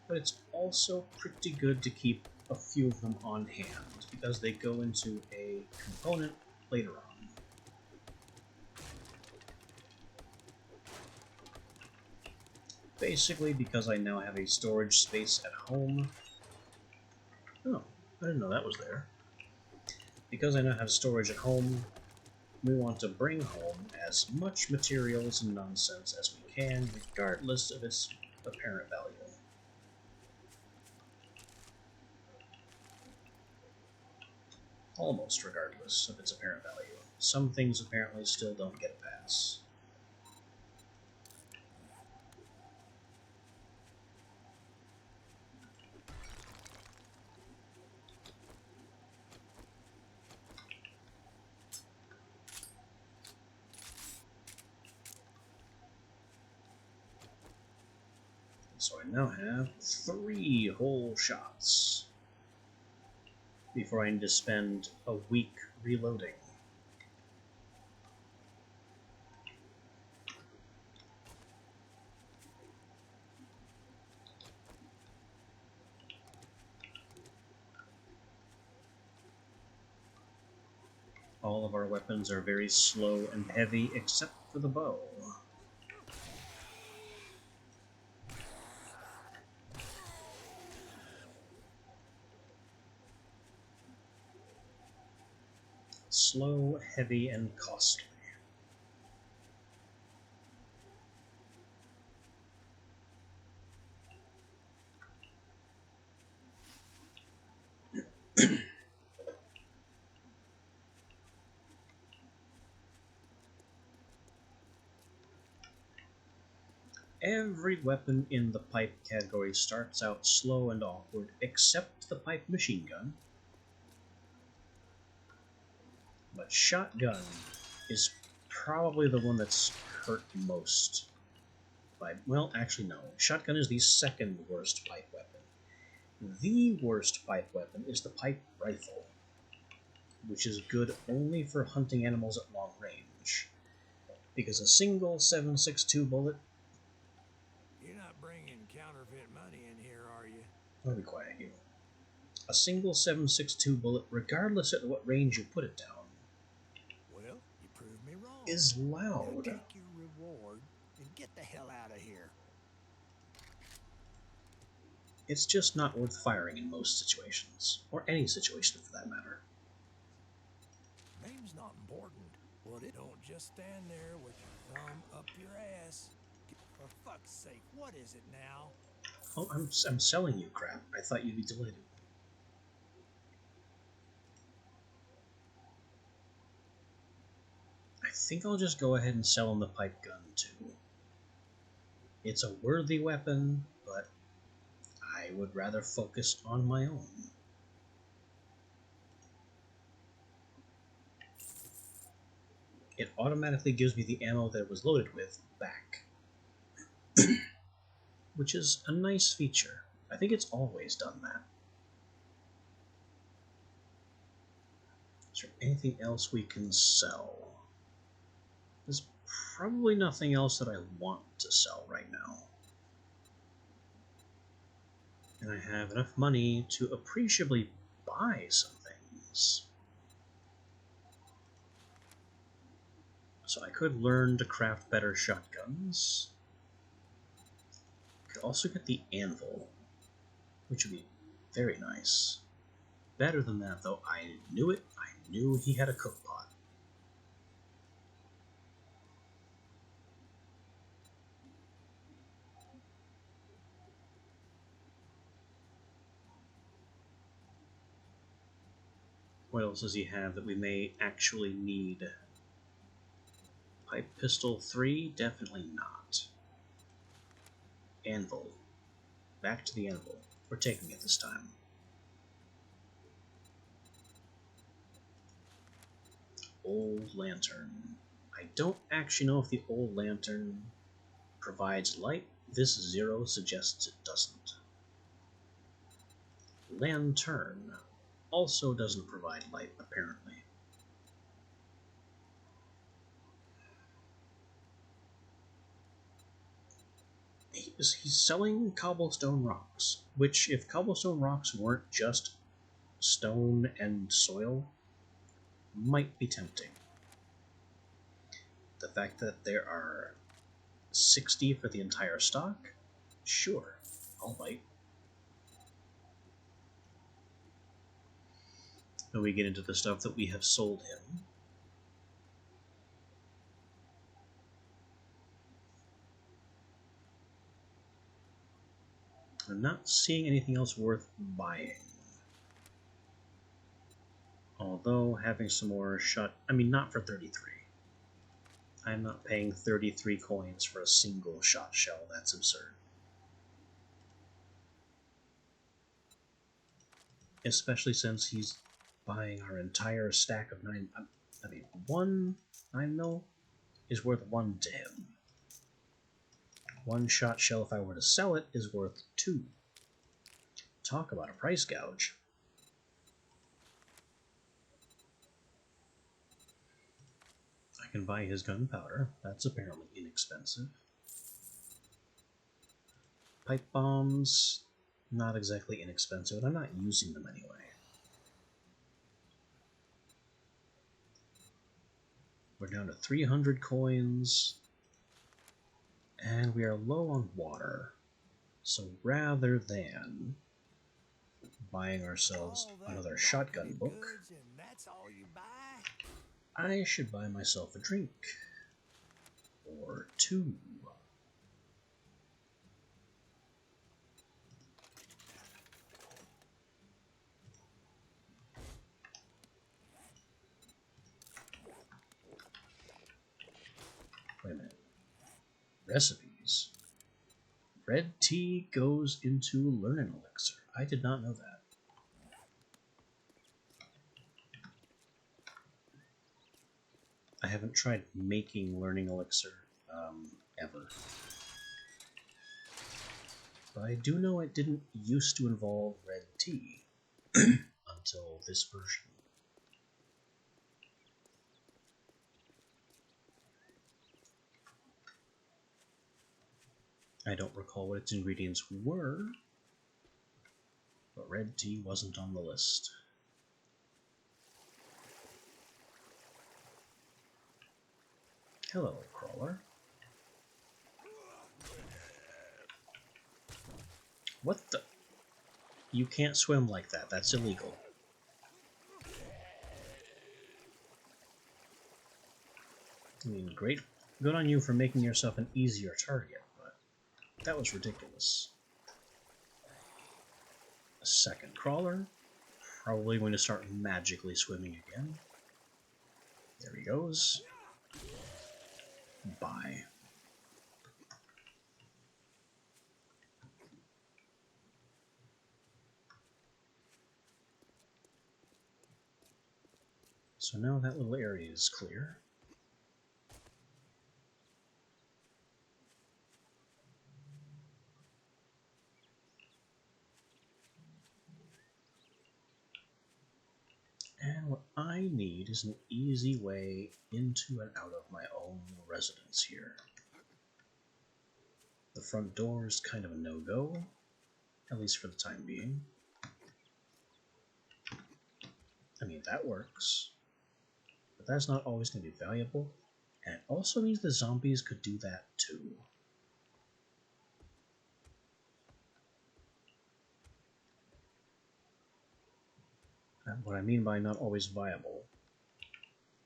But it's also pretty good to keep a few of them on hand, because they go into a component later on. Basically, because I now have a storage space at home. Oh, I didn't know that was there. Because I now have storage at home, we want to bring home as much materials and nonsense as we can, regardless of its apparent value. Almost regardless of its apparent value. Some things apparently still don't get a pass. So I now have 3 whole shots before I need to spend a week reloading. All of our weapons are very slow and heavy, except for the bow. Slow, heavy, and costly. Every weapon in the pipe category starts out slow and awkward, except the pipe machine gun. But shotgun is probably the one that's hurt most. Well, actually no. Shotgun is the second worst pipe weapon. The worst pipe weapon is the pipe rifle. which is good only for hunting animals at long range. Because a single 7.62 bullet... You're not bringing counterfeit money in here, are you? I'll be quiet here. A single 7.62 bullet, regardless of what range you put it down, Well, you proved me wrong. is Now loud. take your reward and get the hell out of here. It's just not worth firing in most situations, or any situation for that matter. Name's not important. Well, don't just stand there with your thumb up your ass. For fuck's sake, what is it now? Oh, I'm selling you crap. I thought you'd be delighted. I think I'll just go ahead and sell him the pipe gun too. It's a worthy weapon, but I would rather focus on my own. It automatically gives me the ammo that it was loaded with back. Which is a nice feature. I think it's always done that. Is there anything else we can sell? There's probably nothing else that I want to sell right now. And I have enough money to appreciably buy some things. So I could learn to craft better shotguns. Could also get the anvil, which would be very nice. Better than that, though, I knew it. I knew he had a cook pot. What else does he have that we may actually need? Pipe pistol 3? Definitely not. Anvil. Back to the anvil. We're taking it this time. Old lantern. I don't actually know if the old lantern provides light. This 0 suggests it doesn't. Lantern also doesn't provide light, apparently. He's selling cobblestone rocks, which, if cobblestone rocks weren't just stone and soil, might be tempting. The fact that there are 60 for the entire stock? Sure, I'll bite. Then we get into the stuff that we have sold him. I'm not seeing anything else worth buying. Although having some more not for 33. I'm not paying 33 coins for a single shot shell. That's absurd. Especially since he's buying our entire stack of 9... one 9mm is worth 1 to him. One shot shell, if I were to sell it, is worth 2. Talk about a price gouge. I can buy his gunpowder. That's apparently inexpensive. Pipe bombs, not exactly inexpensive, and I'm not using them anyway. We're down to 300 coins, and we are low on water. So rather than buying ourselves another shotgun book, I should buy myself a drink. Or 2. Wait a minute. Recipes. Red tea goes into learning elixir. I did not know that. I haven't tried making learning elixir ever. But I do know it didn't used to involve red tea until this version. I don't recall what its ingredients were, but red tea wasn't on the list. Hello, crawler. What the? You can't swim like that. That's illegal. I mean, great. Good on you for making yourself an easier target, but that was ridiculous. A second crawler. Probably going to start magically swimming again. There he goes. Bye. So now that little area is clear. And what I need is an easy way into and out of my own residence here. The front door is kind of a no-go, at least for the time being. I mean, that works, but that's not always going to be valuable, and it also means the zombies could do that too. And what I mean by not always viable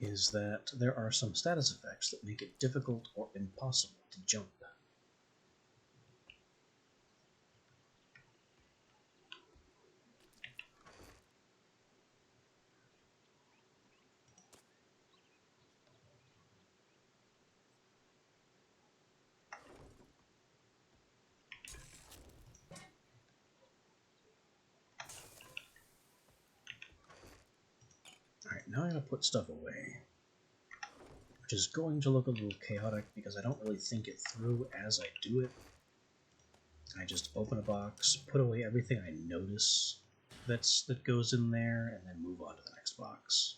is that there are some status effects that make it difficult or impossible to jump. Alright, now I gotta put stuff away, which is going to look a little chaotic because I don't really think it through as I do it. I just open a box, put away everything I notice that goes in there, and then move on to the next box.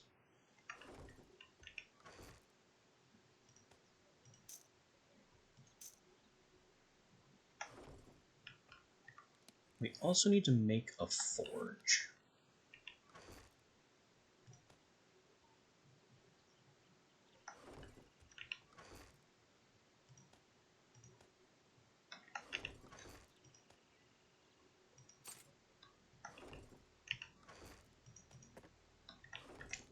We also need to make a forge.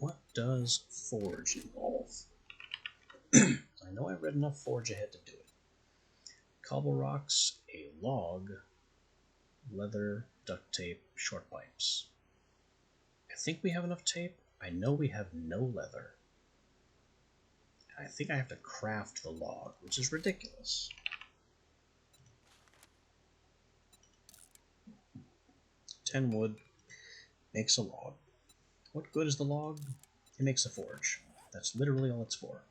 What does forge involve? I know I read enough forge ahead to do it. Cobble rocks, a log, leather, duct tape, short pipes. I think we have enough tape. I know we have no leather. I think I have to craft the log, which is ridiculous. 10 wood makes a log. What good is the log? It makes a forge. That's literally all it's for.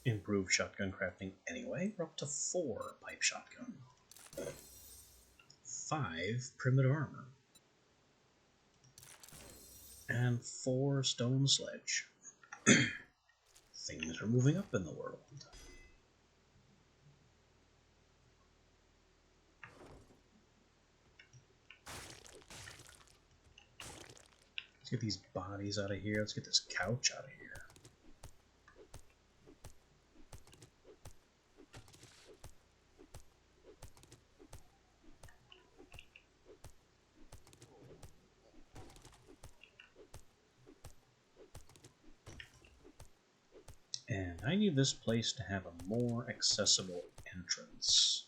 Improved shotgun crafting anyway. We're up to 4 pipe shotgun. 5 primitive armor. And 4 stone sledge. Things are moving up in the world. Let's get these bodies out of here. Let's get this couch out of here. And I need this place to have a more accessible entrance.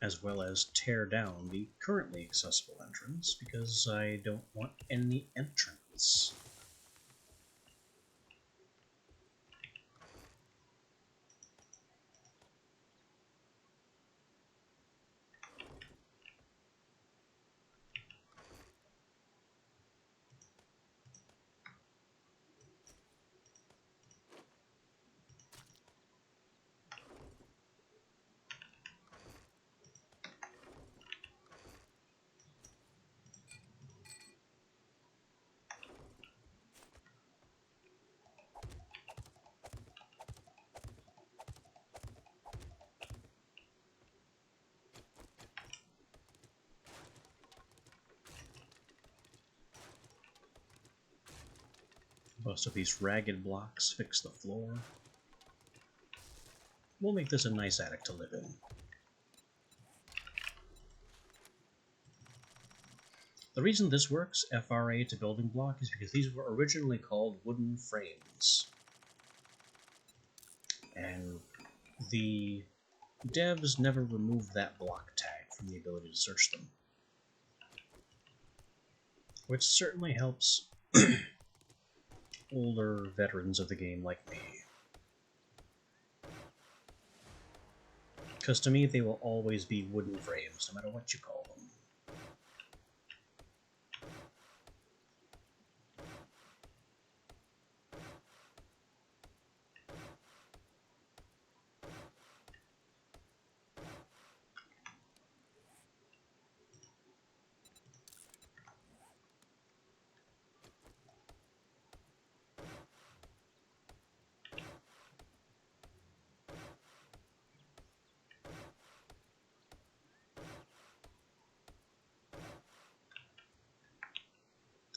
As well as tear down the currently accessible entrance, because I don't want any entrance. Most of these ragged blocks fix the floor. We'll make this a nice attic to live in. The reason this works, FRA to building block, is because these were originally called wooden frames. And the devs never removed that block tag from the ability to search them. Which certainly helps older veterans of the game like me. Because to me, they will always be wooden frames, no matter what you call them.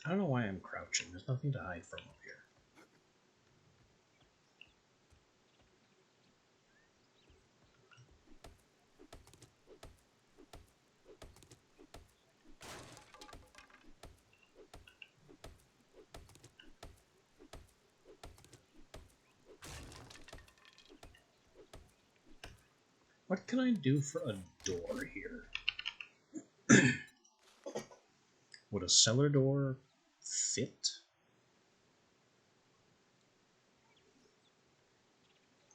I don't know why I'm crouching. There's nothing to hide from up here. What can I do for a door here? Would a cellar door fit?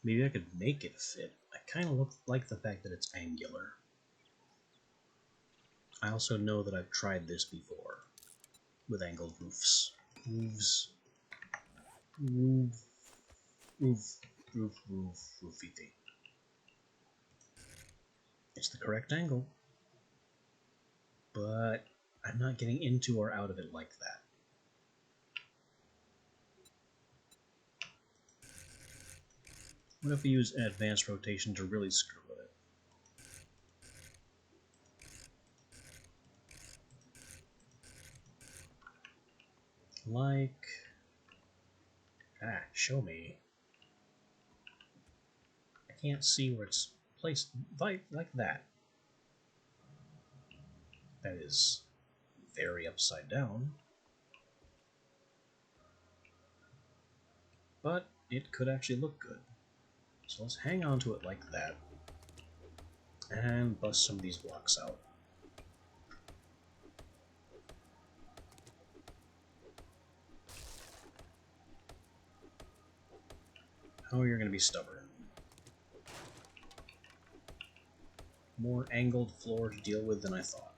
Maybe I could make it fit. I kind of like the fact that it's angular. I also know that I've tried this before with angled roofs. Roofy. It's the correct angle, but I'm not getting into or out of it like that. What if we use advanced rotation to really screw with it? Like... show me. I can't see where it's placed like that. That is very upside down. But it could actually look good. So let's hang on to it like that. And bust some of these blocks out. Oh, you're going to be stubborn. More angled floor to deal with than I thought.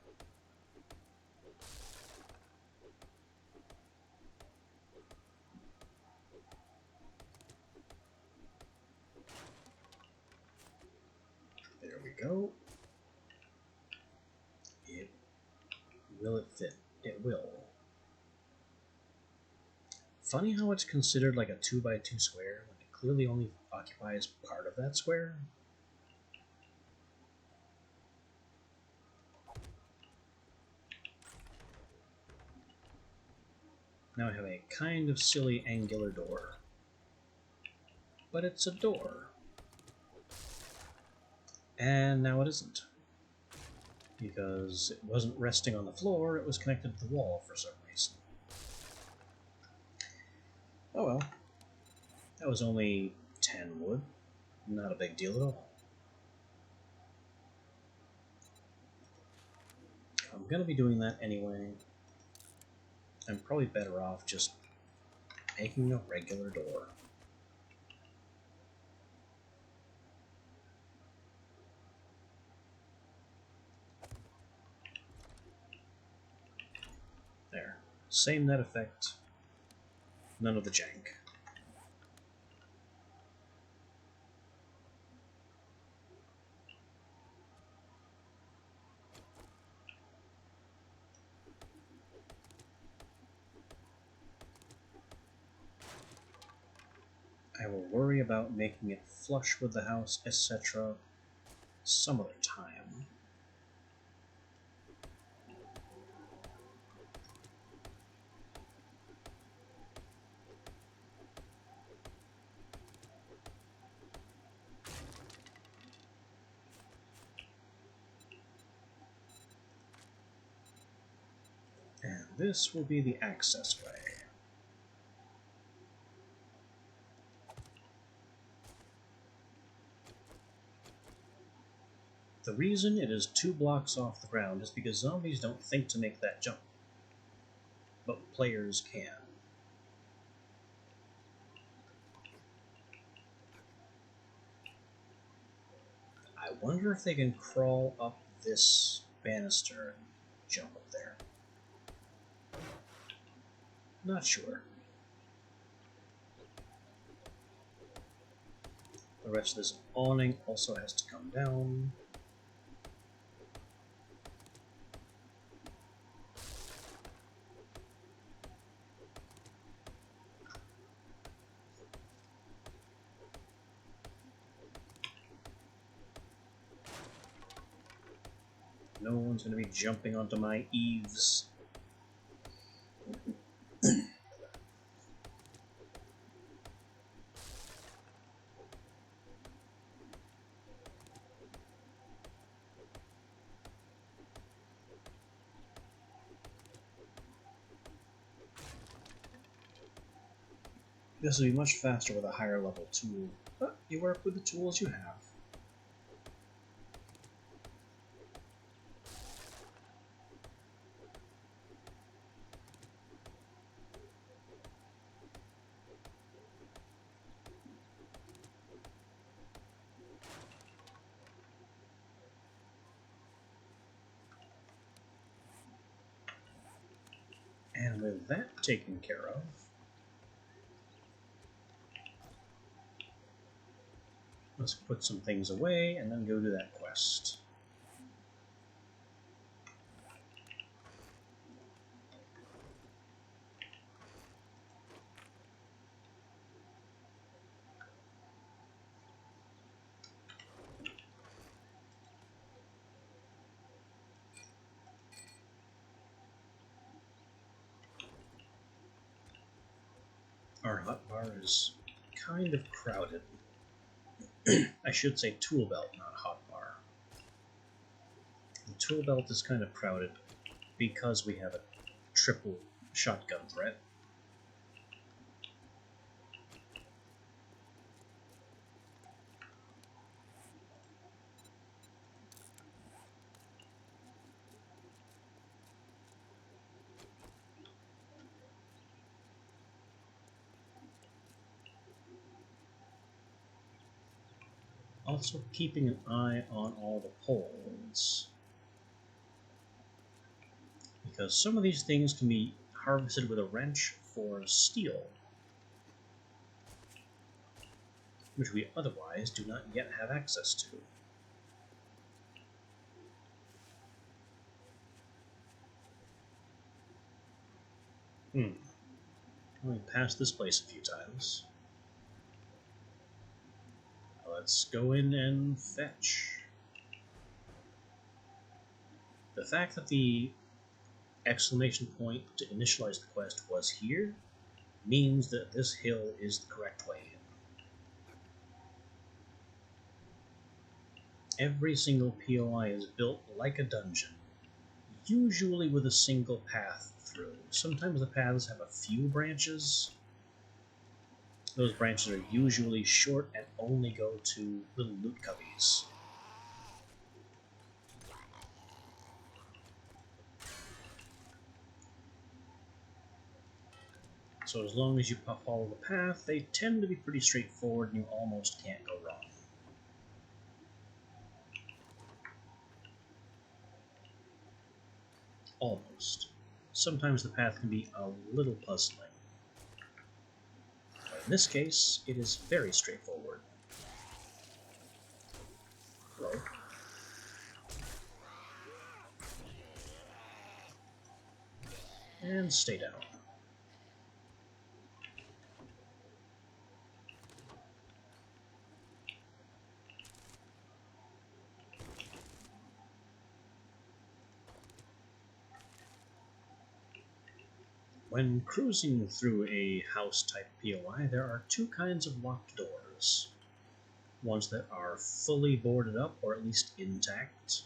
There we go. Will it fit? It will. Funny how it's considered like a 2x2 square when it clearly only occupies part of that square. Now I have a kind of silly angular door. But it's a door. And now it isn't. Because it wasn't resting on the floor, it was connected to the wall for some reason. Oh well. That was only 10 wood. Not a big deal at all. I'm gonna be doing that anyway. I'm probably better off just making a regular door. There. Same net effect. None of the jank. I will worry about making it flush with the house, etc. some other time. this will be the access way. The reason it is 2 blocks off the ground is because zombies don't think to make that jump, but players can. I wonder if they can crawl up this banister and jump up there. Not sure. The rest of this awning also has to come down. No one's going to be jumping onto my eaves. This will be much faster with a higher level tool, but you work with the tools you have. And with that taken care of, let's put some things away and then go do that quest. Our hotbar is kind of crowded. I should say tool belt, not hotbar. The tool belt is kind of crowded because we have a triple shotgun threat. Also keeping an eye on all the poles, because some of these things can be harvested with a wrench for steel, which we otherwise do not yet have access to. Only passed this place a few times. Let's go in and fetch. The fact that the exclamation point to initialize the quest was here means that this hill is the correct way in. Every single POI is built like a dungeon, usually with a single path through. Sometimes the paths have a few branches. Those branches are usually short and only go to little loot cubbies. So as long as you follow the path, they tend to be pretty straightforward and you almost can't go wrong. Almost. Sometimes the path can be a little puzzling. But in this case, it is very straightforward. Hello. And stay down. When cruising through a house-type POI, there are 2 kinds of locked doors. Ones that are fully boarded up, or at least intact.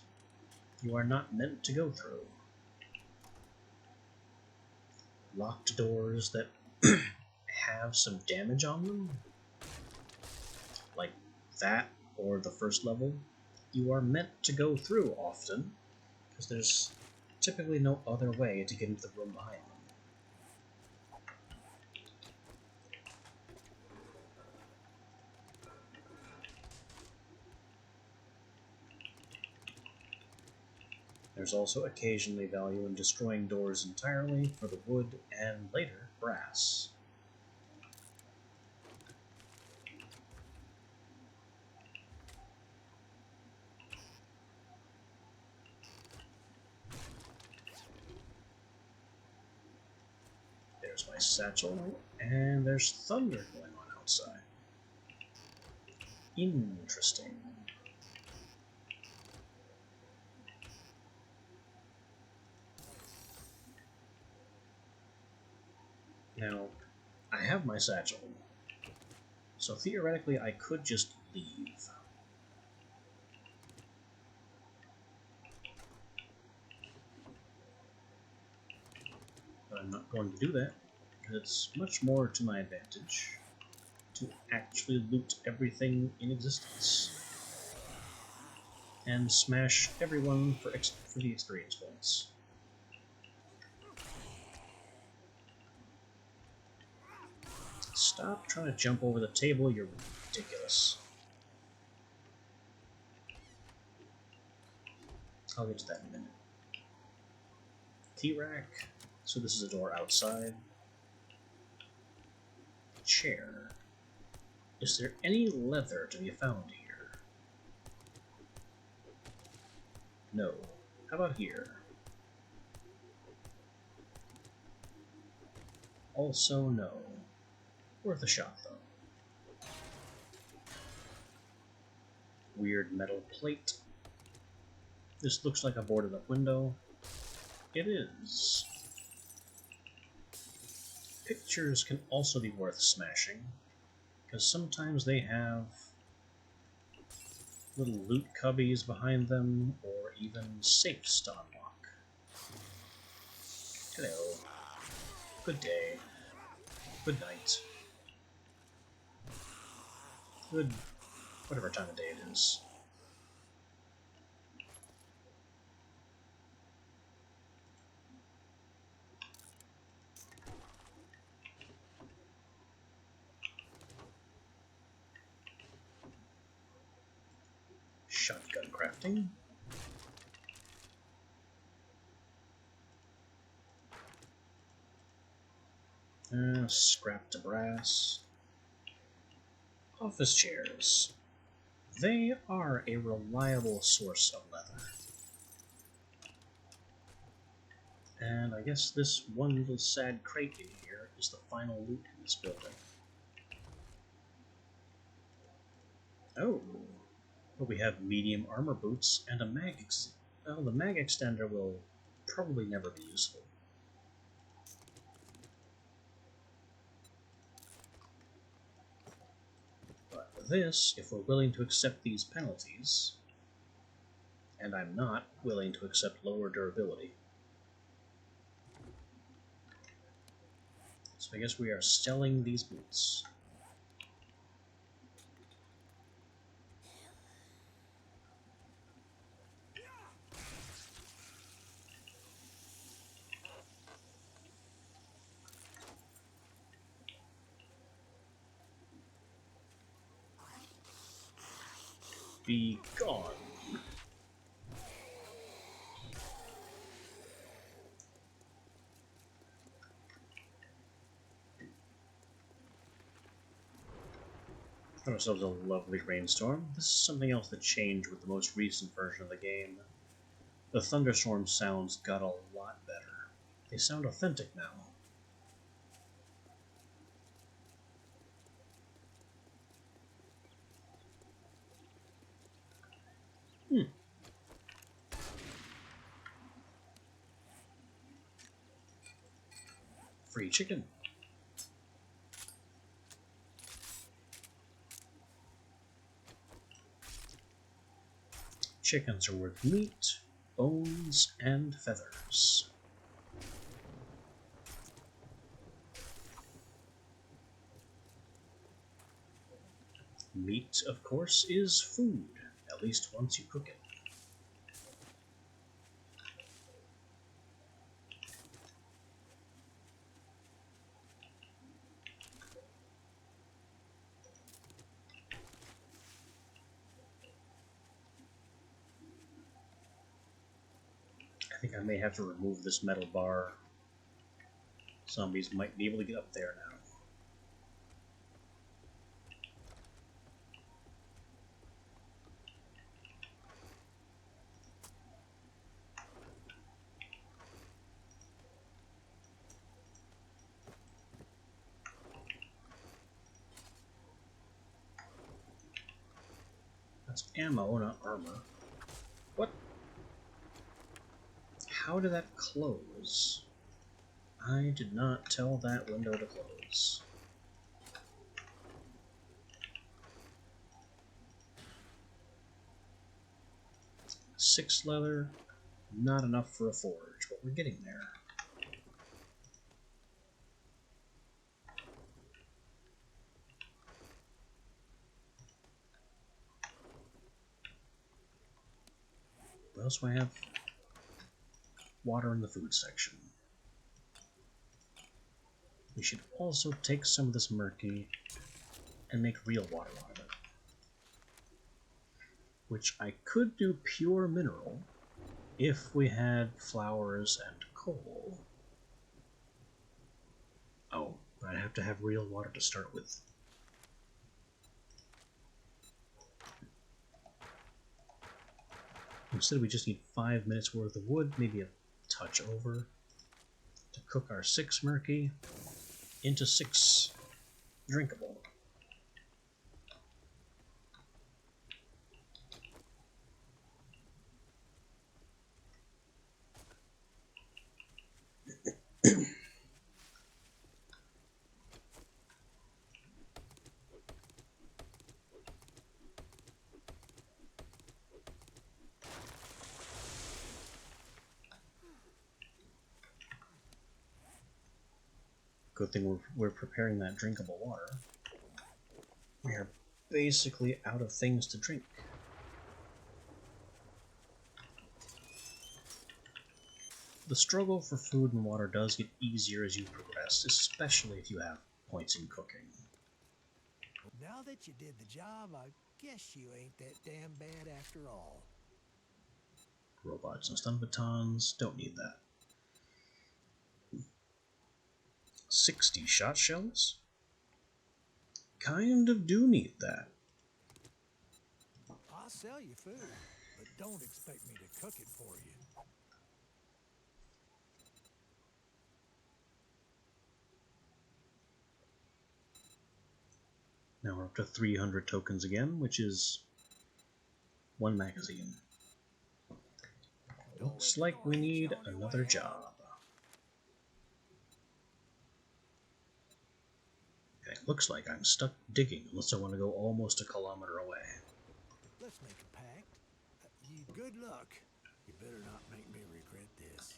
You are not meant to go through. locked doors that have some damage on them, like that or the first level, you are meant to go through often, because there's typically no other way to get into the room behind them. There's also occasionally value in destroying doors entirely for the wood and, later, brass. There's my satchel, and there's thunder going on outside. Interesting. Now, I have my satchel, so theoretically I could just leave. But I'm not going to do that, because it's much more to my advantage to actually loot everything in existence and smash everyone for the experience points. Stop trying to jump over the table, you're ridiculous. I'll get to that in a minute. T-rack, so this is a door outside. Chair. Is there any leather to be found here? No. How about here? Also no. Worth a shot, though. Weird metal plate. This looks like a boarded up window. It is. Pictures can also be worth smashing, because sometimes they have little loot cubbies behind them, or even safes to unlock. Hello. Good day. Good night. Good whatever time of day it is. Shotgun crafting. Scrap to brass. Office chairs. They are a reliable source of leather. And I guess this one little sad crate in here is the final loot in this building. Oh, well, we have medium armor boots and a mag well, the mag extender will probably never be useful. But this, if we're willing to accept these penalties, and I'm not willing to accept lower durability. So I guess we are selling these boots. Be gone. Found ourselves a lovely rainstorm. This is something else that changed with the most recent version of the game. The thunderstorm sounds got a lot better. They sound authentic now. Free chicken. Chickens are worth meat, bones, and feathers. Meat, of course, is food, at least once you cook it. I think I may have to remove this metal bar. Zombies might be able to get up there now. That's ammo, not armor. What? How did that close? I did not tell that window to close. 6 leather, not enough for a forge, but we're getting there. What else do I have? Water in the food section. We should also take some of this murky and make real water out of it. Which I could do pure mineral if we had flowers and coal. Oh, but I'd have to have real water to start with. Instead, we just need 5 minutes worth of wood, maybe a touch over, to cook our 6 murky into 6 drinkable. Good thing we're preparing that drinkable water. We are basically out of things to drink. The struggle for food and water does get easier as you progress, especially if you have points in cooking. Now that you did the job, I guess you ain't that damn bad after all. Robots and stun batons, don't need that. 60 shot shells? Kind of do need that. I'll sell you food, but don't expect me to cook it for you. Now we're up to 300 tokens again, which is 1 magazine. Looks like we need another job. Okay, looks like I'm stuck digging unless I want to go almost a kilometer away. Let's make a pact. You good luck. You better not make me regret this.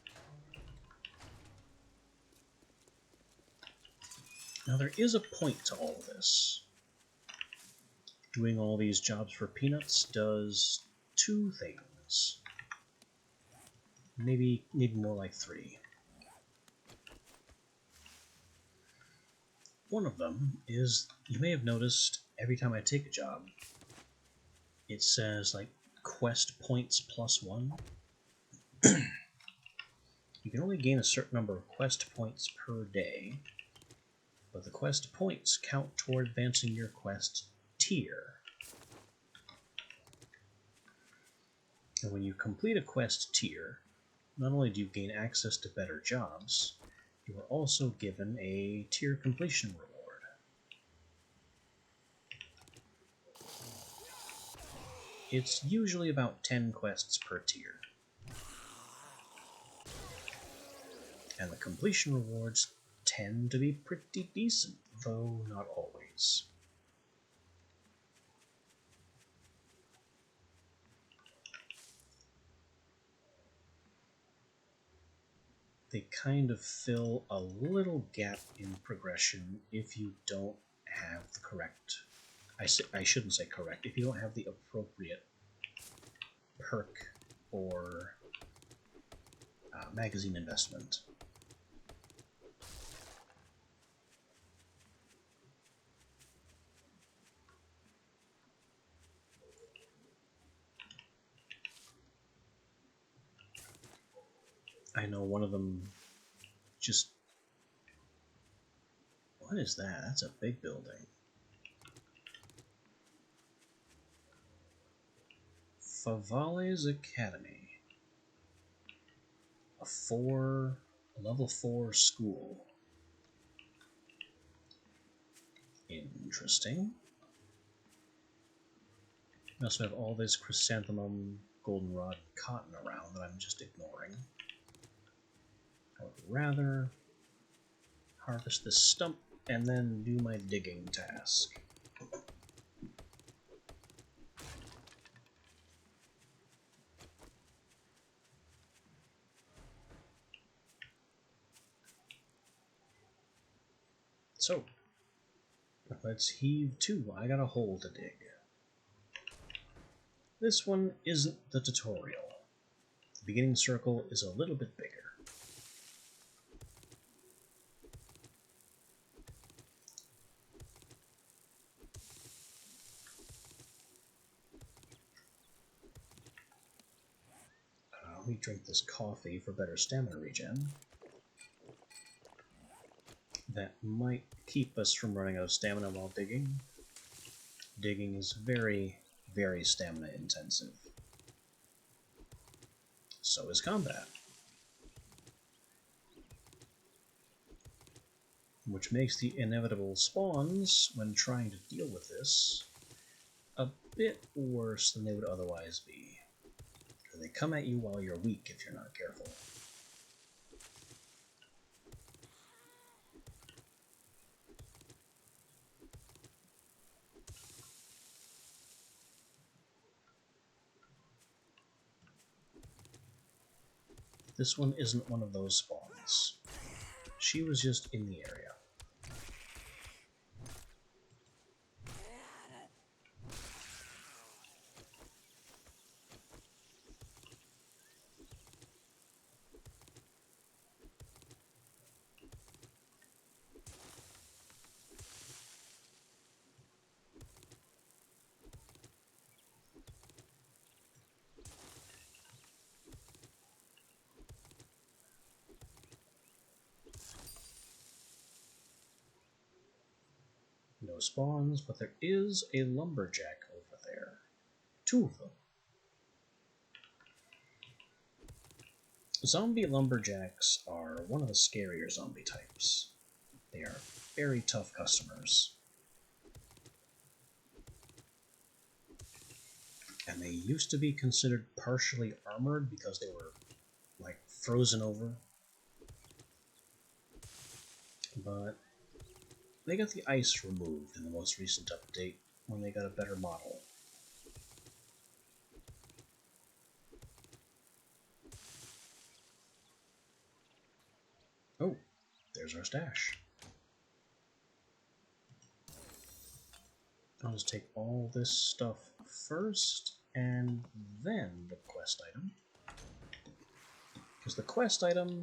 Now there is a point to all of this. Doing all these jobs for peanuts does 2 things. Maybe more like 3. One of them is, you may have noticed, every time I take a job, it says, like, quest points +1. You can only gain a certain number of quest points per day, but the quest points count toward advancing your quest tier. And when you complete a quest tier, not only do you gain access to better jobs, you are also given a tier completion reward. It's usually about 10 quests per tier. And the completion rewards tend to be pretty decent, though not always. They kind of fill a little gap in progression if you don't have the correct I shouldn't say correct. If you don't have the appropriate perk or magazine investment. I know one of them just... What is that? That's a big building. Favales Academy. A level 4 school. Interesting. We also have all this chrysanthemum, goldenrod, cotton around that I'm just ignoring. I would rather harvest this stump and then do my digging task. So, let's heave to. I got a hole to dig. This one isn't the tutorial. The beginning circle is a little bit bigger. Let me drink this coffee for better stamina regen. That might keep us from running out of stamina while digging. Digging is very, very stamina intensive. So is combat. Which makes the inevitable spawns, when trying to deal with this, a bit worse than they would otherwise be. Because they come at you while you're weak if you're not careful. This one isn't one of those spawns. She was just in the area. No spawns, but there is a lumberjack over there. 2 of them. Zombie lumberjacks are one of the scarier zombie types. They are very tough customers. And they used to be considered partially armored because they were, like, frozen over. But they got the ice removed in the most recent update when they got a better model. Oh, there's our stash. I'll just take all this stuff first, and then the quest item. Because the quest item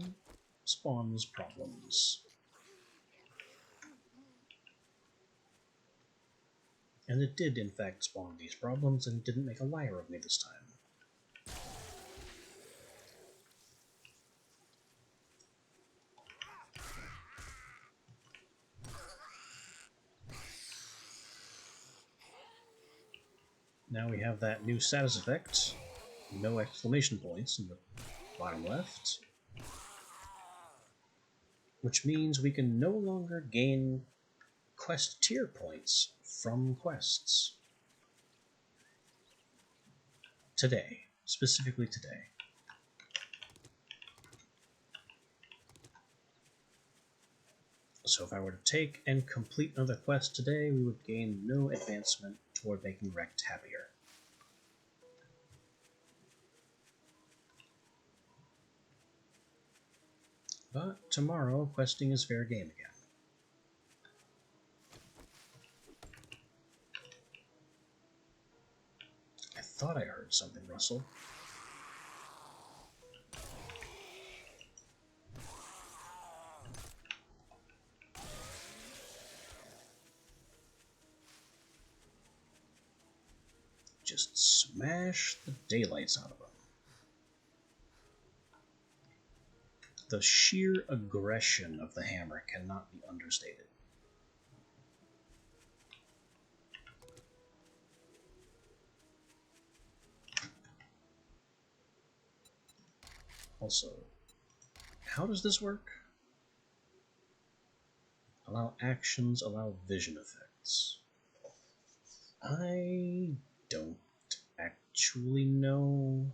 spawns problems. And it did, in fact, spawn these problems, and didn't make a liar of me this time. Now we have that new status effect, no exclamation points in the bottom left, which means we can no longer gain quest tier points from quests. Today, specifically today. So if I were to take and complete another quest today, we would gain no advancement toward making Rekt happier. But tomorrow, questing is fair game again. thought I heard something rustle. Just smash the daylights out of them. The sheer aggression of the hammer cannot be understated. Also, how does this work? Allow actions, allow vision effects. I don't actually know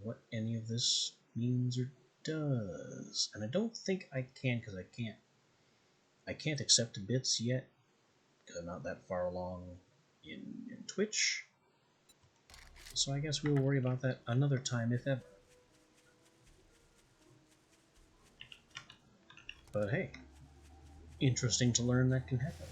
what any of this means or does. And I don't think I can, because I can't accept bits yet, because I'm not that far along in Twitch. So I guess we'll worry about that another time, if ever. But hey, interesting to learn that can happen.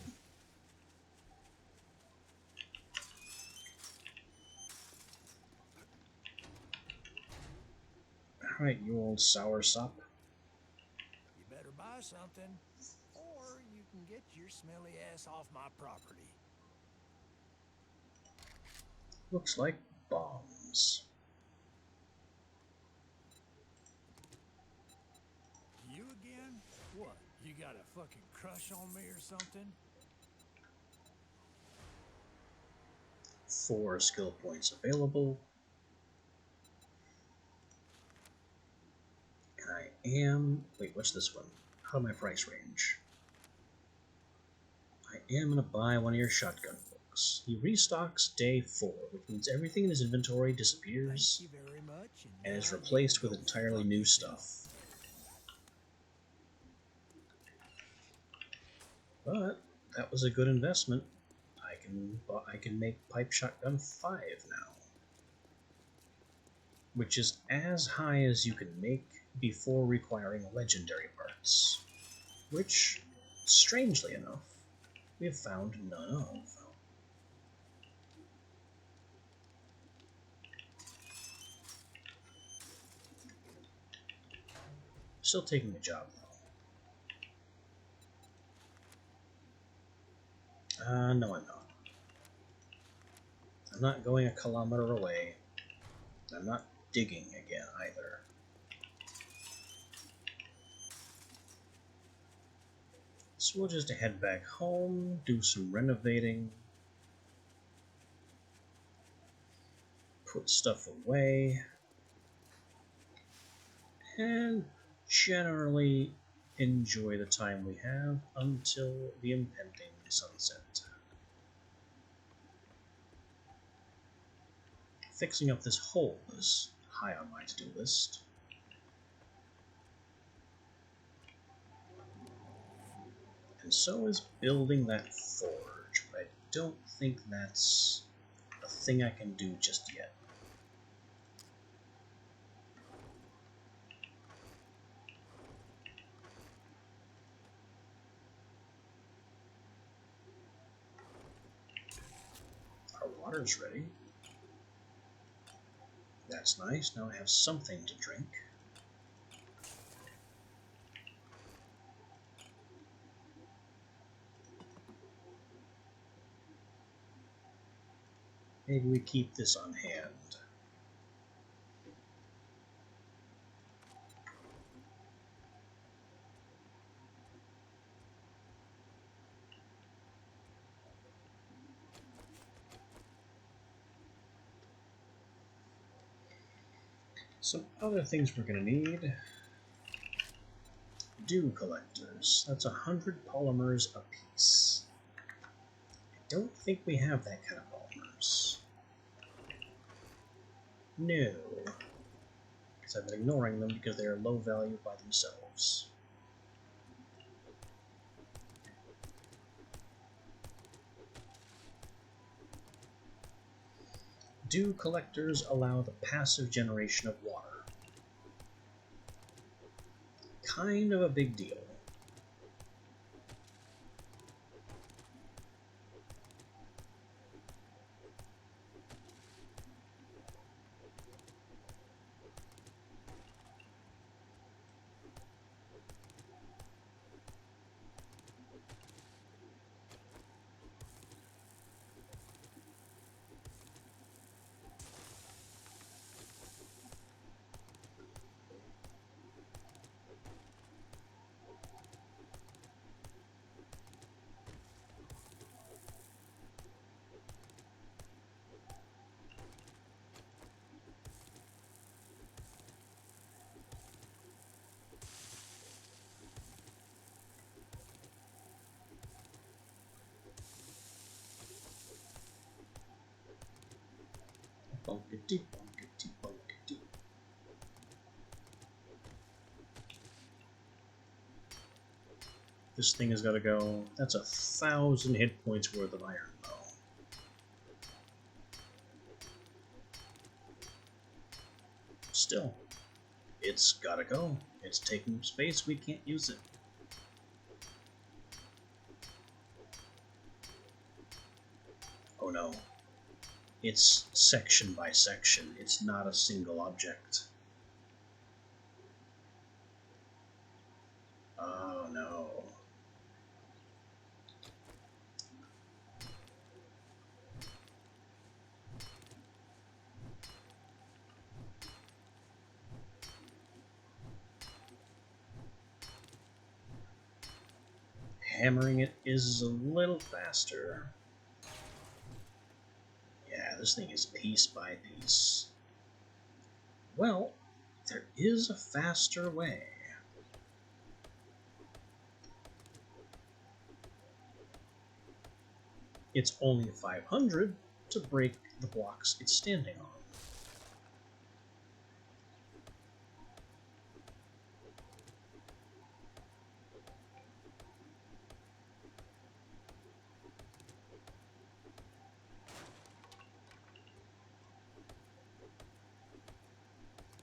Alright, you old soursop. You better buy something, or you can get your smelly ass off my property. Looks like bombs. You again? What? You got a fucking crush on me or something? 4 skill points available. And I am... Wait, what's this one? How my price range? I am going to buy one of your shotgun books. He restocks day 4, which means everything in his inventory disappears Thank you very much, and is now replaced you with go entirely fuck new yourself. stuff. But that was a good investment. I can make Pipe Shotgun 5 now, which is as high as you can make before requiring legendary parts, which, strangely enough, we have found none of. Still taking the job, though. No, I'm not. I'm not going a kilometer away. I'm not digging again, either. So we'll just head back home, do some renovating, put stuff away, and generally enjoy the time we have until the impending sunset. Fixing up this hole is high on my to-do list. And so is building that forge, but I don't think that's a thing I can do just yet. Our water's ready. That's nice. Now I have something to drink. Maybe we keep this on hand. Some other things we're going to need. Dew collectors. That's 100 polymers apiece. I don't think we have that kind of polymers. No. Because I've been ignoring them because they are low value by themselves. Dew collectors allow the passive generation of water. Kind of a big deal. Bunkety, bunkety, bunkety. This thing has got to go. That's 1,000 hit points worth of iron bow. Still, it's got to go. It's taking space. We can't use it. Oh no. It's section by section. It's not a single object. Oh no. Hammering it is a little faster. Yeah, this thing is piece by piece. Well, there is a faster way. It's only 500 to break the blocks it's standing on.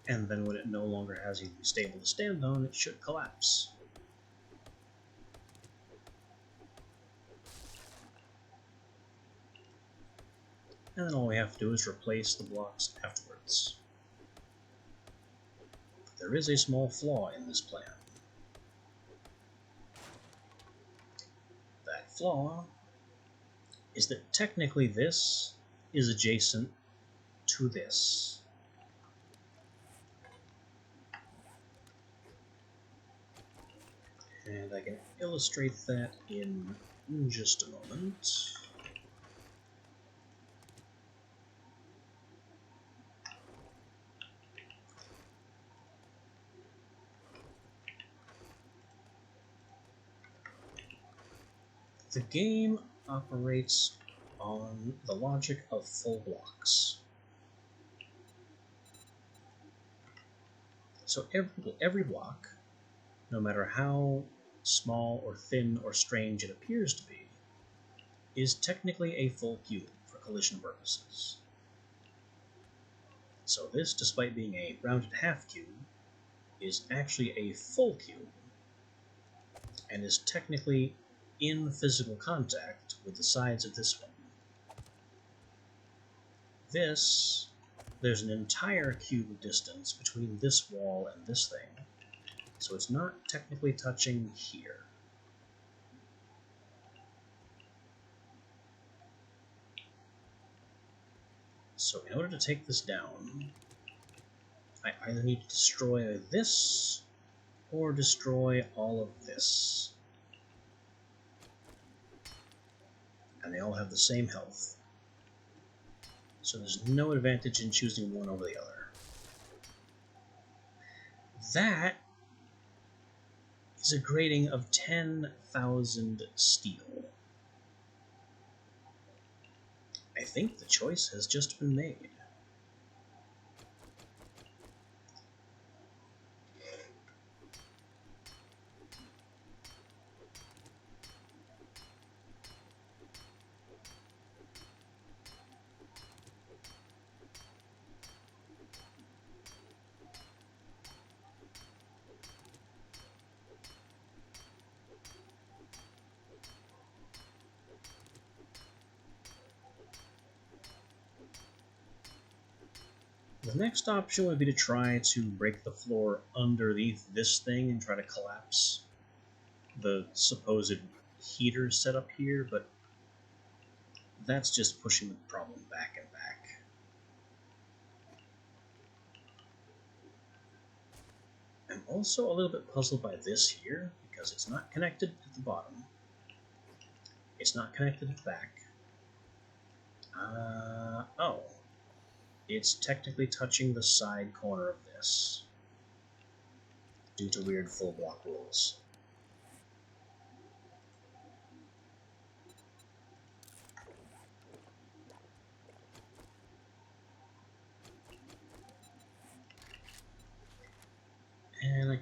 And then when it no longer has anything stable to stand on, it should collapse. And then all we have to do is replace the blocks afterwards. But there is a small flaw in this plan. That flaw is that technically this is adjacent to this. And I can illustrate that in just a moment. The game operates on the logic of full blocks. So every block, no matter how small or thin or strange it appears to be, is technically a full cube for collision purposes. So this, despite being a rounded half cube, is actually a full cube, and is technically in physical contact with the sides of this one. There's an entire cube distance between this wall and this thing, so it's not technically touching here. So in order to take this down, I either need to destroy this or destroy all of this. And they all have the same health. So there's no advantage in choosing one over the other. That is a grading of 10,000 steel. I think the choice has just been made. The next option would be to try to break the floor underneath this thing and try to collapse the supposed heater setup here, but that's just pushing the problem back and back. I'm also a little bit puzzled by this here, because it's not connected at the bottom. It's not connected at the back. Oh. It's technically touching the side corner of this, due to weird full block rules.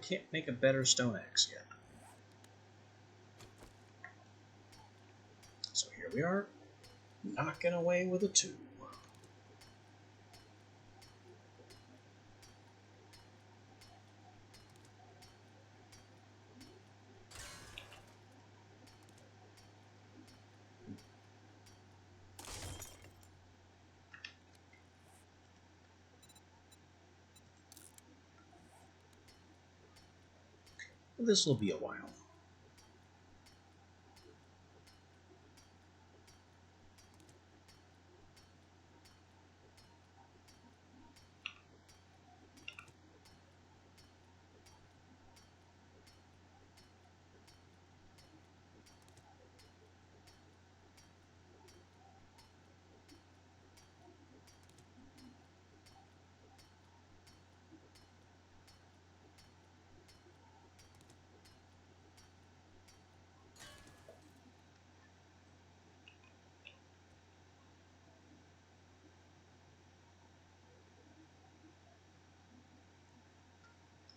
can't make a better stone axe yet. So here we are, knocking away with a 2. This will be a while.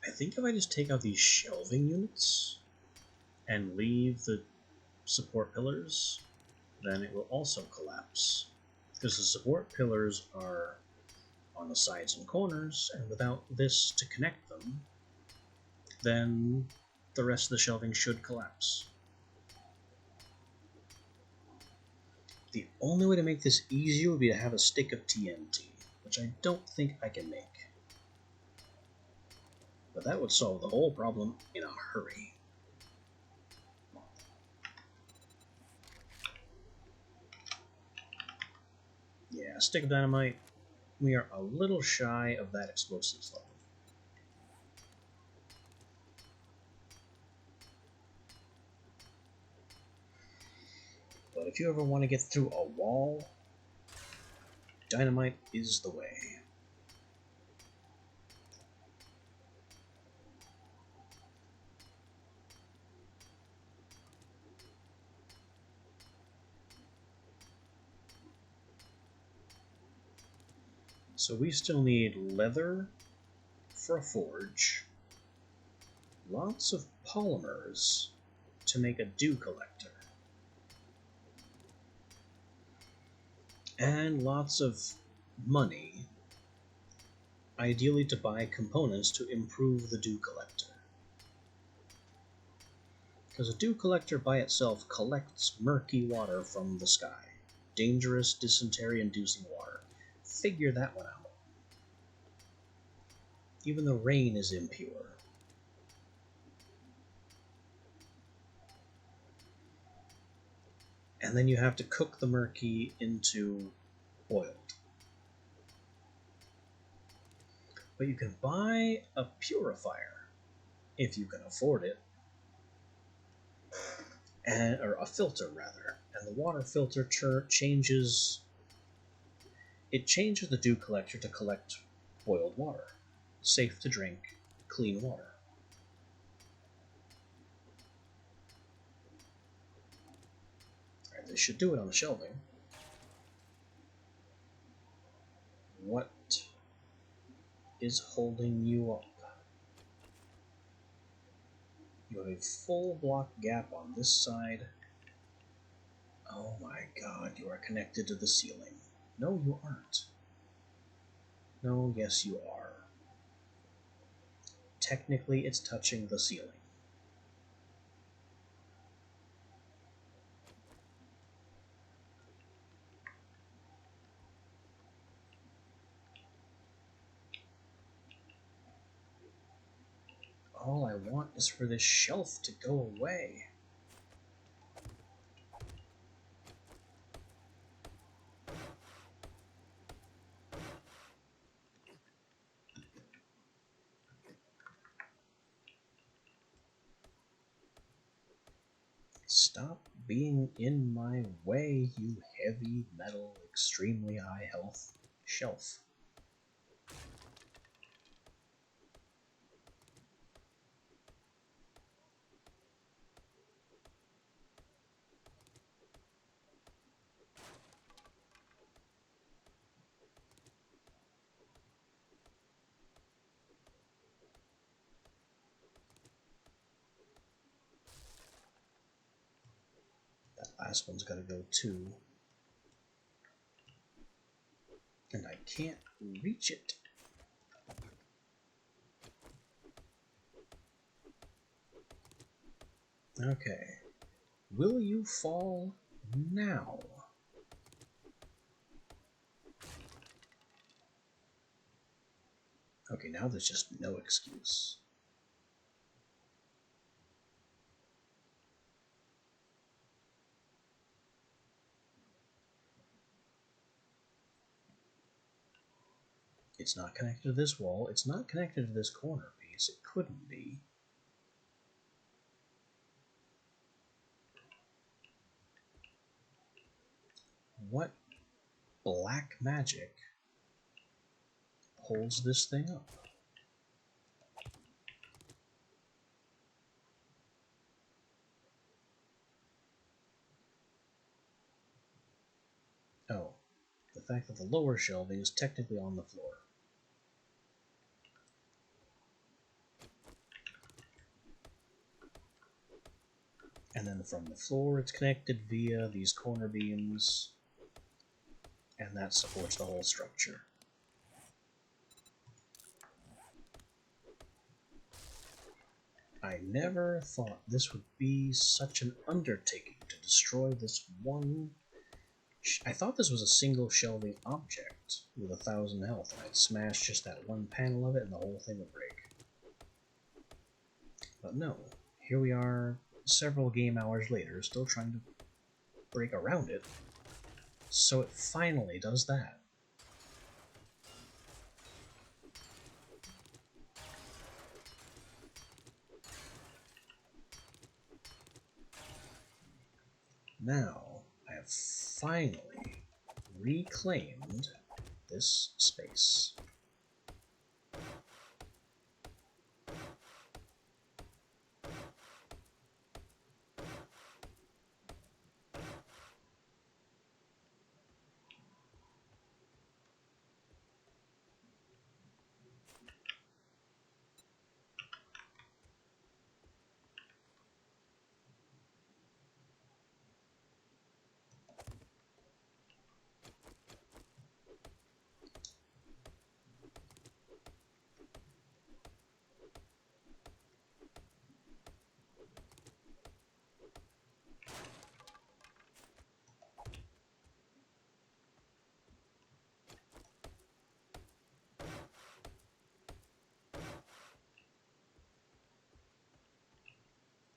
I think if I just take out these shelving units and leave the support pillars, then it will also collapse. Because the support pillars are on the sides and corners, and without this to connect them, then the rest of the shelving should collapse. The only way to make this easier would be to have a stick of TNT, which I don't think I can make. But that would solve the whole problem in a hurry. Yeah, stick of dynamite. We are a little shy of that explosives level. But if you ever want to get through a wall, dynamite is the way. So we still need leather for a forge, lots of polymers to make a dew collector, and lots of money, ideally to buy components to improve the dew collector. Because a dew collector by itself collects murky water from the sky. Dangerous, dysentery-inducing water. Figure that one out. Even the rain is impure. And then you have to cook the murky into boiled. But you can buy a purifier, if you can afford it. Or a filter, rather. And the water filter changes... It changes the dew collector to collect boiled water. Safe to drink, clean water. Alright, they should do it on the shelving. What is holding you up? You have a full block gap on this side. Oh my god, you are connected to the ceiling. No, you aren't. No, yes, you are. Technically, it's touching the ceiling. All I want is for this shelf to go away. Stop being in my way, you heavy metal, extremely high health shelf. Last one's gotta go too. And I can't reach it. Okay. Will you fall now? Okay, now there's just no excuse. It's not connected to this wall. It's not connected to this corner piece. It couldn't be. What black magic holds this thing up? Oh, the fact that the lower shelving is technically on the floor. And then from the floor it's connected via these corner beams, and that supports the whole structure. I never thought this would be such an undertaking to destroy this one. I thought this was a single shelving object with 1,000 health, and I'd smash just that one panel of it and the whole thing would break. But no, here we are several game hours later, still trying to break around it. So it finally does that. Now, I have finally reclaimed this space.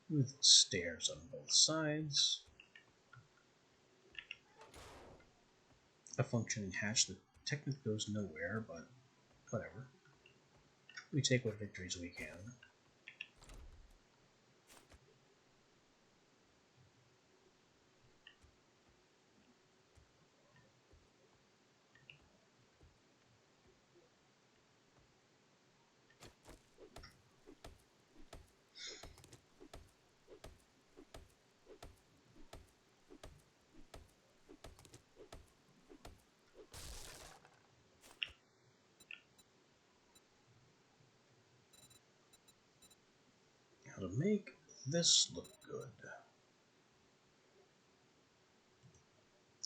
With stairs on both sides. A functioning hatch that technically goes nowhere, but whatever. We take what victories we can. How to make this look good.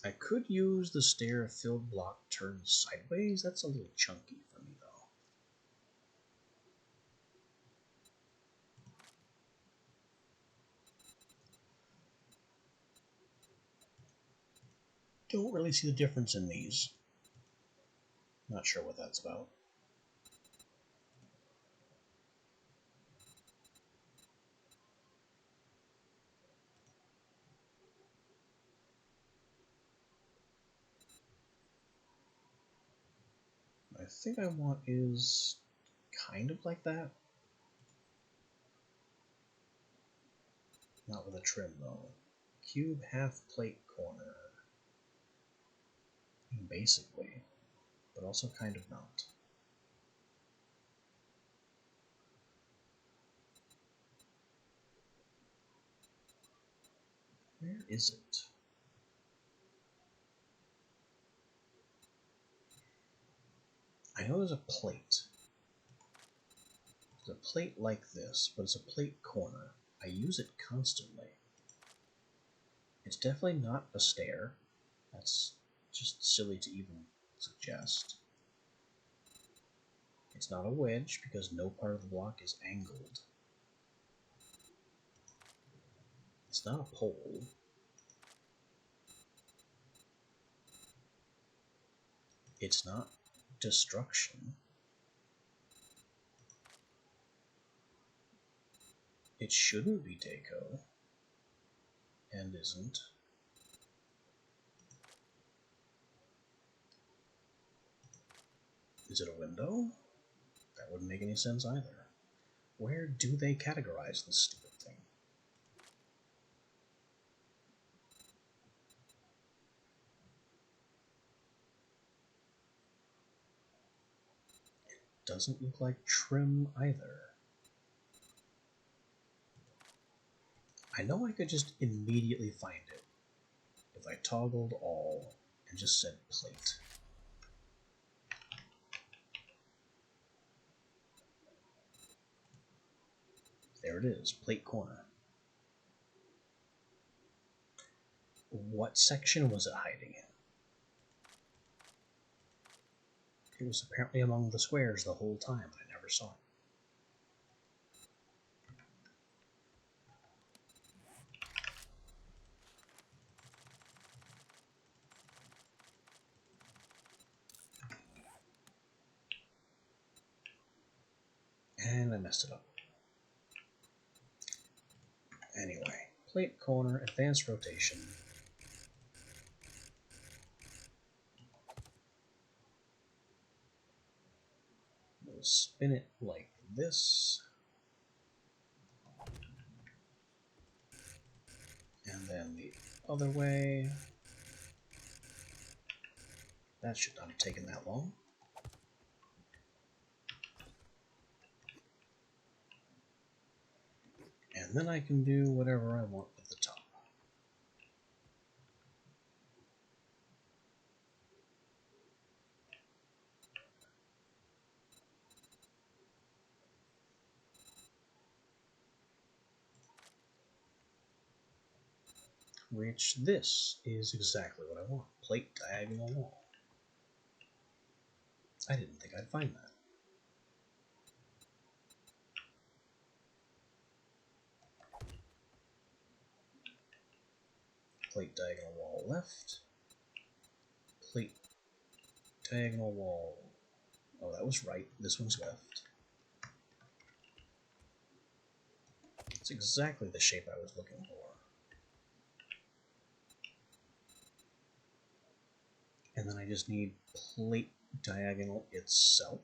I could use the stair-filled block turned sideways. That's a little chunky for me, though. Don't really see the difference in these. Not sure what that's about. I think I want is kind of like that. Not with a trim, though. Cube half plate corner. Basically, but also kind of not. Where is it? I know there's a plate. There's a plate like this, but it's a plate corner. I use it constantly. It's definitely not a stair. That's just silly to even suggest. It's not a wedge because no part of the block is angled. It's not a pole. It's not destruction. It shouldn't be Deco. And isn't. Is it a window? That wouldn't make any sense either. Where do they categorize this stupid thing? It doesn't look like trim either. I know I could just immediately find it if I toggled all and just said plate. There it is, plate corner. What section was it hiding in? It was apparently among the squares the whole time, and I never saw it. And I messed it up. Anyway, plate corner, advanced rotation. We'll spin it like this. And then the other way. That should not have taken that long. And then I can do whatever I want with the top. Which this is exactly what I want. Plate diagonal wall. I didn't think I'd find that. Plate diagonal wall left. Plate diagonal wall. Oh, that was right. This one's left. It's exactly the shape I was looking for. And then I just need plate diagonal itself.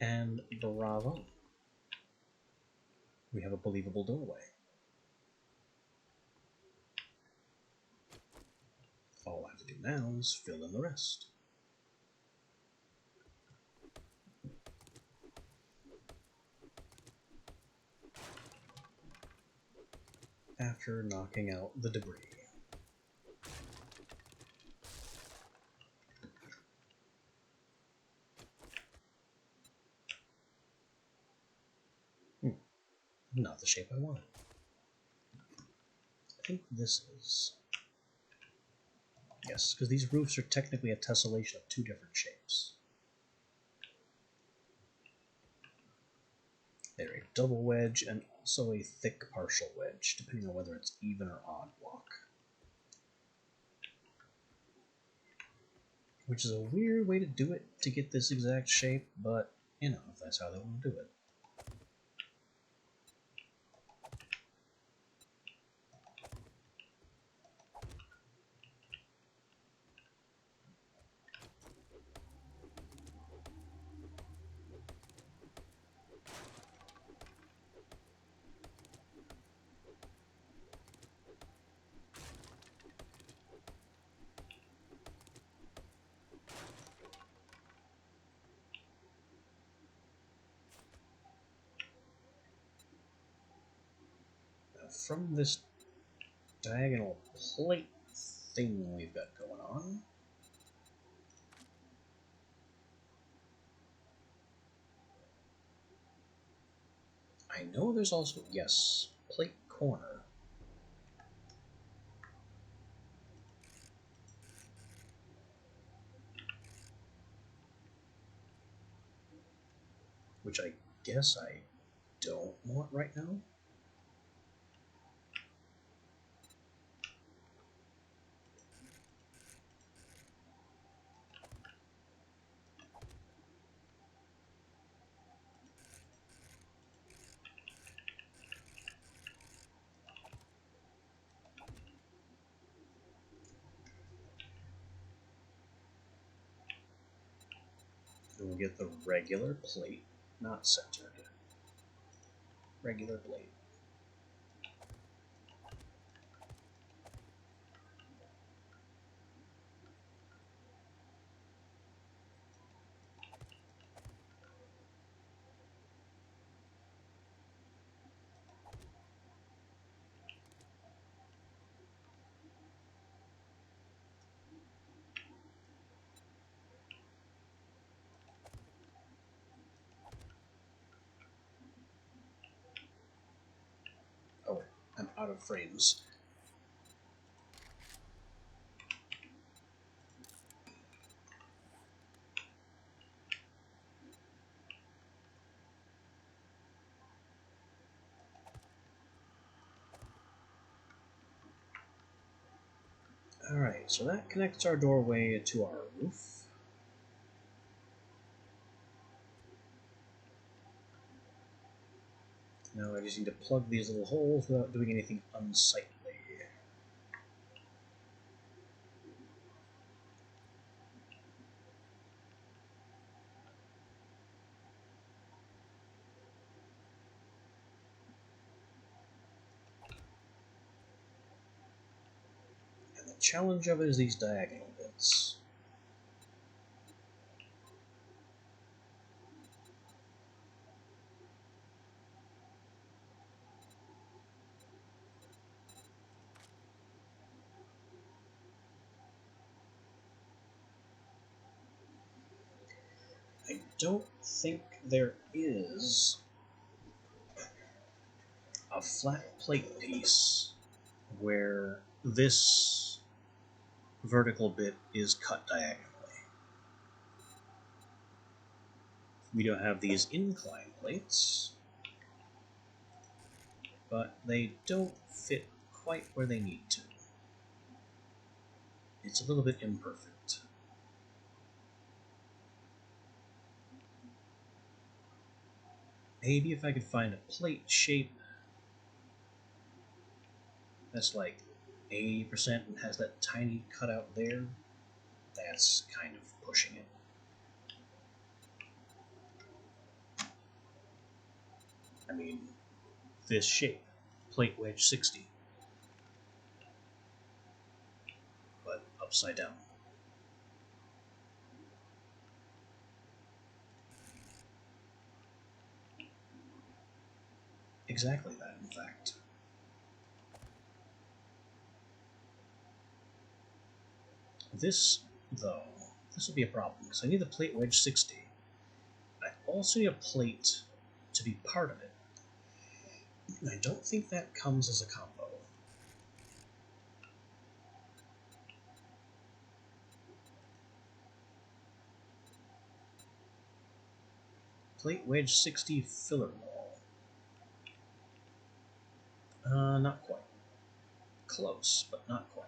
And bravo. We have a believable doorway. All I have to do now is fill in the rest. After knocking out the debris. Not the shape I wanted. I think this is... Yes, because these roofs are technically a tessellation of two different shapes. They're a double wedge and also a thick partial wedge, depending on whether it's even or odd block. Which is a weird way to do it to get this exact shape, but, you know, if that's how they want to do it. From this diagonal plate thing we've got going on, know there's also, yes, plate corner. Which I guess I don't want right now. And we'll get the regular plate, not centered. Regular plate. Oh, I'm out of frames. Alright, so that connects our doorway to our roof. Now I just need to plug these little holes without doing anything unsightly. And the challenge of it is these diagonal bits. I don't think there is a flat plate piece where this vertical bit is cut diagonally. We don't have these incline plates, but they don't fit quite where they need to. It's a little bit imperfect. Maybe if I could find a plate shape that's like 80% and has that tiny cutout there, that's kind of pushing it. I mean, this shape, plate wedge 60, but upside down. Exactly that, in fact. This, though, this will be a problem, because I need the plate wedge 60. I also need a plate to be part of it. And I don't think that comes as a combo. Plate wedge 60 filler wall. Not quite. Close, but not quite.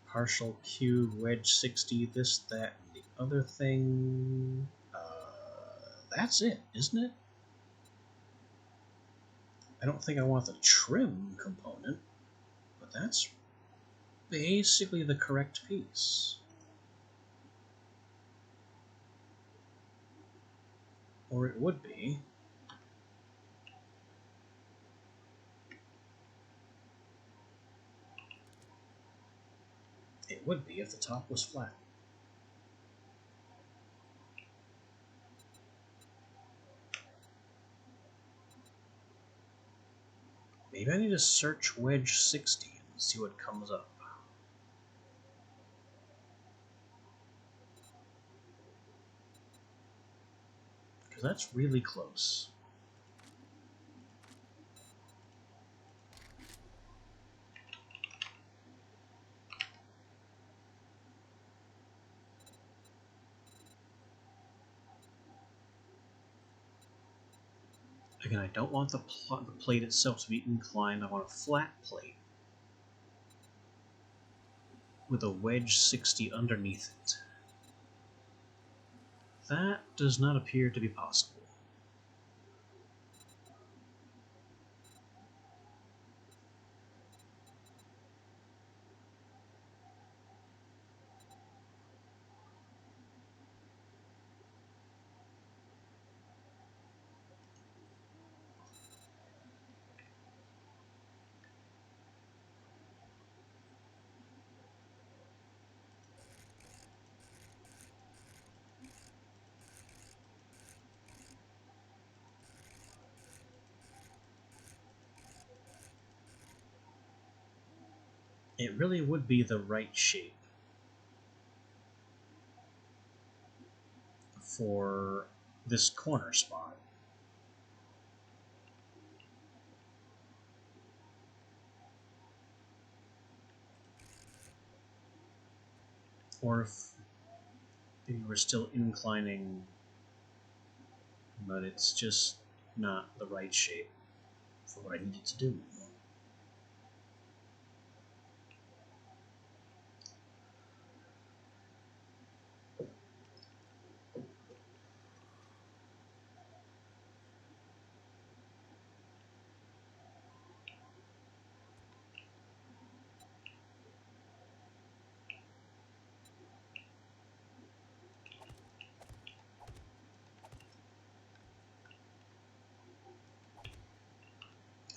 Partial cube, wedge 60, this, that, and the other thing. That's it, isn't it? I don't think I want the trim component, but that's basically the correct piece. Or it would be. It would be if the top was flat. Maybe Maybe I need to search wedge 60 and see what comes up. Because that's really close. Again, I don't want the plate itself to be inclined. I want a flat plate with a wedge 60 underneath it. That does not appear to be possible. It really would be the right shape for this corner spot. Or if maybe we're still inclining, but it's just not the right shape for what I needed to do.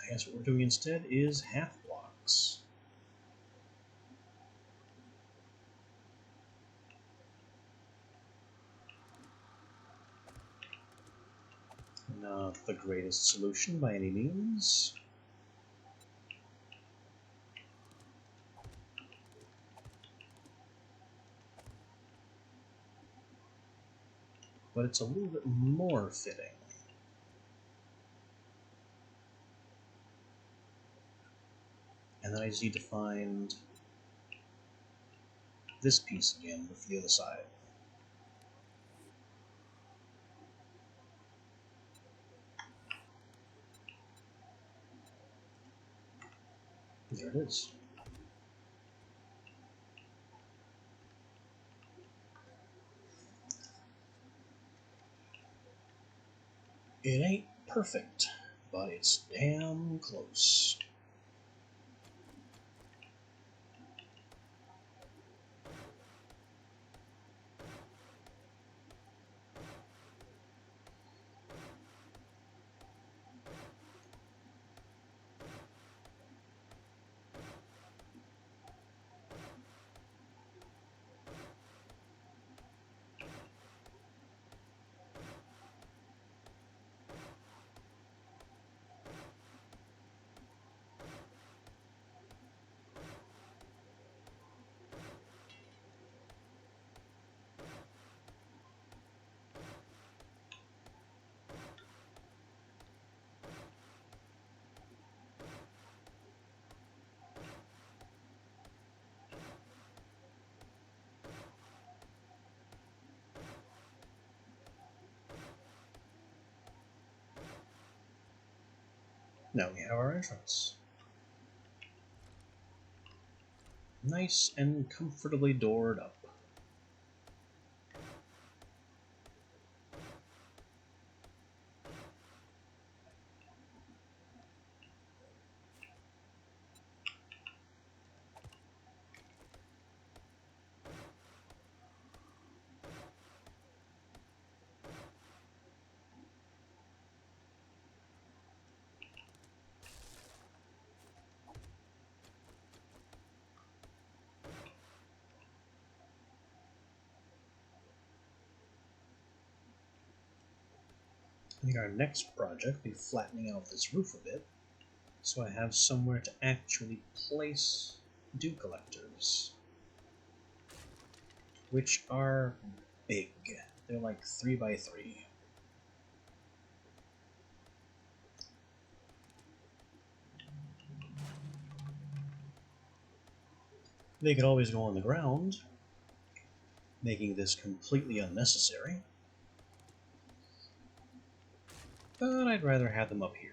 I guess what we're doing instead is half blocks. Not the greatest solution by any means. But it's a little bit more fitting. And then I just need to find this piece again for the other side. There it is. It ain't perfect, but it's damn close. Now we have our entrance. Nice and comfortably doored up. I think our next project will be flattening out this roof a bit. So I have somewhere to actually place dew collectors, which are big. They're like 3 by 3. They could always go on the ground, making this completely unnecessary, but I'd rather have them up here.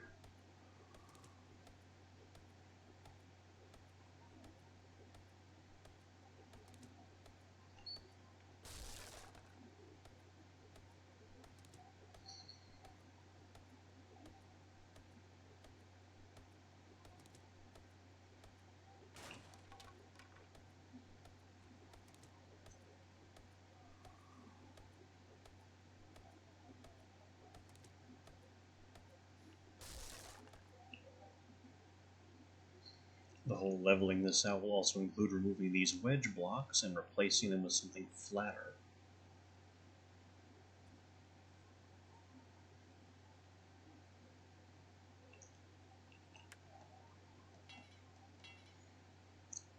The whole leveling this out will also include removing these wedge blocks and replacing them with something flatter.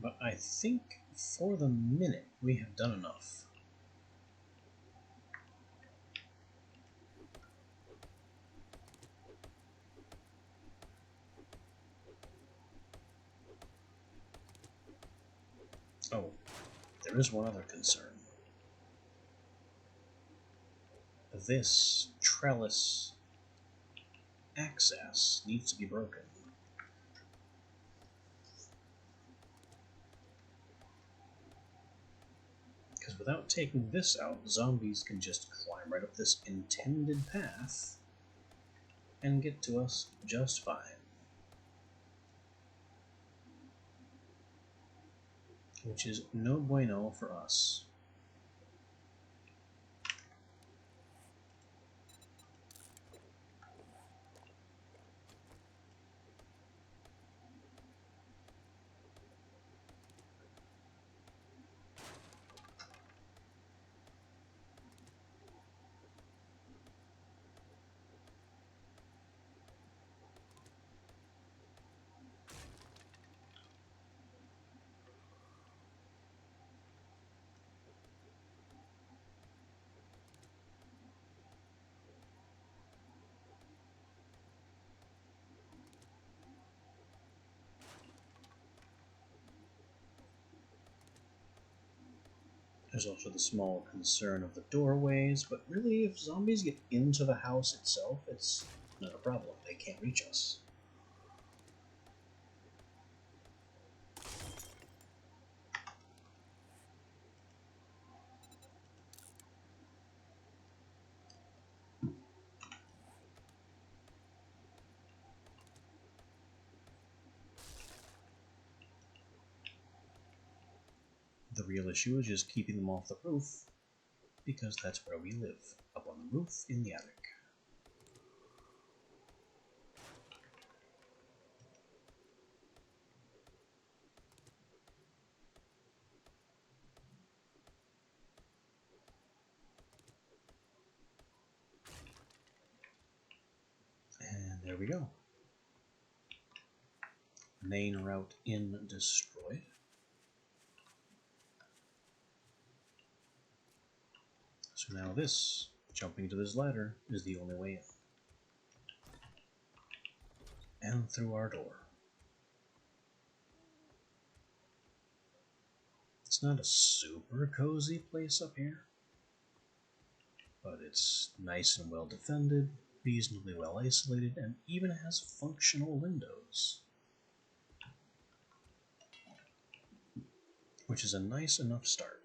But I think for the minute we have done enough. Oh, there is one other concern. This trellis access needs to be broken. Because without taking this out, zombies can just climb right up this intended path and get to us just fine. Which is no bueno for us. There's also the small concern of the doorways, but really, if zombies get into the house itself, it's not a problem. They can't reach us. The real issue is just keeping them off the roof, because that's where we live, up on the roof in the attic. And there we go. Main route in destroyed. So now this, jumping to this ladder, is the only way in. And through our door. It's not a super cozy place up here, but it's nice and well defended, reasonably well isolated, and even has functional windows. Which is a nice enough start.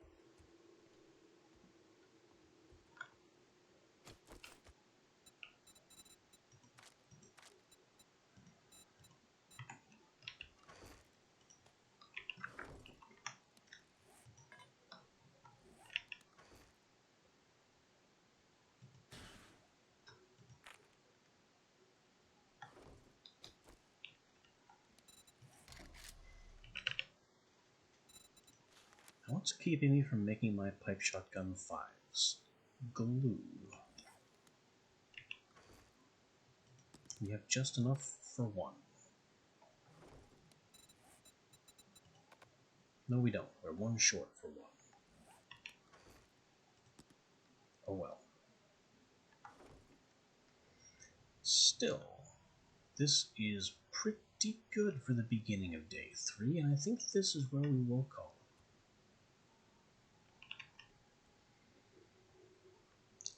What's keeping me from making my pipe shotgun 5s? Glue. We have just enough for one. No, we don't. We're one short for one. Oh well. Still, this is pretty good for the beginning of day 3, and I think this is where we will call it.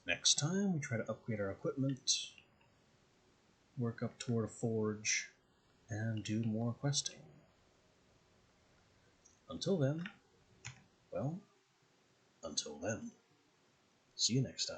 Next time, we try to upgrade our equipment, work up toward a forge, and do more questing. Until then, well, until then, see you next time.